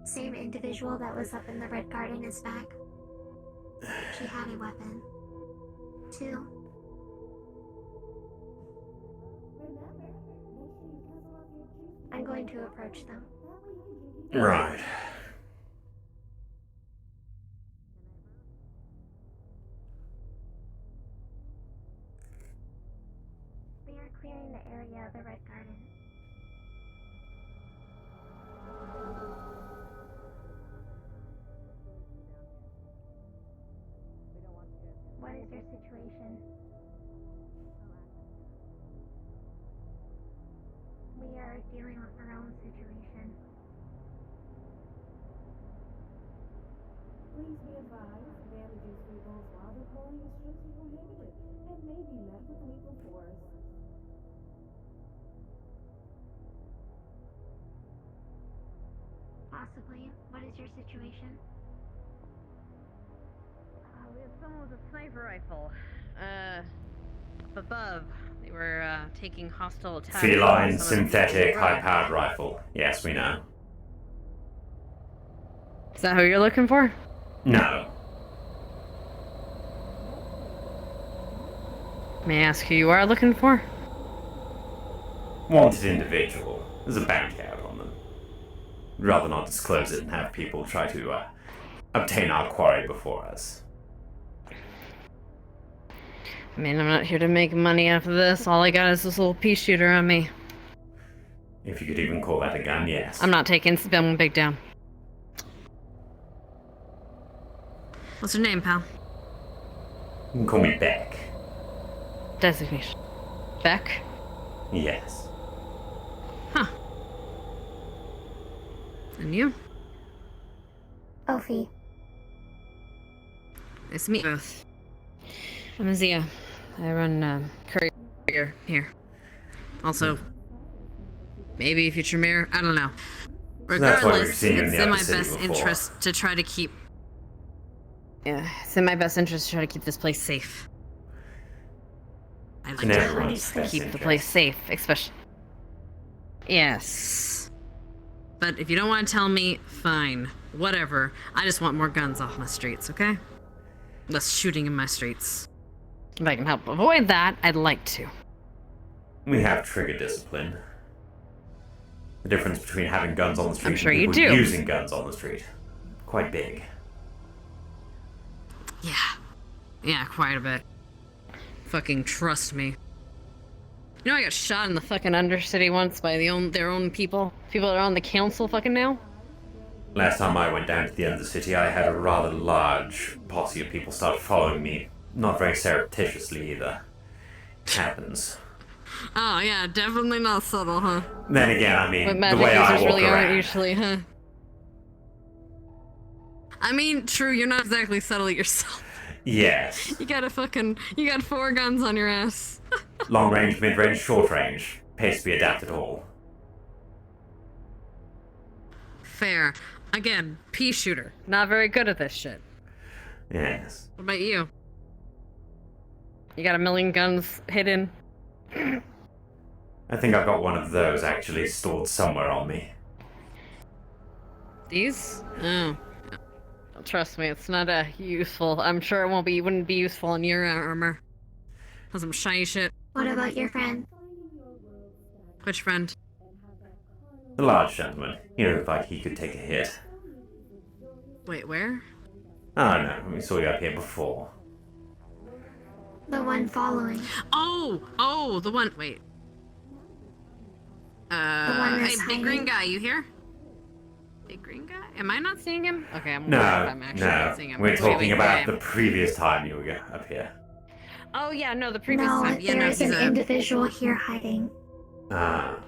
Same individual that was up in the Red Garden is back. She had a weapon. 2. I'm going to approach them. Right. We are clearing the area of the Red Garden. What is your situation? We are dealing with our own situation. Please be advised, damaging vehicles while the polling is strictly prohibited and may be met with lethal force. Possibly. What is your situation? We have someone with a sniper rifle. Up above. They were, taking hostile attacks. Feline, synthetic, high-powered rifle. Yes, we know. Is that who you're looking for? No. May I ask who you are looking for? Wanted individual. There's a bounty out on them. Rather not disclose it and have people try to obtain our quarry before us. I mean, I'm not here to make money off of this. All I got is this little pea shooter on me. If you could even call that a gun, yes. I'm not taking spelling big down. What's your name, pal? You can call me Beck. Designation. Beck? Yes. Huh. And you? Ophi. Nice to meet you both. I'm Azia. I run courier here. Also, maybe future mayor. I don't know. Regardless, it's in my best interest to try to keep. Yeah, it's in my best interest to try to keep this place safe. I like to keep the place safe, especially. Yes. But if you don't want to tell me, fine. Whatever. I just want more guns off my streets, okay? Less shooting in my streets. If I can help avoid that, I'd like to. We have trigger discipline. The difference between having guns on the street I'm sure and you people do. using guns on the street. Quite big. Yeah. Yeah, quite a bit. Fucking trust me. You know I got shot in the fucking Undercity once by their own people? People that are on the council fucking now? Last time I went down to the Undercity, I had a rather large posse of people start following me. Not very surreptitiously either. Happens. Oh yeah, definitely not subtle, huh? Then again, I mean, But the magic way I users walk really around. aren't usually, huh? I mean, true, you're not exactly subtle yourself. Yes. You got 4 guns on your ass. Long range, mid range, short range. Pays to be adapted all. Fair. Again, pea shooter. Not very good at this shit. Yes. What about you? You got a million guns hidden? I think I've got one of those actually stored somewhere on me. These? Oh. Trust me, it's not useful. I'm sure it wouldn't be useful in your armor. Has some shiny shit. What about your friend? Which friend? The large gentleman. He looked like he could take a hit. Wait, where? Oh no, we saw you up here before. The one following. Oh, the one. Wait. one Hey, that's big green hiding? guy, you here? Big green guy? Am I not seeing him? Okay, I'm No, actually not seeing him. we're Wait, talking wait, about wait. the previous time you were up here. Oh yeah, no, the previous No, time. Yeah, there no, is he's an individual here hiding. Ah,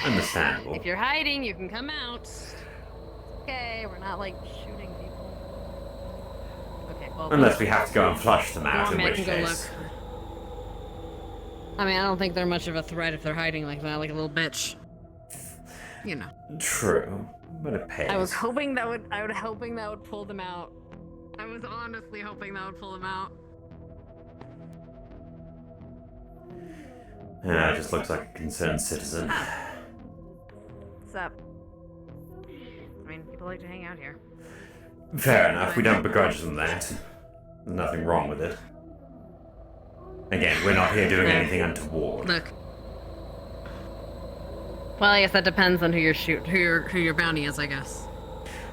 understandable. If you're hiding, you can come out. Okay, we're not like shooting people. Okay, well. Unless we have to go and flush them out, in Go on, which man, go case. look. I mean, I don't think they're much of a threat if they're hiding like that, like a little bitch. You know. True, but it pays. I was hoping that would pull them out. I was honestly hoping that would pull them out. Yeah, it just looks like a concerned citizen. What's up? I mean, people like to hang out here. Fair enough, we don't begrudge them that. There's nothing wrong with it. Again, we're not here doing anything untoward. Look. Well, I guess that depends on who your bounty is, I guess.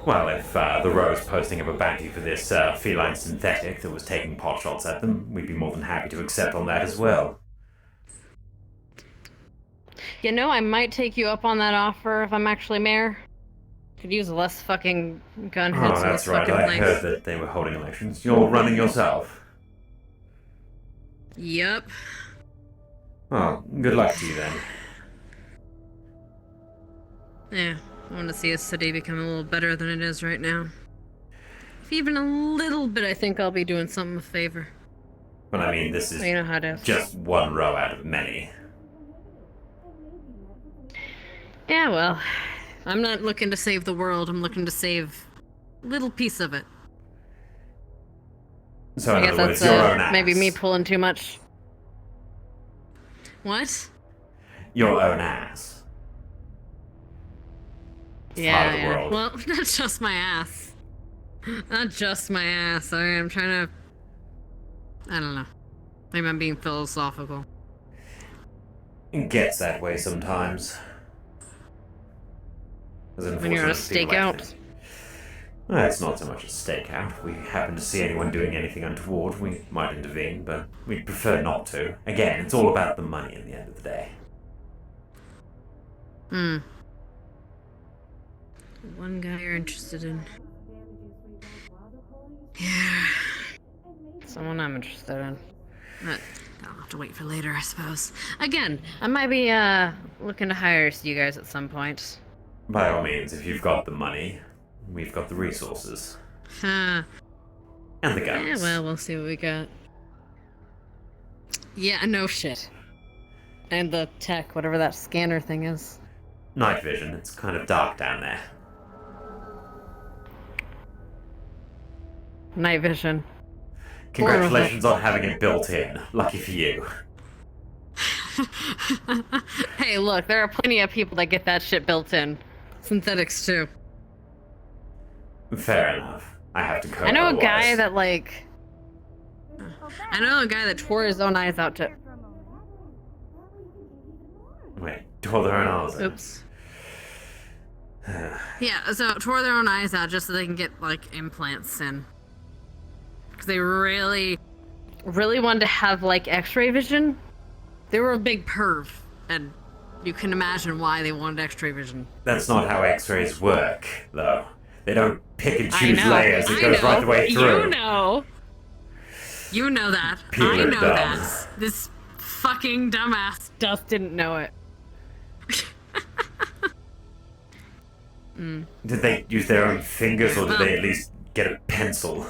Well, if the Row's posting up a bounty for this feline synthetic that was taking pot shots at them, we'd be more than happy to accept on that as well. You know, I might take you up on that offer if I'm actually mayor. Could use less fucking gun hits Oh, in that's this right, fucking I place. heard that they were holding elections. You're running yourself. Yep. Oh, good luck to you then. Yeah, I want to see a city become a little better than it is right now. If even a little bit, I think I'll be doing something a favor. But I mean, this is Well, you know how it is. just one row out of many. Yeah, well, I'm not looking to save the world. I'm looking to save a little piece of it. So I in guess other words, that's your own ass. maybe me pulling too much. What? Your own ass. Yeah, of the world. Well, not just my ass. Not just my ass. I'm trying to. I don't know. Maybe I'm being philosophical. It gets that way sometimes. When you're on a stakeout. Well, it's not so much a stakeout. If we happen to see anyone doing anything untoward, we might intervene, but we'd prefer not to. Again, it's all about the money at the end of the day. Hmm. One guy you're interested in. Yeah. Someone I'm interested in. But I'll have to wait for later, I suppose. Again, I might be looking to hire you guys at some point. By all means, if you've got the money, we've got the resources. Huh. And the guns. Yeah, well, we'll see what we got. Yeah, no shit. And the tech, whatever that scanner thing is. Night vision, it's kind of dark down there. Night vision. Congratulations on having it built in. Lucky for you. Hey, look, there are plenty of people that get that shit built in. Synthetics, too. Fair enough. I have to cope I know a otherwise. guy that, like... I know a guy that tore his own eyes out to... Wait, tore their own eyes out. Oops. Yeah, so tore their own eyes out just so they can get, like, implants in. Because they really wanted to have, like, x-ray vision. They were a big perv, and you can imagine why they wanted x-ray vision. That's not how x-rays work, though. They don't pick and I choose know, layers. It I goes know. right the way through. You know. You know that. People I are know dumb. that. This fucking dumbass just didn't know it. Did they use their own fingers, or did Well- they at least get a pencil?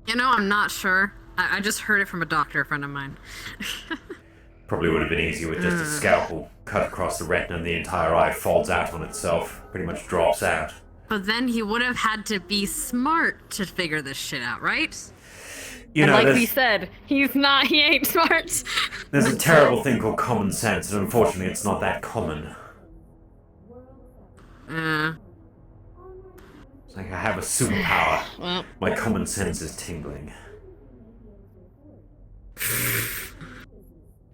You know, I'm not sure. I just heard it from a doctor friend of mine. Probably would have been easier with just a scalpel cut across the retina and the entire eye folds out on itself. Pretty much drops out. But then he would have had to be smart to figure this shit out, right? You and know, like there's- we said, he ain't smart. There's a terrible thing called common sense, and unfortunately it's not that common. It's like I have a superpower. Well. My common sense is tingling.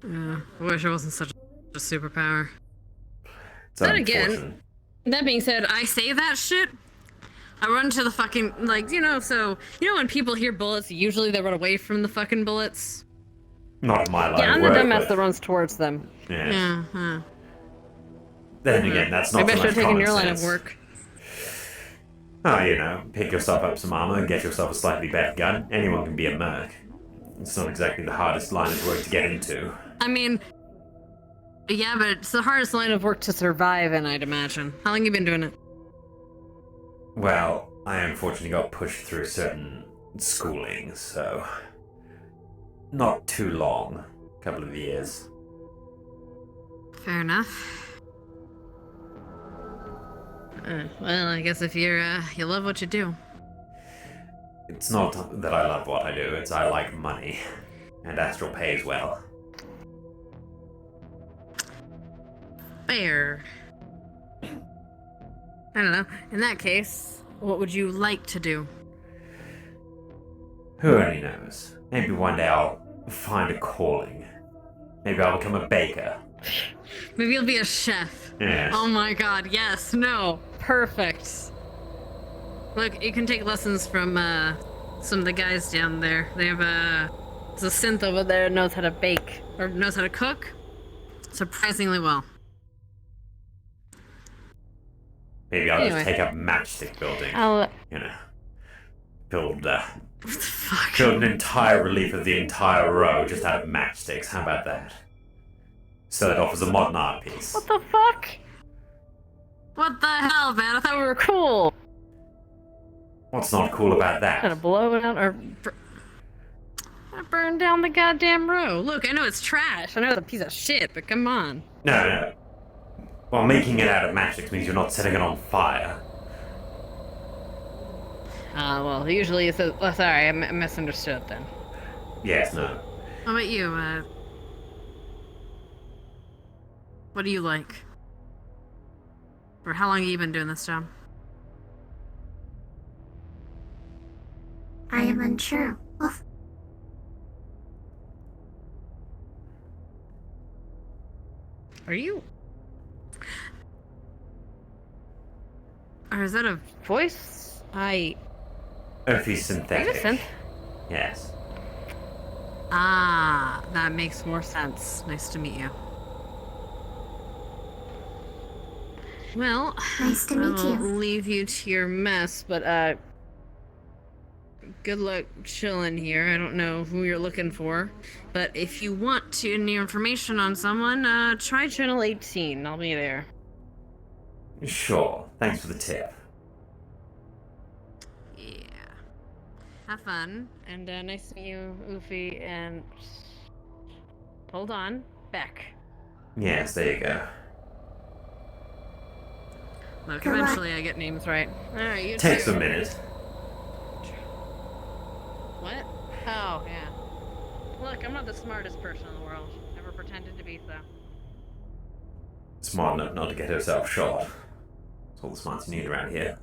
I wish it wasn't such a superpower. It's Then unfortunate. again, that being said, I say that shit. I run to the fucking, like, so, when people hear bullets, usually they run away from the fucking bullets. Not in my line Yeah, I'm of the work, dumbass but- that runs towards them. Yeah. Yeah, huh. Then again, that's not Maybe I so should much have taken common your line of sense. work. Oh, pick yourself up some armor and get yourself a slightly better gun. Anyone can be a merc. It's not exactly the hardest line of work to get into. I mean, yeah, but it's the hardest line of work to survive in, I'd imagine. How long you been doing it? Well, I unfortunately got pushed through certain schooling, so... Not too long. A couple of years. Fair enough. Well, I guess if you love what you do. It's not that I love what I do, it's I like money. And Astral pays well. Fair. I don't know. In that case, what would you like to do? Who only knows? Maybe one day I'll find a calling. Maybe I'll become a baker. Maybe you'll be a chef. Yes. Oh my god, yes, no. Perfect. Look, you can take lessons from some of the guys down there. They have there's a synth over there that knows how to bake, or knows how to cook surprisingly well. Maybe I'll Anyway. just take up matchstick building. I'll- Build an entire relief of the entire row just out of matchsticks. How about that? Sell it off as a modern art piece. What the fuck? What the hell, man? I thought we were cool. What's not cool about that? Gonna blow it out or burn down the goddamn row. Look, I know it's trash. I know it's a piece of shit, but come on. No. Well, making it out of matchsticks means you're not setting it on fire. Well, usually it's a... Oh, sorry, I misunderstood then. Yes, no. How about you, what do you like? Or how long have you been doing this job? I am unsure. Oof. Are you... Or is that a voice? Earthy synthetic. Are you a synth? Yes. Ah, that makes more sense. Nice to meet you. Well, Nice to meet I will you. leave you to your mess, but good luck chilling here. I don't know who you're looking for, but if you want to any information on someone, try channel 18. I'll be there. Sure. Thanks for the tip. Yeah. Have fun, and nice to meet you, Oofy, and hold on, Beck. Yes, there you go. Look, Good luck. eventually I get names right. Alright, you Takes too. a minute. What? Oh, yeah. Look, I'm not the smartest person in the world. Never pretended to be so. Smart enough not to get herself shot. That's all the smarts you need around here.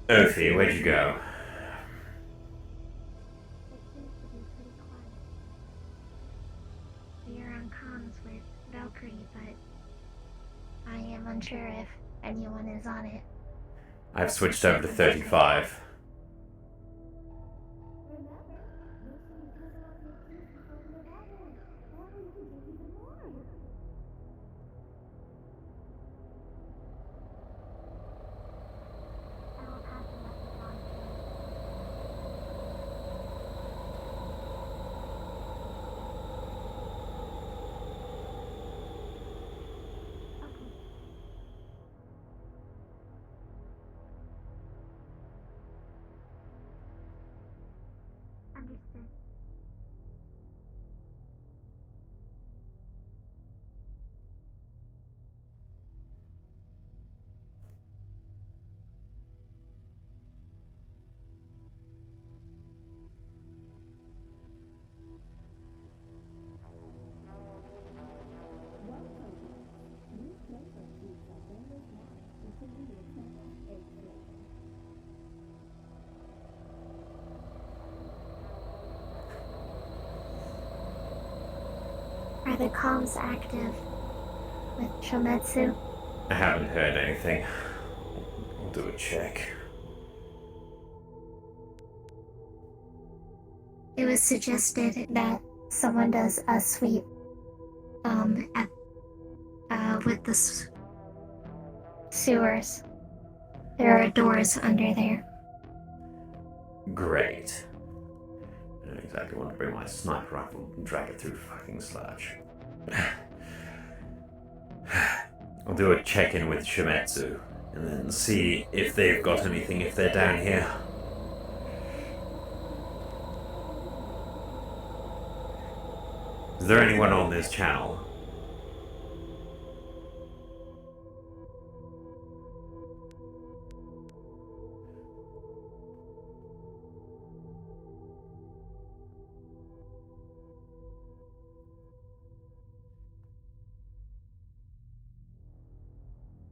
Ophie, where'd you go? We are on comms with Valkyrie, but I am unsure if anyone is on it. I've switched over to 35. Are the comms active with Shometsu? I haven't heard anything. I'll do a check. It was suggested that someone does a sweep with the sewers. There are doors under there. Great. I don't exactly want to bring my sniper rifle and drag it through fucking sludge. I'll do a check-in with Shimetsu and then see if they've got anything if they're down here. Is there anyone on this channel?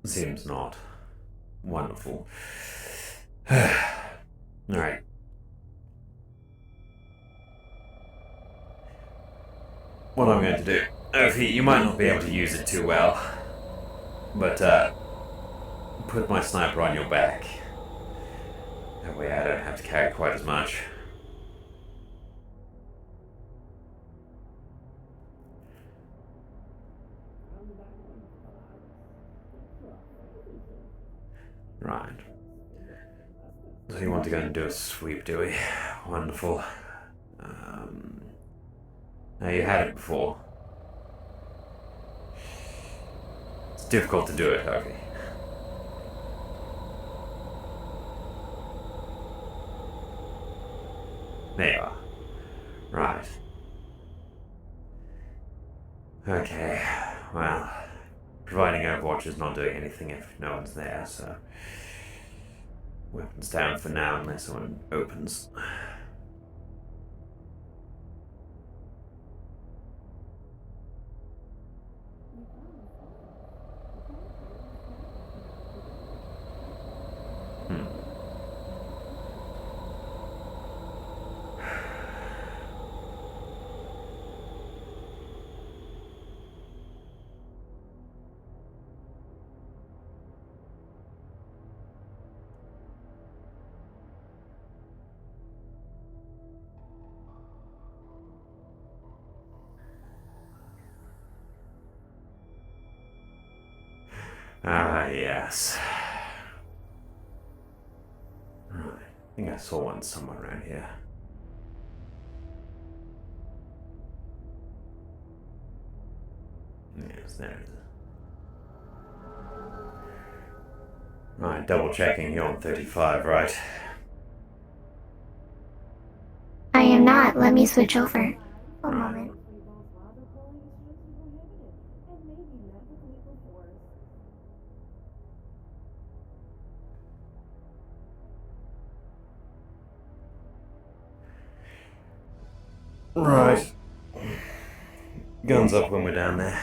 Seems not. Wonderful. Alright. What I'm going to do. Ophi, you might not be able to use it too well. But, put my sniper on your back. That way I don't have to carry quite as much. Right. So you want to go and do a sweep, do we? Wonderful. Now you had it before. It's difficult to do it, Harvey. There you are. Right. Okay, well, providing Overwatch is not doing anything if no one's there, so weapons down for now unless someone opens. Ah, yes. Right. I think I saw one somewhere around here. Yes, there it is. Right, double checking you're on 35, right? I am not. Let me switch over. One moment. Right. Guns up when we're down there.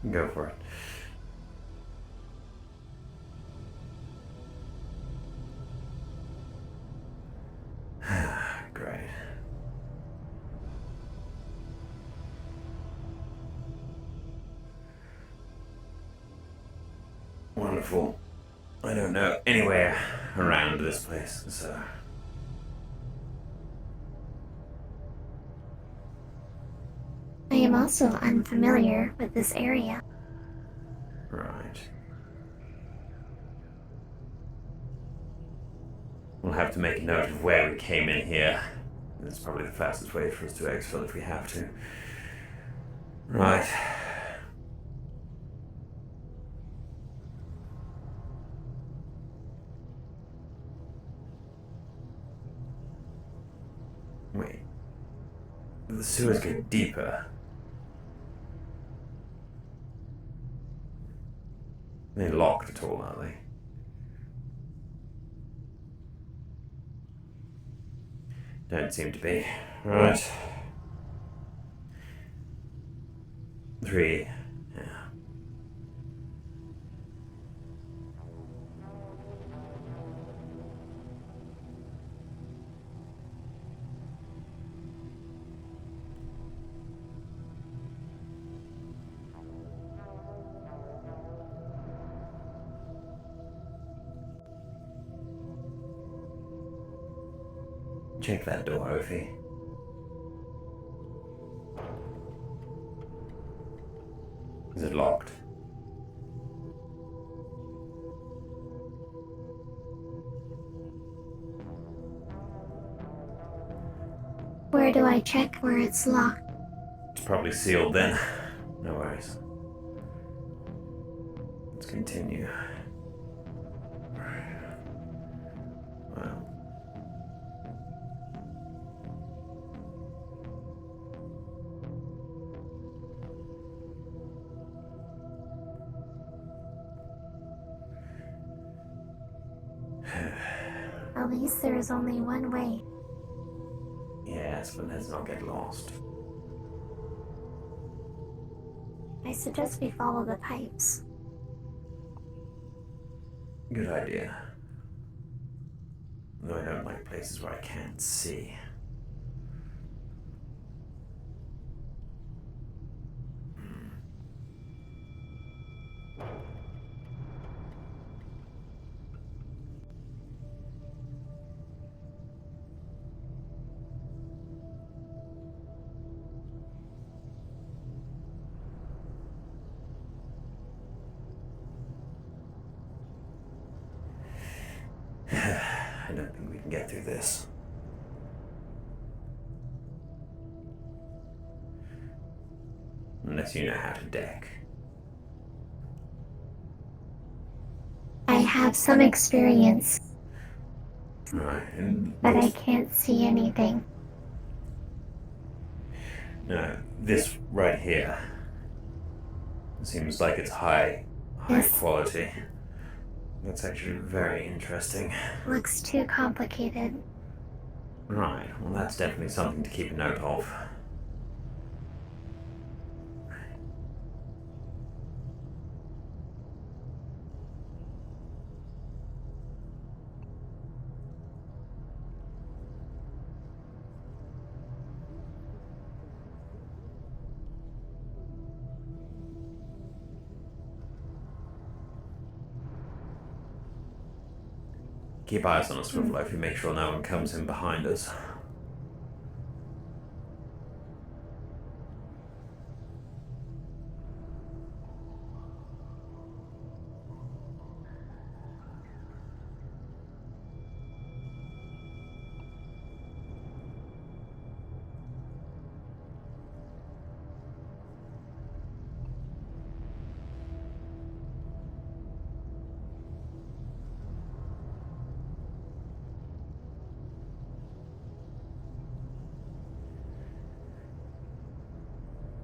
Go for it. Great. Wonderful. I don't know anywhere around this place, so... I am also unfamiliar with this area. Right. We'll have to make a note of where we came in here. That's probably the fastest way for us to exfil if we have to. Right. Wait. The sewers get deeper. They're locked at all, are they? Don't seem to be. Right. 3. Yeah. Check that door, Ophi. Is it locked? Where do I check where it's locked? It's probably sealed then. No worries. Let's continue. Well. At least there is only one way. Yes, but let's not get lost. I suggest we follow the pipes. Good idea. Though I don't like places where I can't see. I don't think we can get through this. Unless you know how to deck. I have some experience, Right, and but I can't see anything. no, this right here seems like it's high quality. That's actually very interesting. Looks too complicated. Right, well that's definitely something to keep a note of. Keep eyes on us, Swiftlow, if you make sure no one comes in behind us.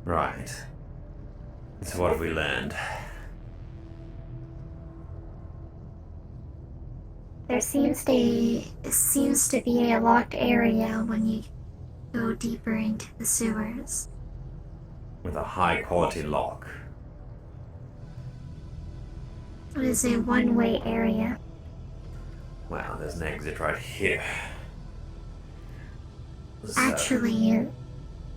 Right. So what have we learned? There seems to be a locked area when you go deeper into the sewers. With a high quality lock. It is a one-way area. Well, there's an exit right here. So, Actually,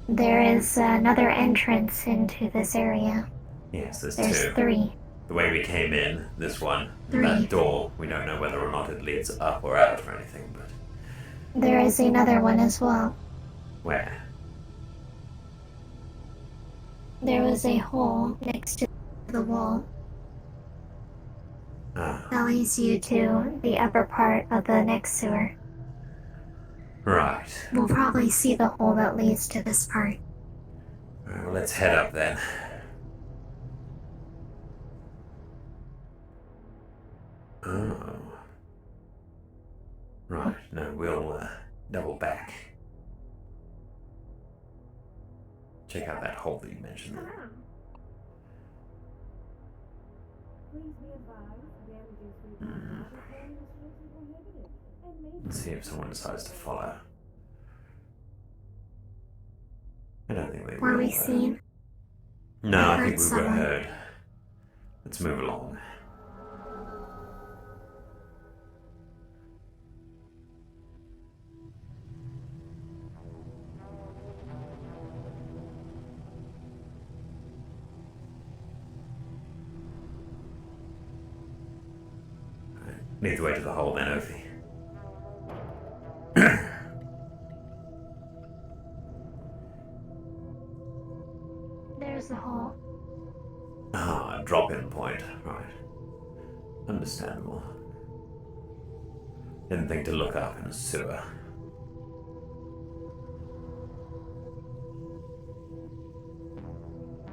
there is another entrance into this area. yes, there's There's two. 3. The way we came in, this one, 3. that door, we don't know whether or not it leads up or out or anything, but There is another one as well. where? There was a hole next to the wall Ah, that leads you to the upper part of the next sewer. right. We'll probably see the hole that leads to this part. Well, let's head up then. Oh. Right, no, we'll double back. Check out that hole that you mentioned. Let's see if someone decides to follow. I don't think they will. Were we though. seen? No, I I think heard we were someone. heard. Let's move along. Lead the way to the hole then, Ophi. Where's the hole? Ah, drop-in point. Right. Understandable. Didn't think to look up in a sewer.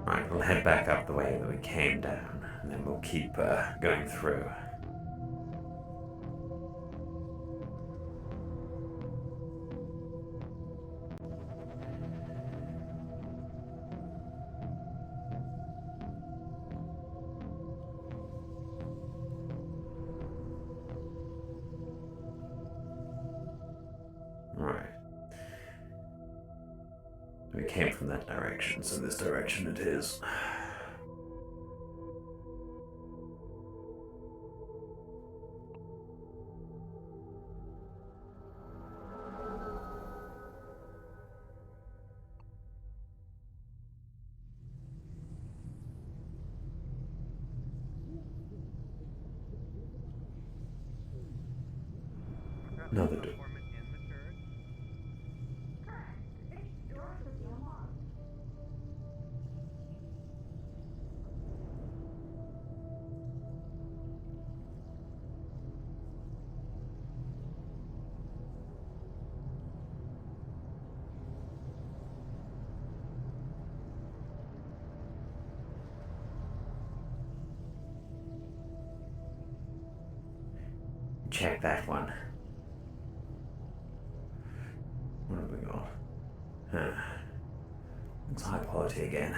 Right, we'll head back up the way that we came down, and then we'll keep going through. Right. We came from that direction, so this direction it is. Another door. Check that one. What have we got? It's high quality again.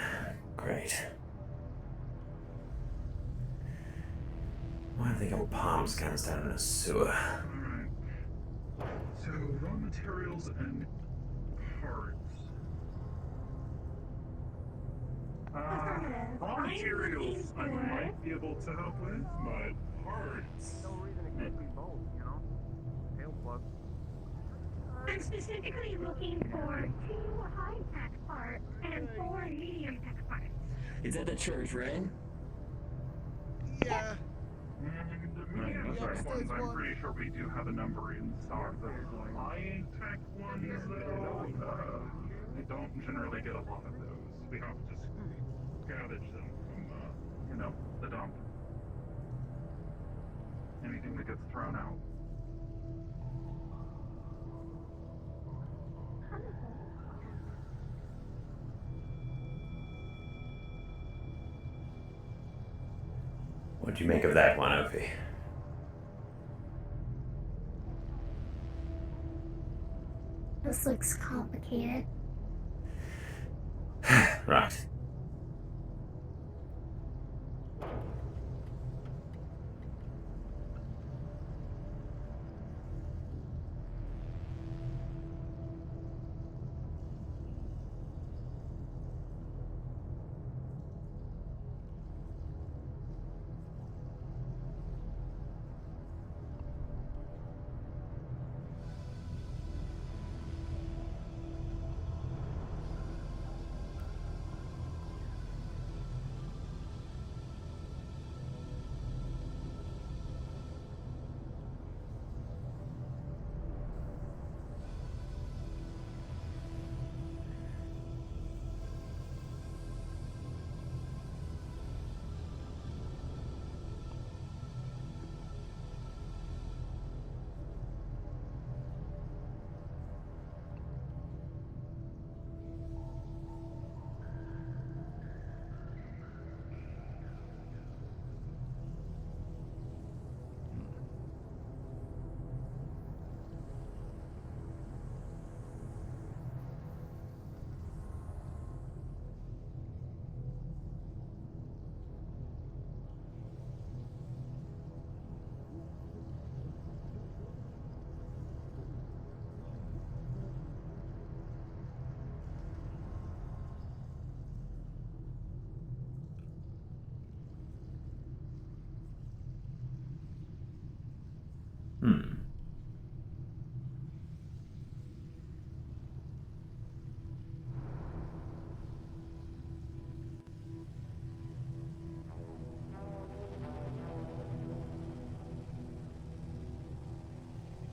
Great. Why have they got palm scans down in a sewer? So, raw materials and parts. Raw materials I might be able to help with, but parts. No reason it can't be both, you know? Tail plug. I'm specifically looking for 2 high-tech parts and 4 medium-tech parts. It's at the church, right? Yeah. The first ones, I'm pretty sure we do have a number in stock. The high-tech ones, though, we don't generally get a lot of those. We have to just scavenge them from, the dump. Anything that gets thrown out. What'd you make of that one, Opie? This looks complicated. Right.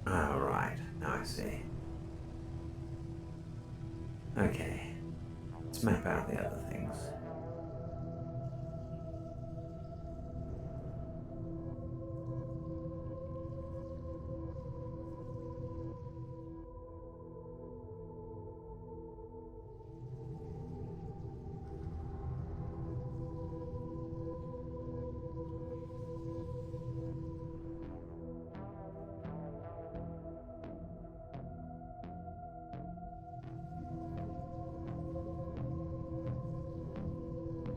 Oh, right. Now I see. Okay. Let's map out the other things.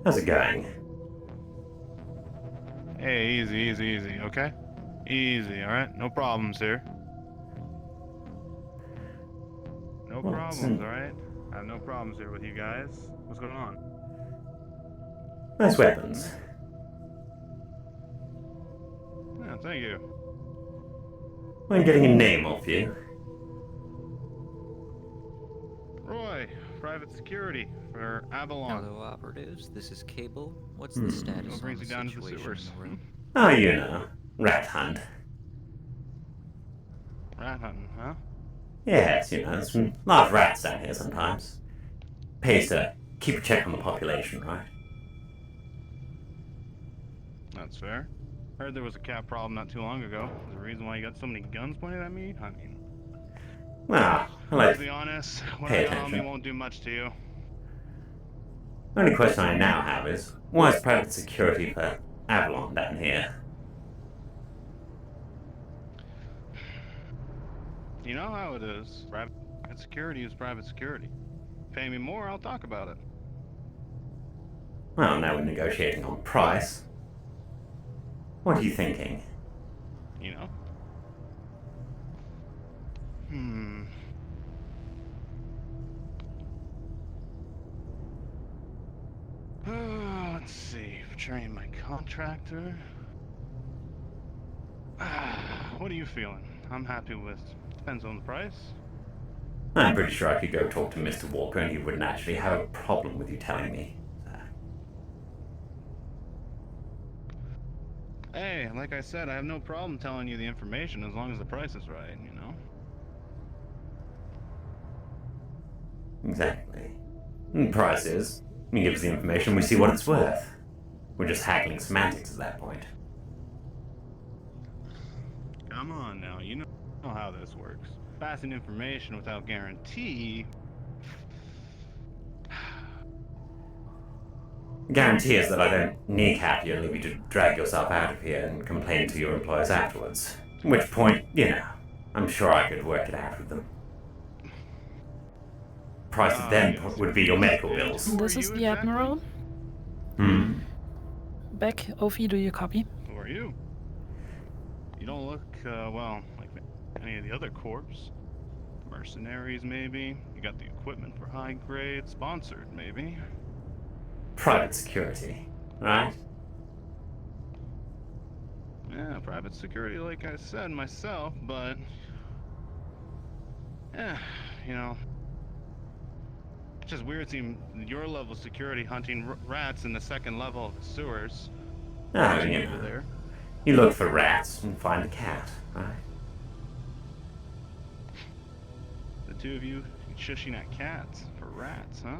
How's it going? Hey, easy, okay? Easy, alright? No problems here. No Well, problems, alright? I have no problems here with you guys. What's going on? Nice weapons. Yeah, thank you. I'm getting a name off you. Roy, private security for Avalon. Hello, operatives. This is Cable. What's Hmm. the status What brings on you the down to the situation sewers? in the room? Oh, you know. Rat hunt. Rat hunting, huh? Yes, you know, there's some large rats down here sometimes. Pays to keep a check on the population, right? That's fair. Heard there was a cat problem not too long ago. The reason why you got so many guns pointed at me? I mean... Well, I like to be honest, what pay I know me attention. won't do much to you. The only question I now have is, why is private security for Avalon down here? You know how it is. Private security is private security. Pay me more, I'll talk about it. Well, now we're negotiating on price. What are you thinking? You know? Let's see. Portraying my contractor. What are you feeling? I'm happy with. Depends on the price. I'm pretty sure I could go talk to Mr. Walker and he wouldn't actually have a problem with you telling me. Hey, like I said, I have no problem telling you the information as long as the price is right, you know? Exactly. And price is, you give us the information, we see what it's worth. We're just haggling semantics at that point. Come on now, you know how this works. Passing information without guarantee. The guarantee is that I don't kneecap you and leave you to drag yourself out of here and complain to your employers afterwards. At which point, you know, I'm sure I could work it out with them. Price of them would be your medical bills. This is the Admiral. Beck, Ophi, do you copy? Who are you? You don't look, well, like any of the other corps. Mercenaries, maybe? You got the equipment for high grade, sponsored, maybe? Private security, right? Yeah, private security, like I said myself, but... yeah, you know... It's just weird seeing your level of security hunting rats in the second level of the sewers. Ah, you know. You look for rats and find a cat, right? The two of you shushing at cats for rats, huh?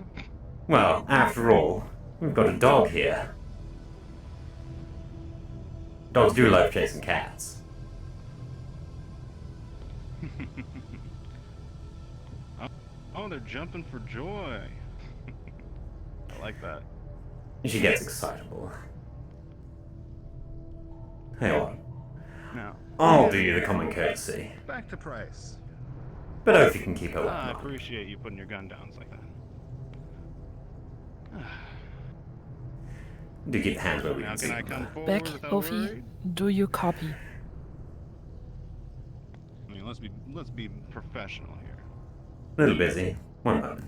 Well, after all, we've got a dog here. Dogs do love chasing cats. Oh, they're jumping for joy. I like that. She gets excitable. Hey, on. Now, I'll do you the common courtesy. back to price. But I hope you can keep her I weapon on. appreciate you putting your gun down like that. Do keep the hands where we Now can can see I them. come forward Beck, without Ophi, worry? do you copy? I mean, let's be professional here. Little busy. One moment.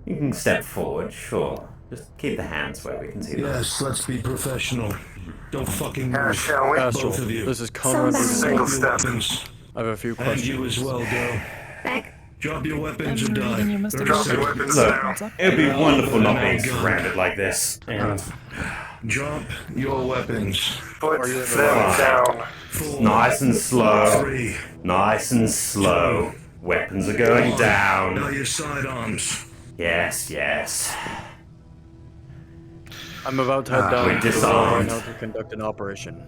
You can step forward, sure. Just keep the hands where we can see them. Yes, let's be professional. Don't fucking move. Astral, Both of you. this is Conrad. Single Drop step. your weapons. I have a few And questions. you as well, girl. Drop your weapons and die. reading you, Mr. Drop your Walker. weapons Look, now. it would be wonderful not being surrounded like this. And Drop your weapons. Put them down. nice and slow. 3. Nice and slow. Weapons are going Now down. your sidearms. Yes, yes. I'm about to head down we're to the disarmed. right now to conduct an operation.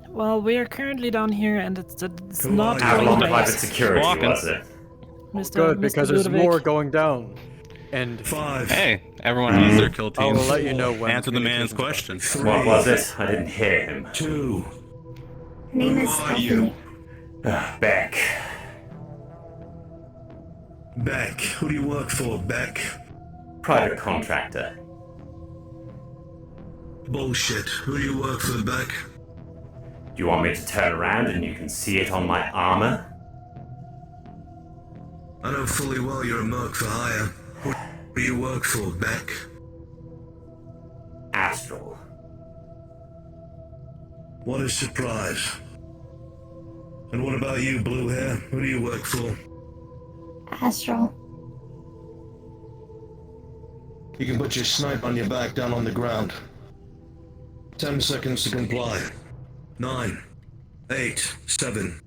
Well, we are currently down here and it's Who not are you? going Avalon great. private security, was it? Mr. Good, Mr. because there's Ludovic. more going down. And 5. Hey, everyone has their kill I teams. will let you know when. Answer the man's question. 3. What was it? I didn't hear him. 2. Name is Who are you? Ophi. Beck. Beck. Who do you work for, Beck? Private contractor. Bullshit. Who do you work for, Beck? Do you want me to turn around and you can see it on my armor? I know fully well you're a merc for hire. Who do you work for, Beck? Astral. What a surprise. And what about you, blue hair? Who do you work for? Astral. You can put your snipe on your back down on the ground. 10 seconds to comply. 9, 8, 7,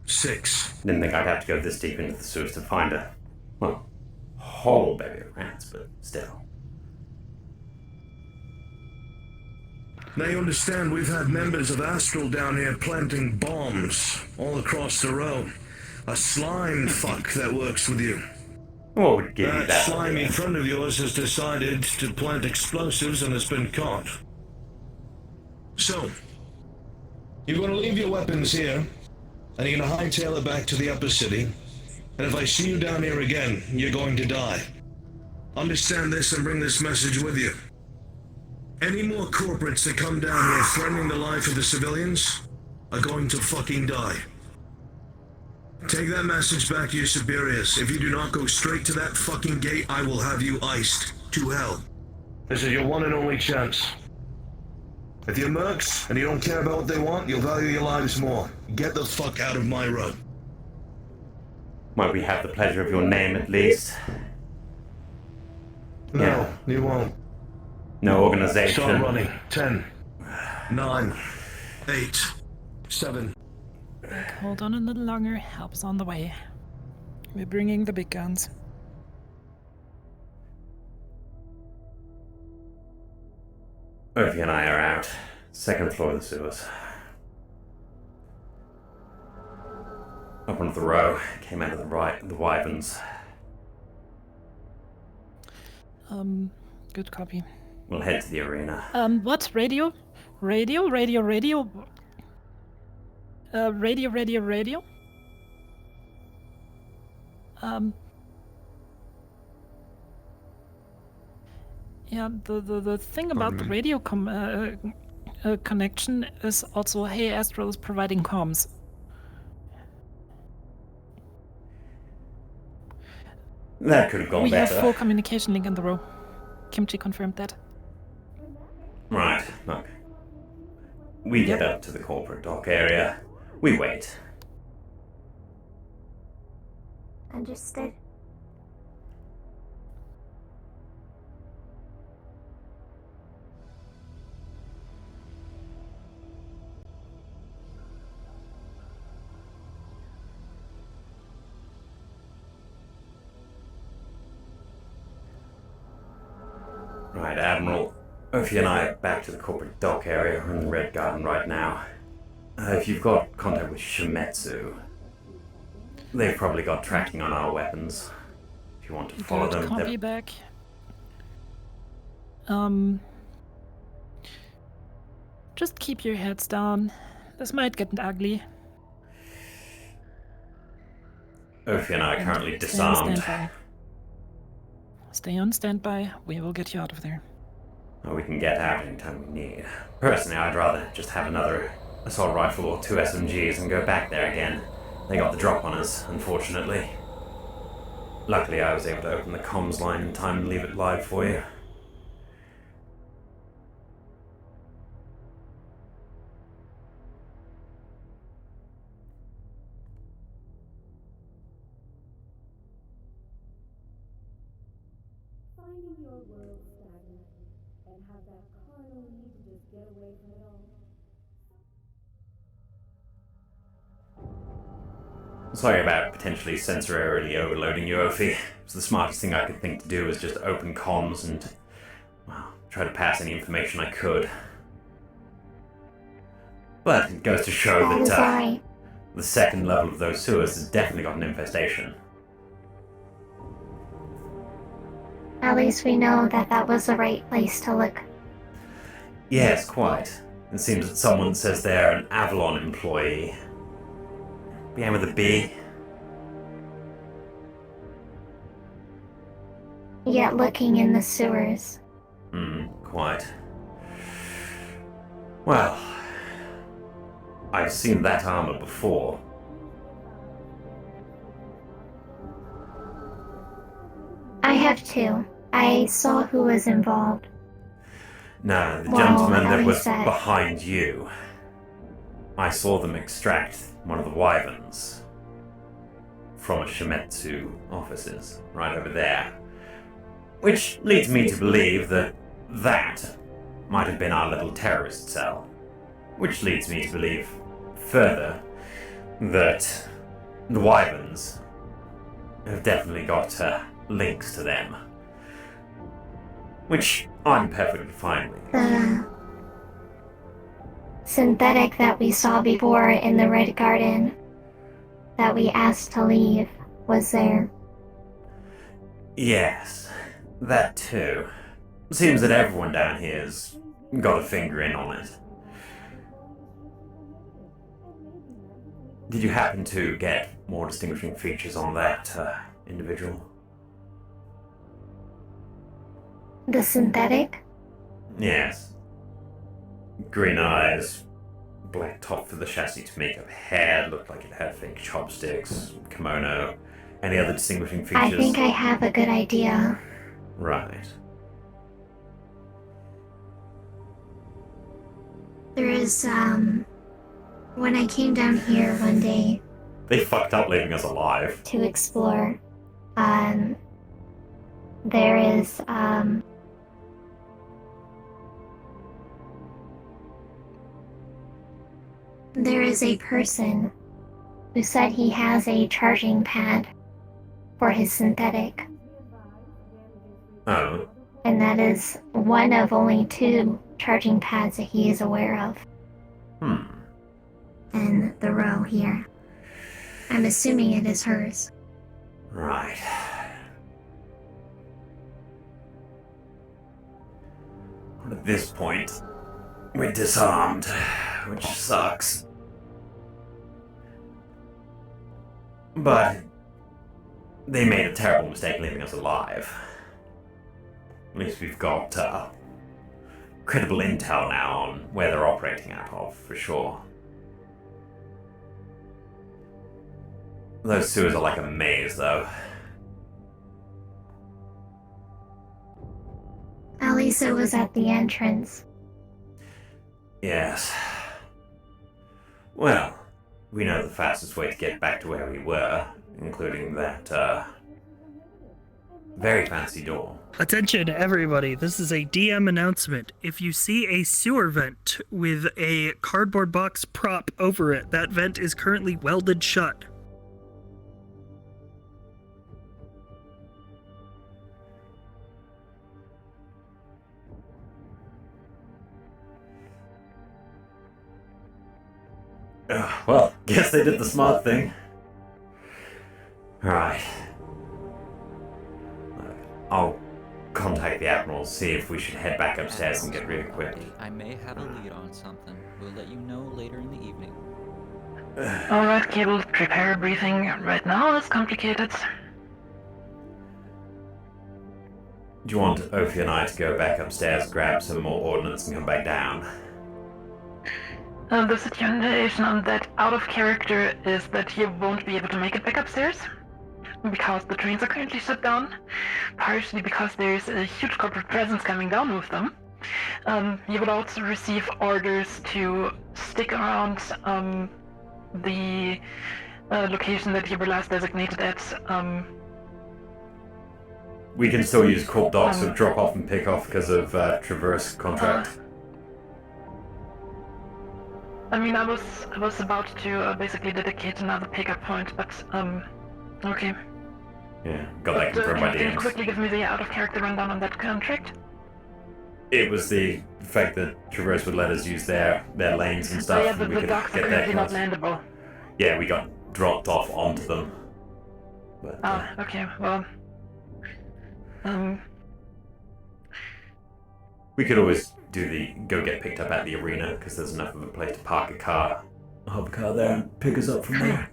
6. Didn't think I'd have to go this deep into the sewers to find a, well, whole baby of rats, but still. Now you understand we've had members of Astral down here planting bombs all across the road. A slime fuck that works with you. What would give you That that? slimy friend of yours has decided to plant explosives and has been caught. So, you're going to leave your weapons here, and you're going to hightail it back to the upper city, and if I see you down here again, you're going to die. Understand this and bring this message with you. Any more corporates that come down here threatening the life of the civilians are going to fucking die. Take that message back to your superiors. If you do not go straight to that fucking gate, I will have you iced to hell. This is your one and only chance. If you're mercs and you don't care about what they want, you'll value your lives more. Get the fuck out of my road. Might we have the pleasure of your name at least? No, you won't. No organization. Start running. 10, 9, 8, 7. Hold on a little longer, help's on the way. We're bringing the big guns. Urfi and I are out. Second floor of the sewers. Up onto the row, came out of the wyverns. Good copy. We'll head to the arena. What? Radio? Radio? Radio? Radio? Radio, radio, radio? Yeah, the thing about the radio connection is also, hey, Astral is providing comms. That could have gone we better. have full communication link in the row. Kimchi confirmed that. Right, look. We get up to the corporate dock area. We wait. Understood. Right, Admiral. Urfi and I are back to the corporate dock area. We're in the Red Garden right now. If you've got contact with Shimetsu, they've probably got tracking on our weapons. If you want to follow them, Copy back. Just keep your heads down. This might get ugly. Urfi and I are currently Stay on disarmed. standby. Stay on standby. We will get you out of there. We can get out anytime we need. Personally, I'd rather just have another assault rifle or 2 SMGs and go back there again. They got the drop on us, unfortunately. Luckily, I was able to open the comms line in time to leave it live for you. Finding your world stagnant and have that carnal need to just get away from it all. Sorry about potentially sensorily overloading you, Urfi. It was the smartest thing I could think to do was just open comms and, well, try to pass any information I could. But it goes to show that the second level of those sewers has definitely got an infestation. At least we know that that was the right place to look. Yes, quite. It seems that someone says they're an Avalon employee. Began with a B. yet looking in the sewers. Quite. Well, I've seen that armor before. I have too. I saw who was involved. No, the Well, gentleman at that was least that- behind you. I saw them extract one of the wyverns from a Shimetsu offices right over there. Which leads me to believe that that might have been our little terrorist cell. Which leads me to believe further that the wyverns have definitely got links to them. Which I'm perfectly fine with. The synthetic that we saw before in the Red Garden that we asked to leave was there. Yes, that too. Seems that everyone down here's got a finger in on it. Did you happen to get more distinguishing features on that individual? The synthetic? Yes. Green eyes, black top for the chassis to make up hair, looked like it had fake chopsticks, kimono. Any other distinguishing features? I think I have a good idea. Right. There is, when I came down here one day They fucked up leaving us alive. to explore, there is, there is a person who said he has a charging pad for his synthetic, Oh. and that is one of only 2 charging pads that he is aware of in the row here. I'm assuming it is hers. Right. At this point, we're disarmed, which sucks. But they made a terrible mistake leaving us alive. At least we've got credible intel now on where they're operating out of, for sure. Those sewers are like a maze, though. Alisa was at the entrance. Yes. Well, we know the fastest way to get back to where we were, including that, very fancy door. Attention, everybody. This is a DM announcement. If you see a sewer vent with a cardboard box prop over it, that vent is currently welded shut. Well, guess they did the smart thing. Alright. I'll contact the Admiral, see if we should head back upstairs and get re-equipped. I may have a lead on something. We'll let you know later in the evening. Alright, Cable, prepare a briefing. Right now it's complicated. Do you want Ophi and I to go back upstairs, grab some more ordnance, and come back down? The situation on that out of character is that you won't be able to make it back upstairs because the trains are currently shut down, partially because there's a huge corporate presence coming down with them. You would also receive orders to stick around the location that you were last designated at. We can still use Corp Docks to drop off and pick off because of Traverse contract. I mean, I was about to basically dedicate another pickup point, but okay. Yeah, got that confirmed by Can you DMs. quickly give me the out-of-character rundown on that contract? It was the fact that Traverse would let us use their lanes and Oh stuff, yeah, and but we the could docks are get their currently not cars. landable. Yeah, we got dropped off onto them. But, Okay, well... we could always do the go get picked up at the arena, because there's enough of a place to park a car, hub a car there, and pick us up from there.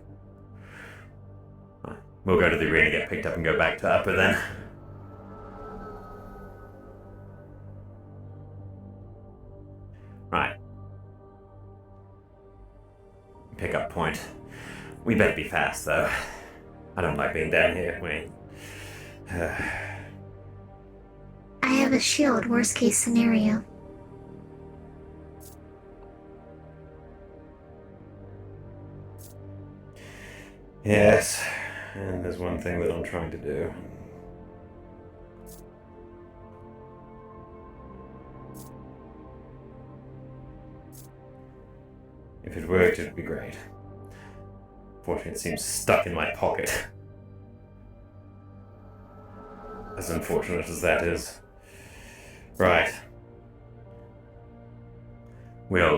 We'll go to the arena, get picked up, and go back to Upper then. pickup point. We better be fast, though. I don't like being down here. Wait. I have a shield, worst case scenario. Yes, and there's one thing that I'm trying to do. If it worked, it'd be great. Fortunately, it seems stuck in my pocket. As unfortunate as that is. Right. We'll,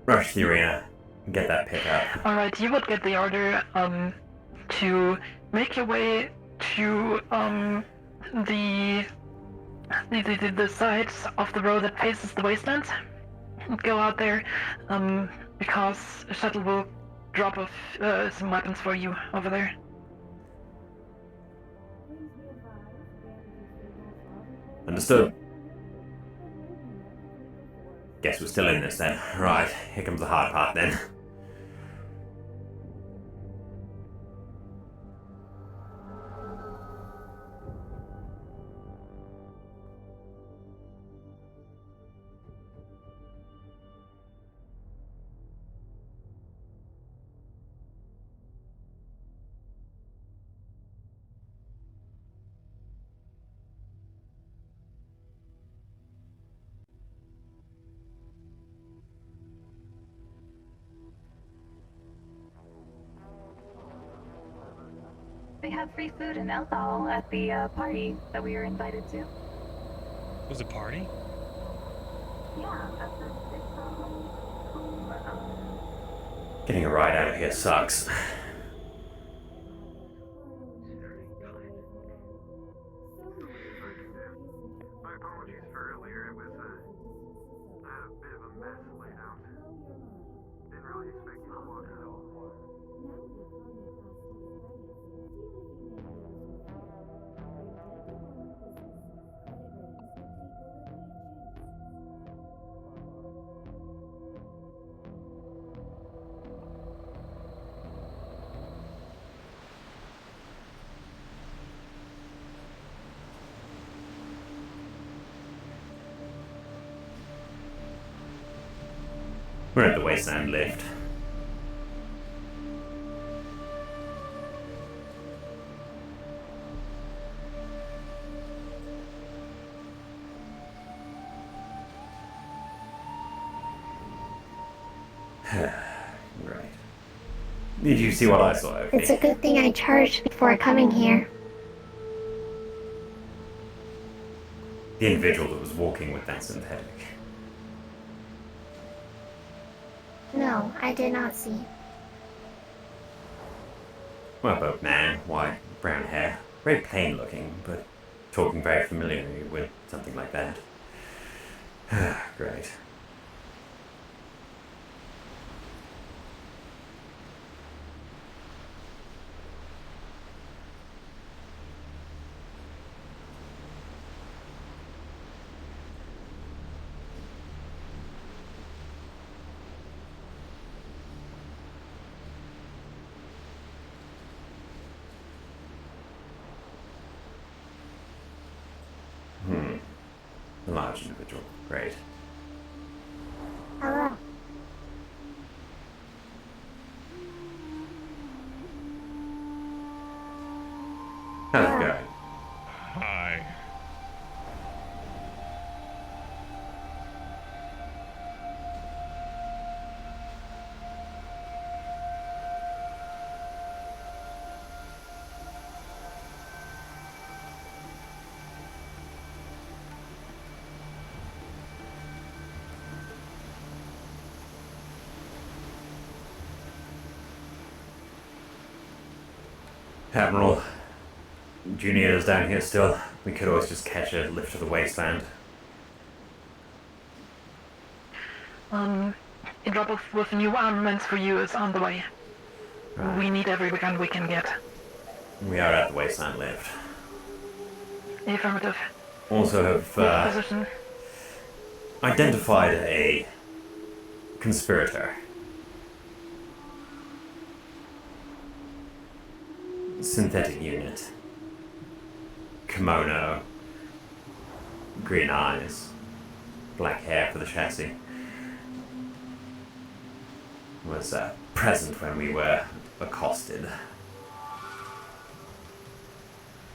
rush to the arena and get that pickup. Alright, you would get the order, to make your way to, the side of the road that faces the wasteland. Go out there, because a shuttle will drop off, some weapons for you over there. Understood. Guess we're still in this then. Right, here comes the hard part then. They have free food and alcohol at the party that we were invited to. Was a party? Yeah, at the Getting a ride out of here sucks. My apologies for earlier. It was a bit of a mess laid out. Didn't really expect you to walk at all. We're at the wasteland lift. Right. Did you see what I saw? It's a good thing I charged before coming here. The individual that was walking with that synthetic. No, I did not see. Well, both man, white, brown hair. Very plain looking, but talking very familiarly with something like that. Great. A large individual. Great. Hello. How's it going? Hi. Admiral, Junior is down here still. We could always just catch a lift to the wasteland. A drop off with new armaments for you is on the way. Right. We need every gun we can get. We are at the wasteland lift. Affirmative. Also have Position. identified a conspirator. synthetic unit. Kimono. Green eyes. Black hair for the chassis. Was present when we were accosted.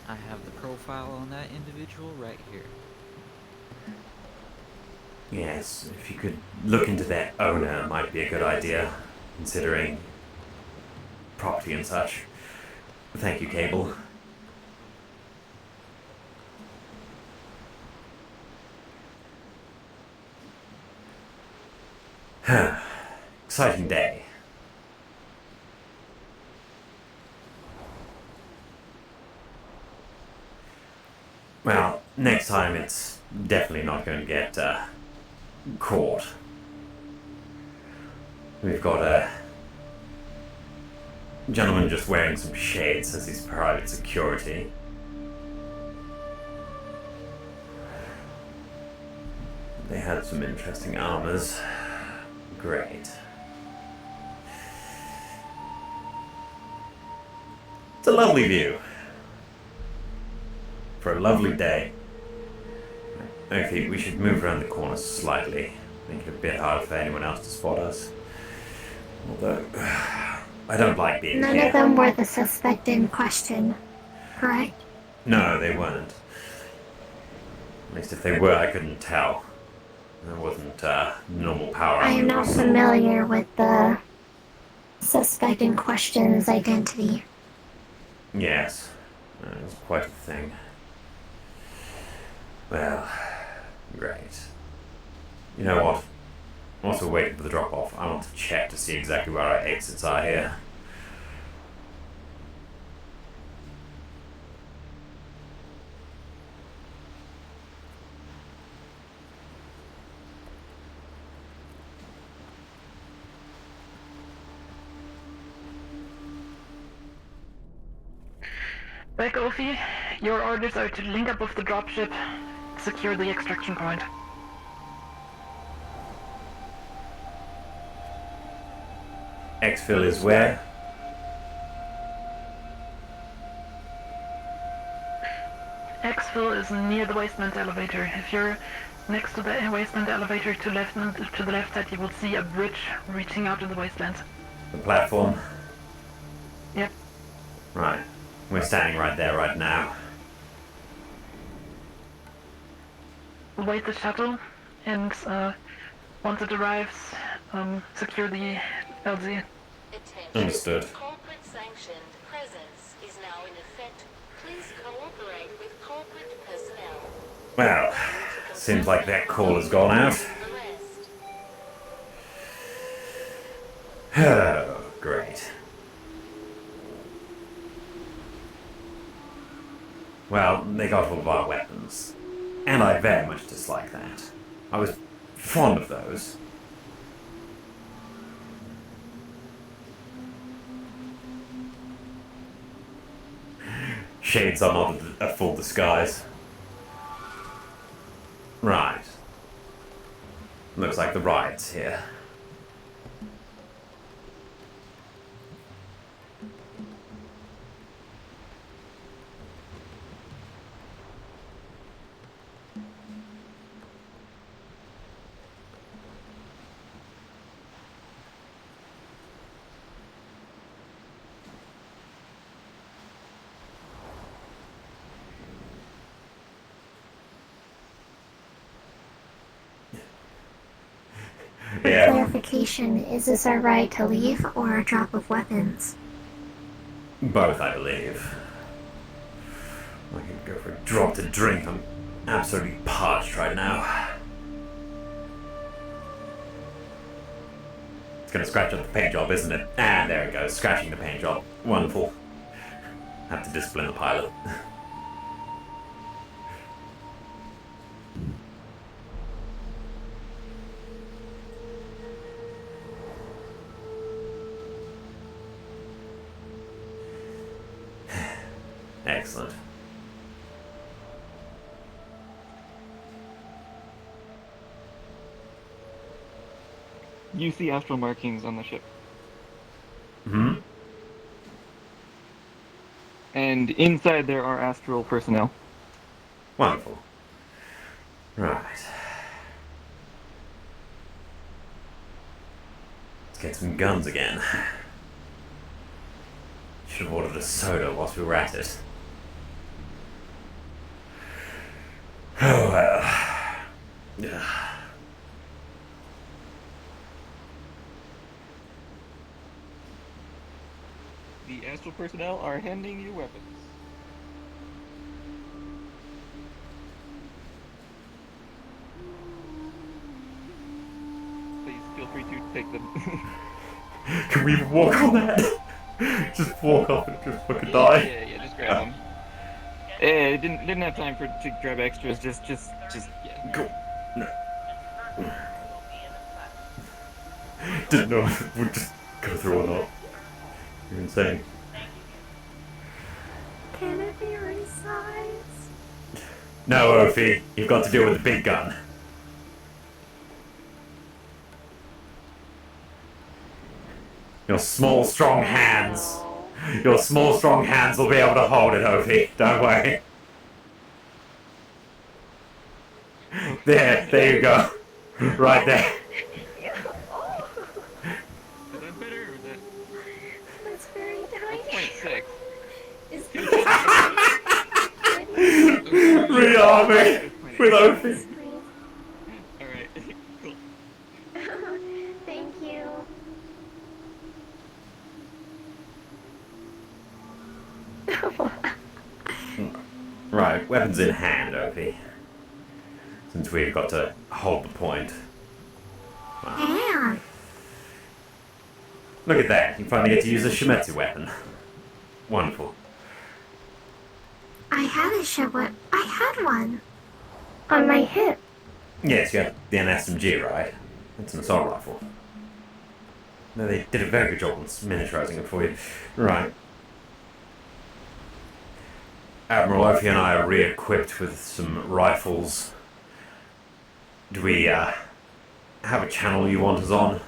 I have the profile on that individual right here. Yes, if you could look into their owner, it might be a good idea, considering property and such. Thank you, Cable. Exciting day. Well, next time it's definitely not going to get caught. We've got a gentleman just wearing some shades as his private security. They had some interesting armors. Great. It's a lovely view. For a lovely day. I think we should move around the corner slightly. Make it a bit hard for anyone else to spot us. Although, I don't like being None here. of them were the suspect in question, correct? No, they weren't. At least if they were, I couldn't tell. There wasn't normal power. I am not familiar with the suspect in question's identity. Yes, it's quite a thing. Well, great. You know what? Whilst we're waiting for the drop-off, I want to check to see exactly where our exits are here. Back, Ophi. Your orders are to link up with the dropship, secure the extraction point. Exfil is where? Exfil is near the wasteland elevator. If you're next to the wasteland elevator to the left side, you will see a bridge reaching out to the wasteland. The platform? Yep. Right. We're standing right there right now. Wait the shuttle, and once it arrives, secure the LZ. Understood. Corporate sanctioned presence is now in effect. Please cooperate with corporate personnel. Well, seems like that call has gone out. Oh, great. Well, they got all of our weapons. And I very much dislike that. I was fond of those. Shades are not a full disguise. Right. Looks like the ride's here. For clarification, is this our ride to leave or a drop of weapons? Both, I believe. I can go for a drop to drink. I'm absolutely parched right now. It's gonna scratch up the paint job, isn't it? Ah, there it goes, scratching the paint job. Wonderful. Have to discipline the pilot. Excellent. You see astral markings on the ship. Hmm? And inside there are astral personnel. Wonderful. Right. Let's get some guns again. Should have ordered a soda whilst we were at it. Oh well. The astral personnel are handing you weapons. Please feel free to take them. Can we even walk on that? Just walk off and just fucking die. Yeah, just grab them. Didn't have time to grab extras. Just yeah. Go. No. Didn't know if we'd just go through or not. You're insane. Can it be resized? No, Ophi, you've got to deal with the big gun. Your small, strong hands. Your small, strong hands will be able to hold it, Ophi. Don't worry. There you go. Right there. Is that better or is that? That's very tiny. 0.6. Is Rearming with Ophi. Alright, cool. Thank you. Right, weapons in hand, Ophi. Since we've got to hold the point. Yeah. Look at that, you finally get to use a Shimetsu weapon. Wonderful. I had one. On my hip. Yes, you have the NSMG, right? That's an assault rifle. No, they did a very good job on miniaturizing it for you. Right. Admiral Ophi and I are re-equipped with some rifles. Do we, have a channel you want us on?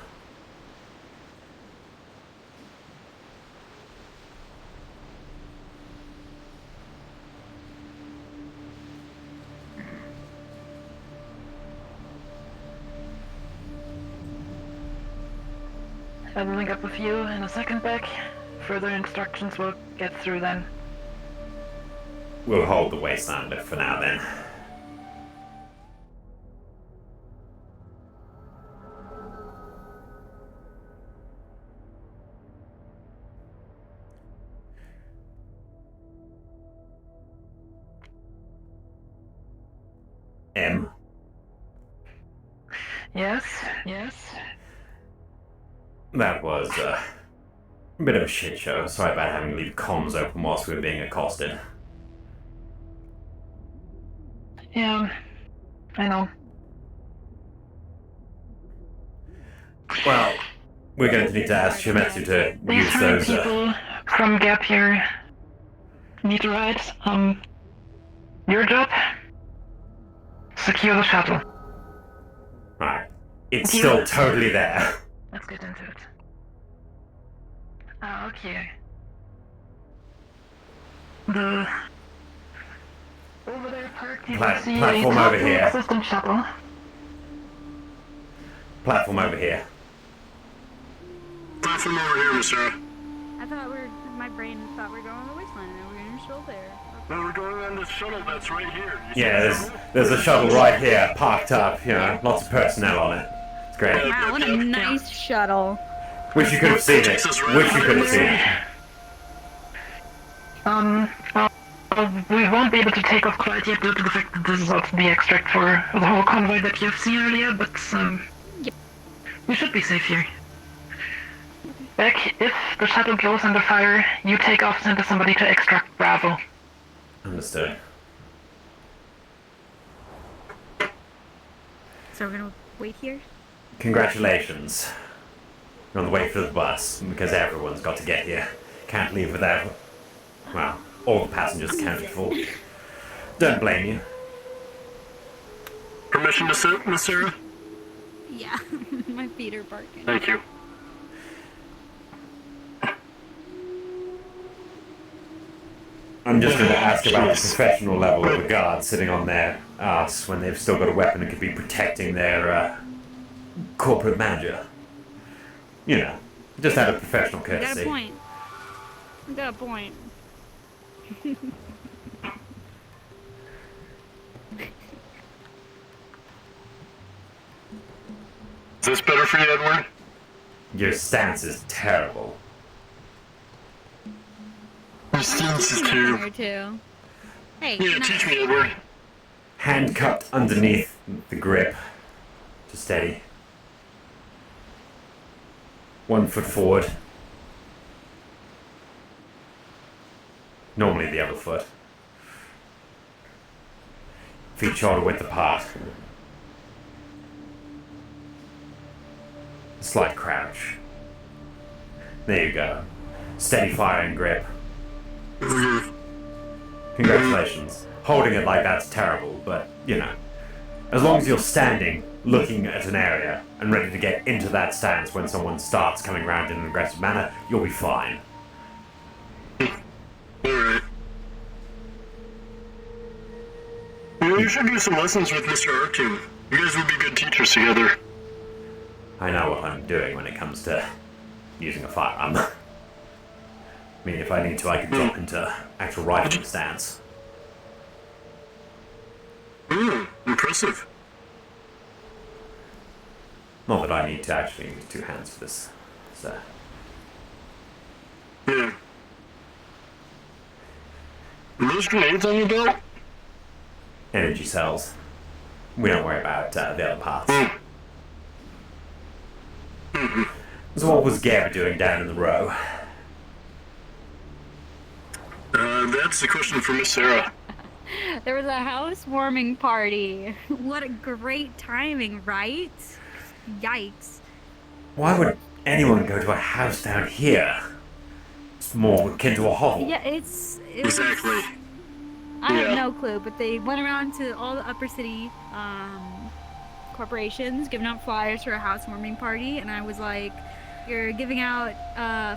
I will link up with you in a second, Beck. Further instructions will get through then. We'll hold the wasteland bit for now then. M. Yes. That was a bit of a shit show. Sorry about having to leave comms open whilst we were being accosted. Yeah, I know. Well, we're going to need to ask Shimetsu to These use fine those. people from Gap here need a ride. Your job? Secure the shuttle. Right. It's still totally there. Let's get into it. Okay. Over there parked, you can see platform a over here. assistant shuttle. Platform over here. Platform over here, Miss Sarah. I thought my brain thought we were going on the wasteland and we were going to show there. No, we're going on the shuttle that's right here. Yeah, there's a shuttle right here, parked up, you know, lots of personnel on it. It's great. Wow, what a nice shuttle. Wish you could have seen it. Wish you could have seen it. We won't be able to take off quite yet due to the fact that this is also the extract for the whole convoy that you've seen earlier, but we should be safe here. Beck, if the shuttle goes under fire, you take off and send somebody to extract Bravo. Understood. So we're gonna wait here? Congratulations. You're on the way for the bus, because everyone's got to get here. Can't leave without... Well, all the passengers accounted for. Don't blame you. Permission to sit, Miss Sarah? Yeah, my feet are barking. Thank you. I'm just going to ask about the professional level of a guard sitting on their ass when they've still got a weapon and could be protecting their corporate manager. You know, just out of professional You got courtesy. a point. You got a point. Is this better for you, Edward? Your stance is terrible. My stance is terrible. Here too. Hey, Yeah, teach me, Edward. Hand cupped underneath the grip to steady. 1 foot forward. Normally the other foot. Feet shoulder width apart. Slight crouch. There you go. Steady fire and grip. Congratulations. Holding it like that's terrible, but, you know. As long as you're standing, looking at an area, and ready to get into that stance when someone starts coming around in an aggressive manner, you'll be fine. Alright. You should do some lessons with Mr. Arkin. You guys would be good teachers together. I know what I'm doing when it comes to using a firearm. I mean, if I need to, I can drop into actual rifling stance. Impressive. Not that I need to actually use 2 hands for this, so... Yeah. Are those grenades on your belt? Energy cells. We don't worry about the other parts. So what was Gabby doing down in the row? That's the question for Miss Sarah. There was a housewarming party. What a great timing, right? Yikes. Why would anyone go to a house down here? It's more akin to a hovel. Yeah, it's Exactly. I Yeah. have no clue, but they went around to all the upper city corporations, giving out flyers for a housewarming party, and I was like, you're giving out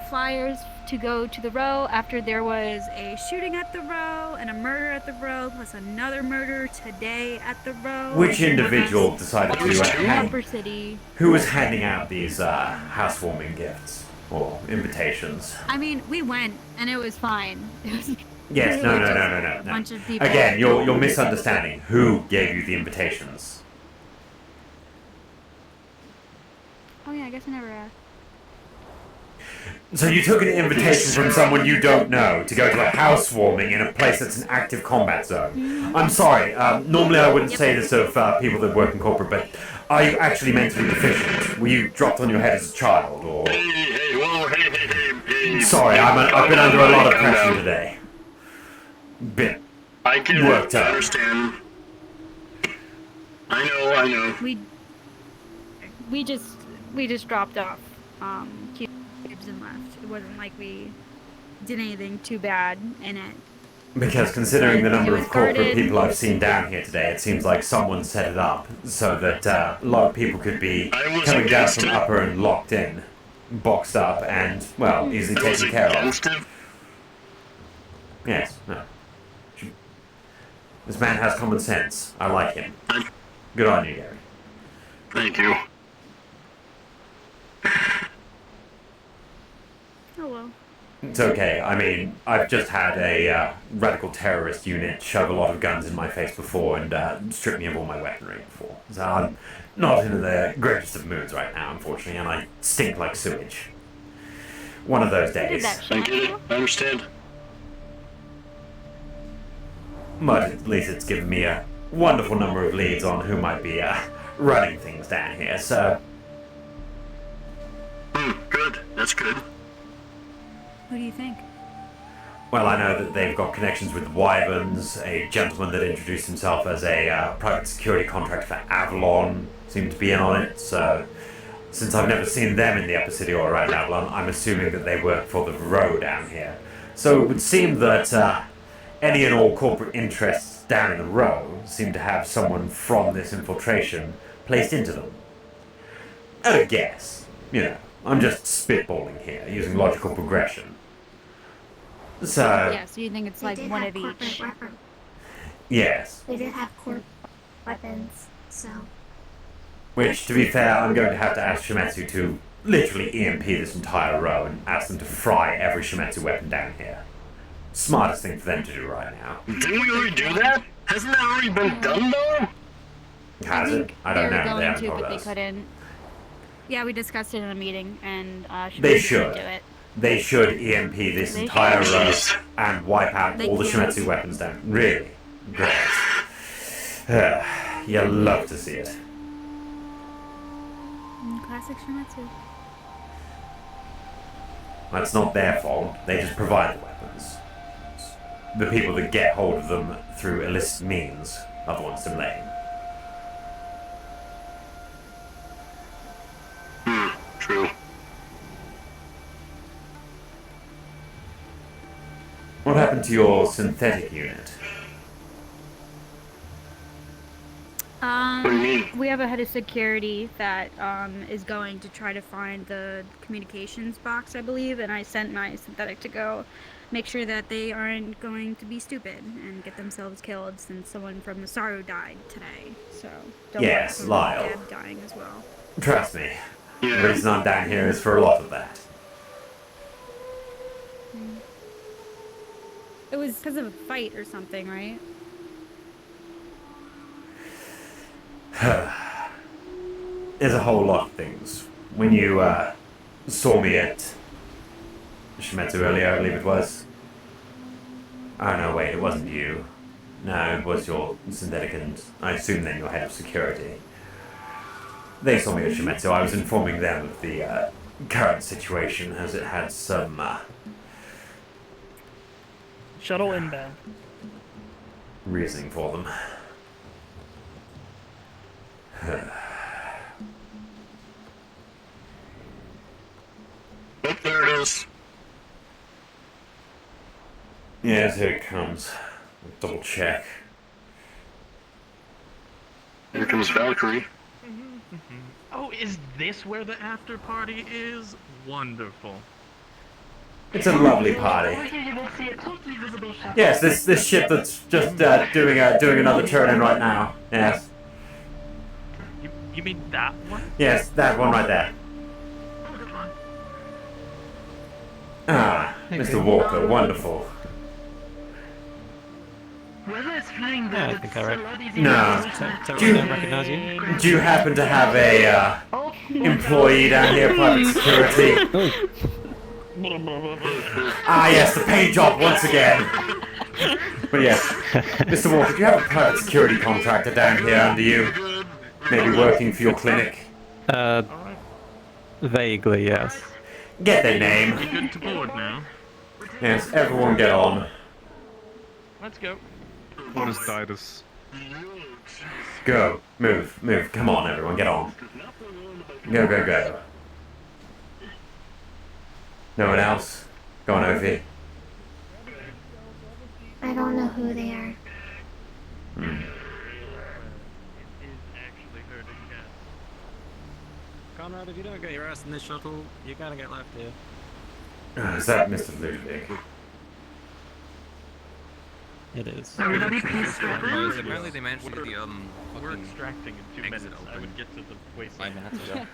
flyers to go to the row after there was a shooting at the row and a murder at the row, plus another murder today at the row. Which individual decided to hand... Upper city. Who was handing out these housewarming gifts? Or invitations? I mean, we went, and it was fine. It was Yes, really no. just a bunch of people. Again, you're misunderstanding. Who gave you the invitations? Oh yeah, I guess I never asked. So you took an invitation from someone you don't know to go to a housewarming in a place that's an active combat zone. I'm sorry, normally I wouldn't say this of people that work in corporate, but are you actually mentally deficient? Were you dropped on your head as a child, or... Hey. Sorry, I've been under a lot of pressure today. Bit I can worked up. understand. I know. We just dropped off cubes and left. It wasn't like we did anything too bad in it. Because considering the number It was of corporate guarded. people I've seen down here today, it seems like someone set it up so that a lot of people could be was coming down against from it. upper and locked in, boxed up, and, well, easily I was taken care of. against it. Yes, no. This man has common sense. I like him. Good on you, Gary. Thank you. Oh well. It's okay. I mean, I've just had a radical terrorist unit shove a lot of guns in my face before and strip me of all my weaponry before. So I'm not in the greatest of moods right now, unfortunately, and I stink like sewage. One of those days. I get it. I understand. But at least it's given me a wonderful number of leads on who might be running things down here, so... Good. That's good. Who do you think? Well, I know that they've got connections with Wyverns, a gentleman that introduced himself as a private security contractor for Avalon seemed to be in on it, so... Since I've never seen them in the upper city or around Avalon, I'm assuming that they work for the row down here. So it would seem that any and all corporate interests down in the row seem to have someone from this infiltration placed into them. At a guess, you know, I'm just spitballing here, using logical progression. So, Yeah, so you think it's like one of each. yes. They did have corp weapons, so. Which, to be fair, I'm going to have to ask Shimetsu to literally EMP this entire row and ask them to fry every Shimetsu weapon down here. Smartest thing for them to do right now. Didn't we already do that? Hasn't that already been done, though? Has it? I don't know. They were They going haven't to, told but they us. couldn't. Yeah, we discussed it in a meeting, and They Shimetsu should. didn't do it. They should EMP this They entire should. row and wipe out They all the can't. Shimetsu weapons down. Really? Great. You'll love to see it. Classic Shimetsu. That's not their fault. They just provide the weapons. The people that get hold of them through illicit means are the ones to blame. True. What happened to your synthetic unit? What do you mean? We have a head of security that is going to try to find the communications box, I believe, and I sent my synthetic to go make sure that they aren't going to be stupid and get themselves killed, since someone from the Saru died today. So don't Yes, worry, Lyle. Gab dying as well. Trust me. The reason I'm down here is for a lot of that. It was because of a fight or something, right? There's a whole lot of things. When you saw me at Shimetsu earlier, I believe it was. Oh no, wait, it wasn't you. No, it was your synthetic and I assume then your head of security. They saw me at Shimetsu. I was informing them of the current situation as it had some Shuttle inbound. reasoning for them. Oh, there it is. Yes, here it comes. Double check. Here comes Valkyrie. Oh, is this where the after party is? Wonderful. It's a lovely party. Yes, this ship that's just doing another turn in right now. Yes. You mean that one? Yes, that one right there. Ah, Mr. Walker, wonderful. Yeah, I think I read. No. Do you recognize you? Do you happen to have a employee down here, private security? Ah, yes, the paint job once again. But yes, Mr. Walker, do you have a private security contractor down here under you? Maybe working for your clinic? Vaguely, yes. Get their name. We're good to board now. Yes, everyone get on. Let's go. What is Didus? Go. Move. Move. Come on, everyone, get on. Go, go, go. No one else? Go on, Ovi. I don't know who they are. Conrad, if you don't get your ass in this shuttle, you're gonna get left here. Is that Mr. Ludwig? It is. Apparently they managed to get the We're fucking extracting in 2 minutes. exit I open would get to the 5 wasteland. minutes ago.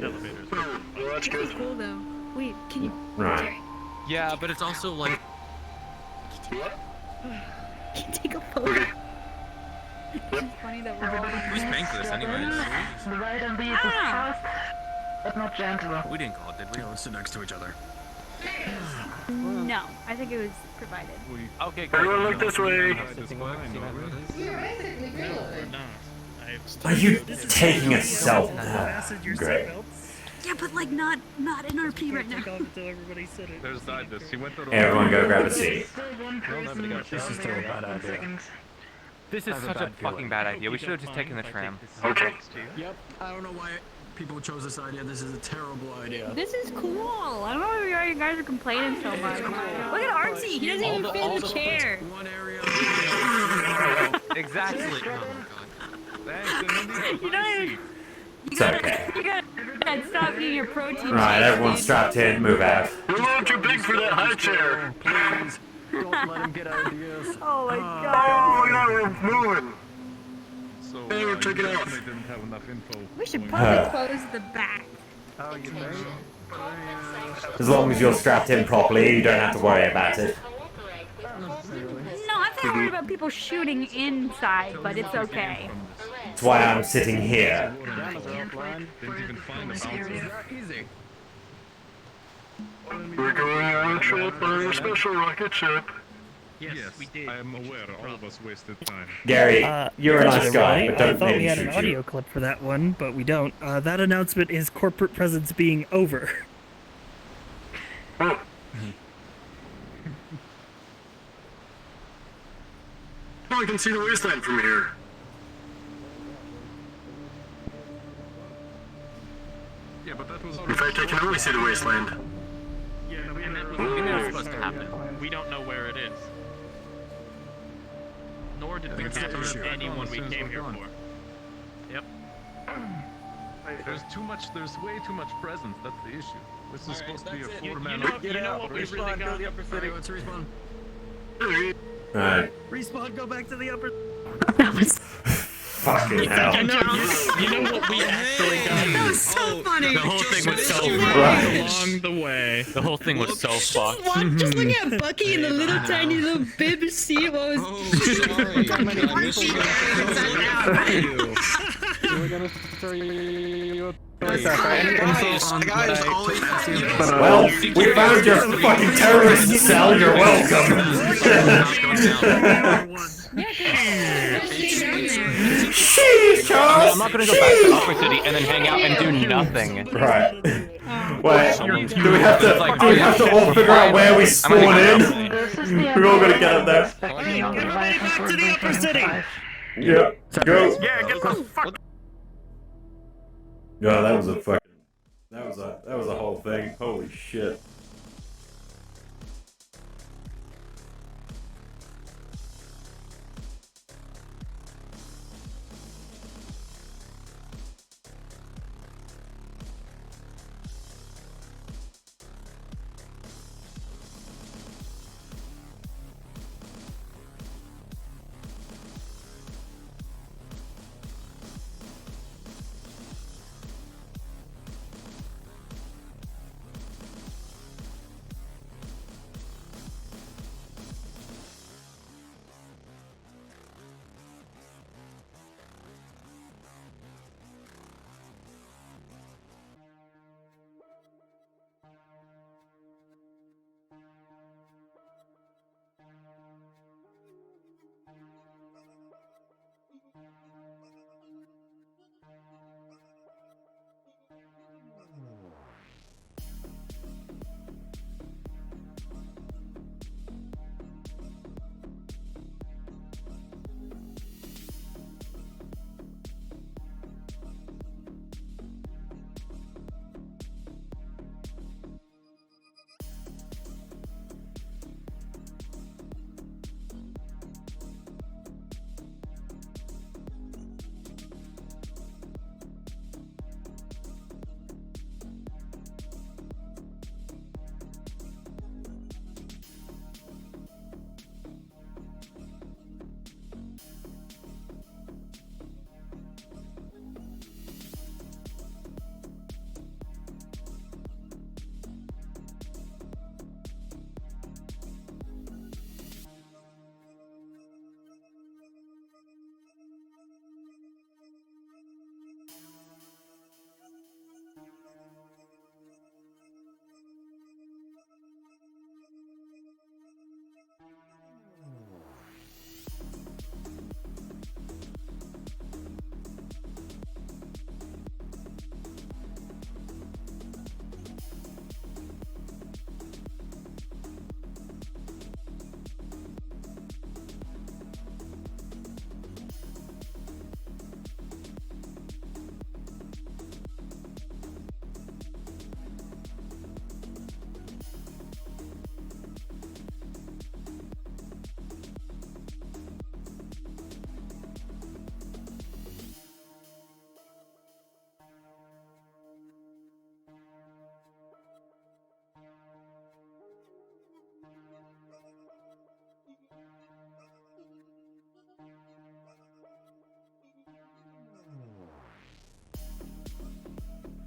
Elevators. Oh, that's This is good. cool though. Wait, can you? Right. Yeah, but it's also like Can you take a photo? It's funny that we're all. who's paying for this anyways? The ride on these is fast, but not gentle. We didn't call it, did we? Let's sit next to each other. No, I think it was provided. Okay, Everyone look this way. You're basically reloaded. Are you taking a selfie? Great. Yeah, but like not in RP right now. There's Didus. He went to the Everyone go grab a seat. This is still a bad idea. This is such a fucking bad idea. We should have just taken the tram. Okay. Yep. I don't know why people chose this idea. This is a terrible idea. This is cool. I don't know why you guys are complaining so much. Look at Artsy. He doesn't even fit in the chair. One area. Exactly. Thanks, and then the You don't even. It's okay. You gotta stop eating your protein. Right, shakes, everyone's dude. strapped in, move out. You're a little too big for that high chair. Please, don't let him get ideas. Oh my Oh, god. yeah, we're moving. So, Hey, we're taking you off. definitely didn't have enough info. We should Huh. probably close the back. Oh, you think? As long as you're strapped in properly, you don't have to worry about it. No, I'm not worried about people shooting inside, but it's okay. That's why I'm sitting here. Didn't even find the bouncer. Easy. We're going on a trip on a special rocket ship. Yes, we did. I am aware all of us wasted time. Gary, you're a nice President guy, Riley, but I don't thought let we him had an shoot audio you. clip for that one, but we don't. That announcement is corporate presence being over. Oh, I can see the wasteland from here. Yeah, but that was In fact, I can only see the wasteland. Yeah, and that was never supposed to happen. We don't know where it is. Nor did we That's the capture issue. anyone we Since came we're here gone. for. Yep. There's way too much presence. That's the issue. This is supposed to be a four-man. You know what we really got? Alright, let's respawn. Alright. Respawn, go back to the upper. Fucking hell. You know what we actually got? That was so funny. The whole thing was so Right. along the way. The whole thing was so fucked. Just look at Bucky in the little tiny little bib seat. What was? We're gonna throw you. Well, we found your fucking terrorist cell, you're welcome. Sheesh, Charles! I'm not gonna go back to Upper City and then hang out and do nothing. Right. Wait, do we have to all figure out where we spawn in? We're all gonna get up there. Back to the upper city. Yeah, go. Yeah, get the fuck. Yeah, that was a fucking. That was a whole thing. Holy shit.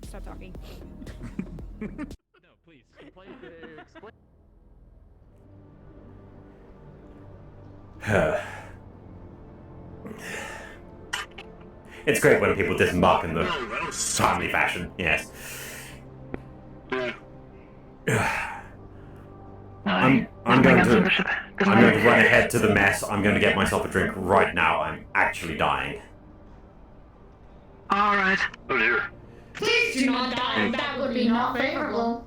stop talking. No, please. Explain. It's great when people disembark in the timely fashion, yes. I'm going to run ahead to the mess. I'm going to get myself a drink right now. I'm actually dying. Alright. Oh dear. Please do not die. That would be not favorable.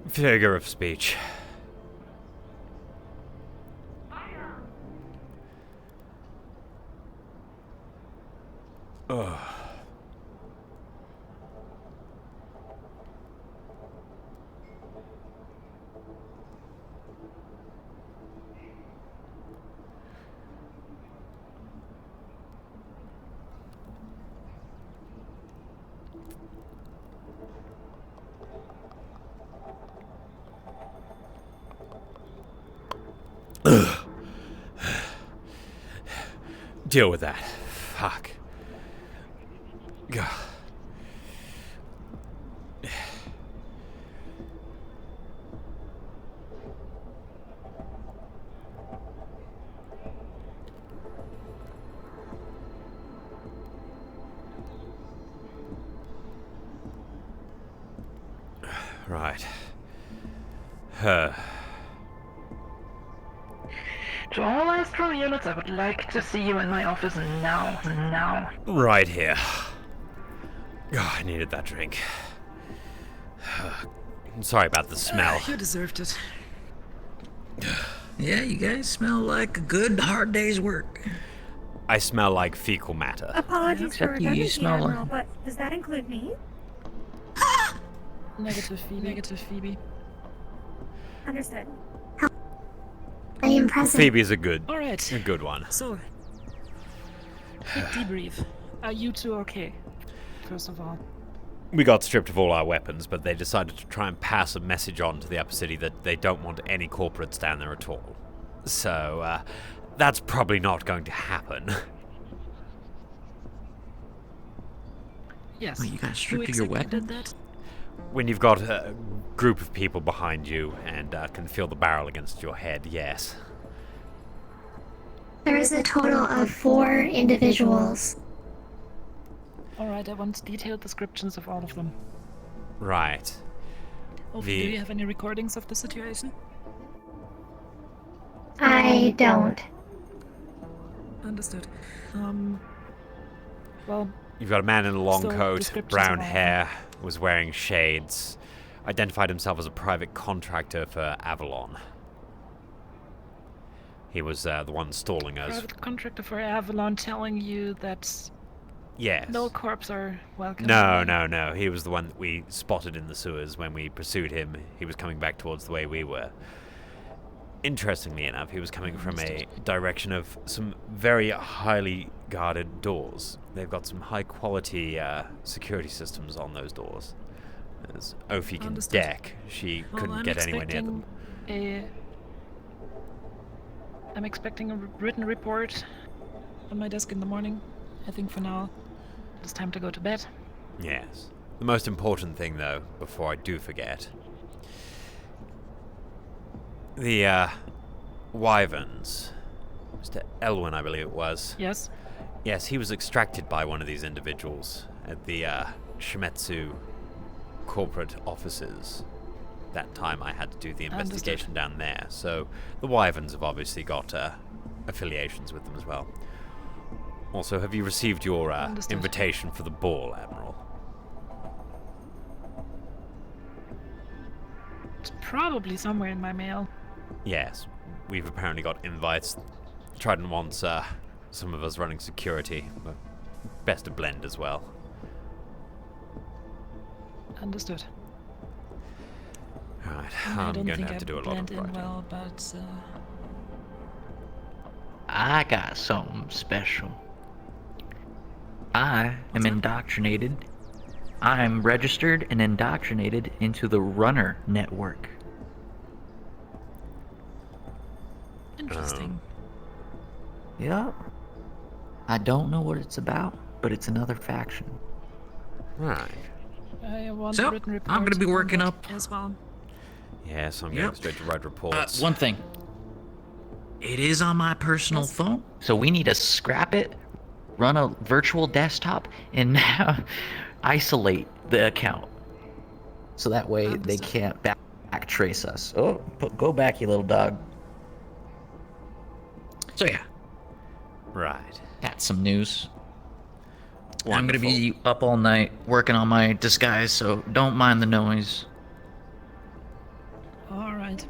Figure of speech. Ugh. Deal with that. Fuck. God. Right. To all Astral units, I would like to see you in my office now. Right here. Oh, I needed that drink. I'm sorry about the smell. You deserved it. Yeah, you guys smell like a good hard day's work. I smell like fecal matter. Apologies for Except you redundancy, smell like- Admiral, but does that include me? Negative, Phoebe. Understood. I am present. Phoebe's a good one. So, quick debrief. Are you two okay? First of all. We got stripped of all our weapons, but they decided to try and pass a message on to the upper city that they don't want any corporates down there at all. So, that's probably not going to happen. Yes. Well, you got Who stripped of your exactly weapon? did that? When you've got a group of people behind you and can feel the barrel against your head, yes. There is a total of 4 individuals. Alright, I want detailed descriptions of all of them. Right. Do you have any recordings of the situation? I don't. Understood. Well... You've got a man in a long So, coat, descriptions brown of all. hair, was wearing shades, identified himself as a private contractor for Avalon. He was the one stalling us. Private contractor for Avalon telling you that Yes. no corps are welcome. No. He was the one that we spotted in the sewers when we pursued him. He was coming back towards the way we were. Interestingly enough, he was coming from a direction of some very highly guarded doors. They've got some high quality security systems on those doors. As Ophi can Understood. deck, she Well, couldn't I'm get anywhere near them. I'm expecting a written report on my desk in the morning. I think for now, it's time to go to bed. Yes. The most important thing, though, before I do forget, the Wyverns. Mr. Elwyn, I believe it was. Yes? Yes, he was extracted by one of these individuals at the Shimetsu corporate offices. That time I had to do the investigation down there, so the Wyverns have obviously got affiliations with them as well. Also, have you received your invitation for the ball, Admiral? It's probably somewhere in my mail. Yes, we've apparently got invites. Trident wants some of us running security, but best to blend as well. Understood. Right, I I'm don't going to think have to do a lot of blend in writing. well, but I got something special. I am indoctrinated. I am registered and indoctrinated into the Runner Network. Interesting. Yep. I don't know what it's about, but it's another faction. Right. I want So, a written report. I'm gonna be on working that up. as well. Yes, I'm going straight to write reports. One thing. It is on my personal phone, so we need to scrap it, run a virtual desktop, and now isolate the account. So that way they can't back trace us. Oh, go back, you little dog. So yeah. Right. That's some news. I'm gonna Wonderful. be up all night working on my disguise, so don't mind the noise. All right.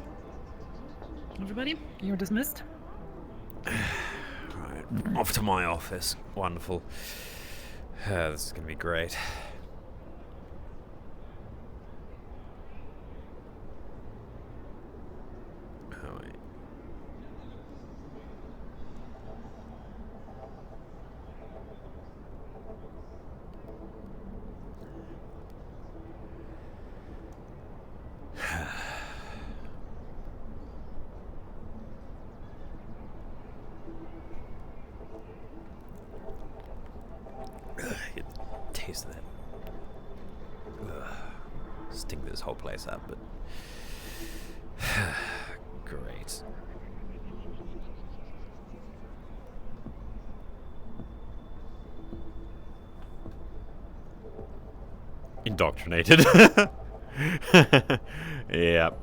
Everybody, you're dismissed. Right. Off to my office. Wonderful. This is going to be great. Oh, wait. Get the taste of that. Stink this whole place up, but great. Indoctrinated. Yep.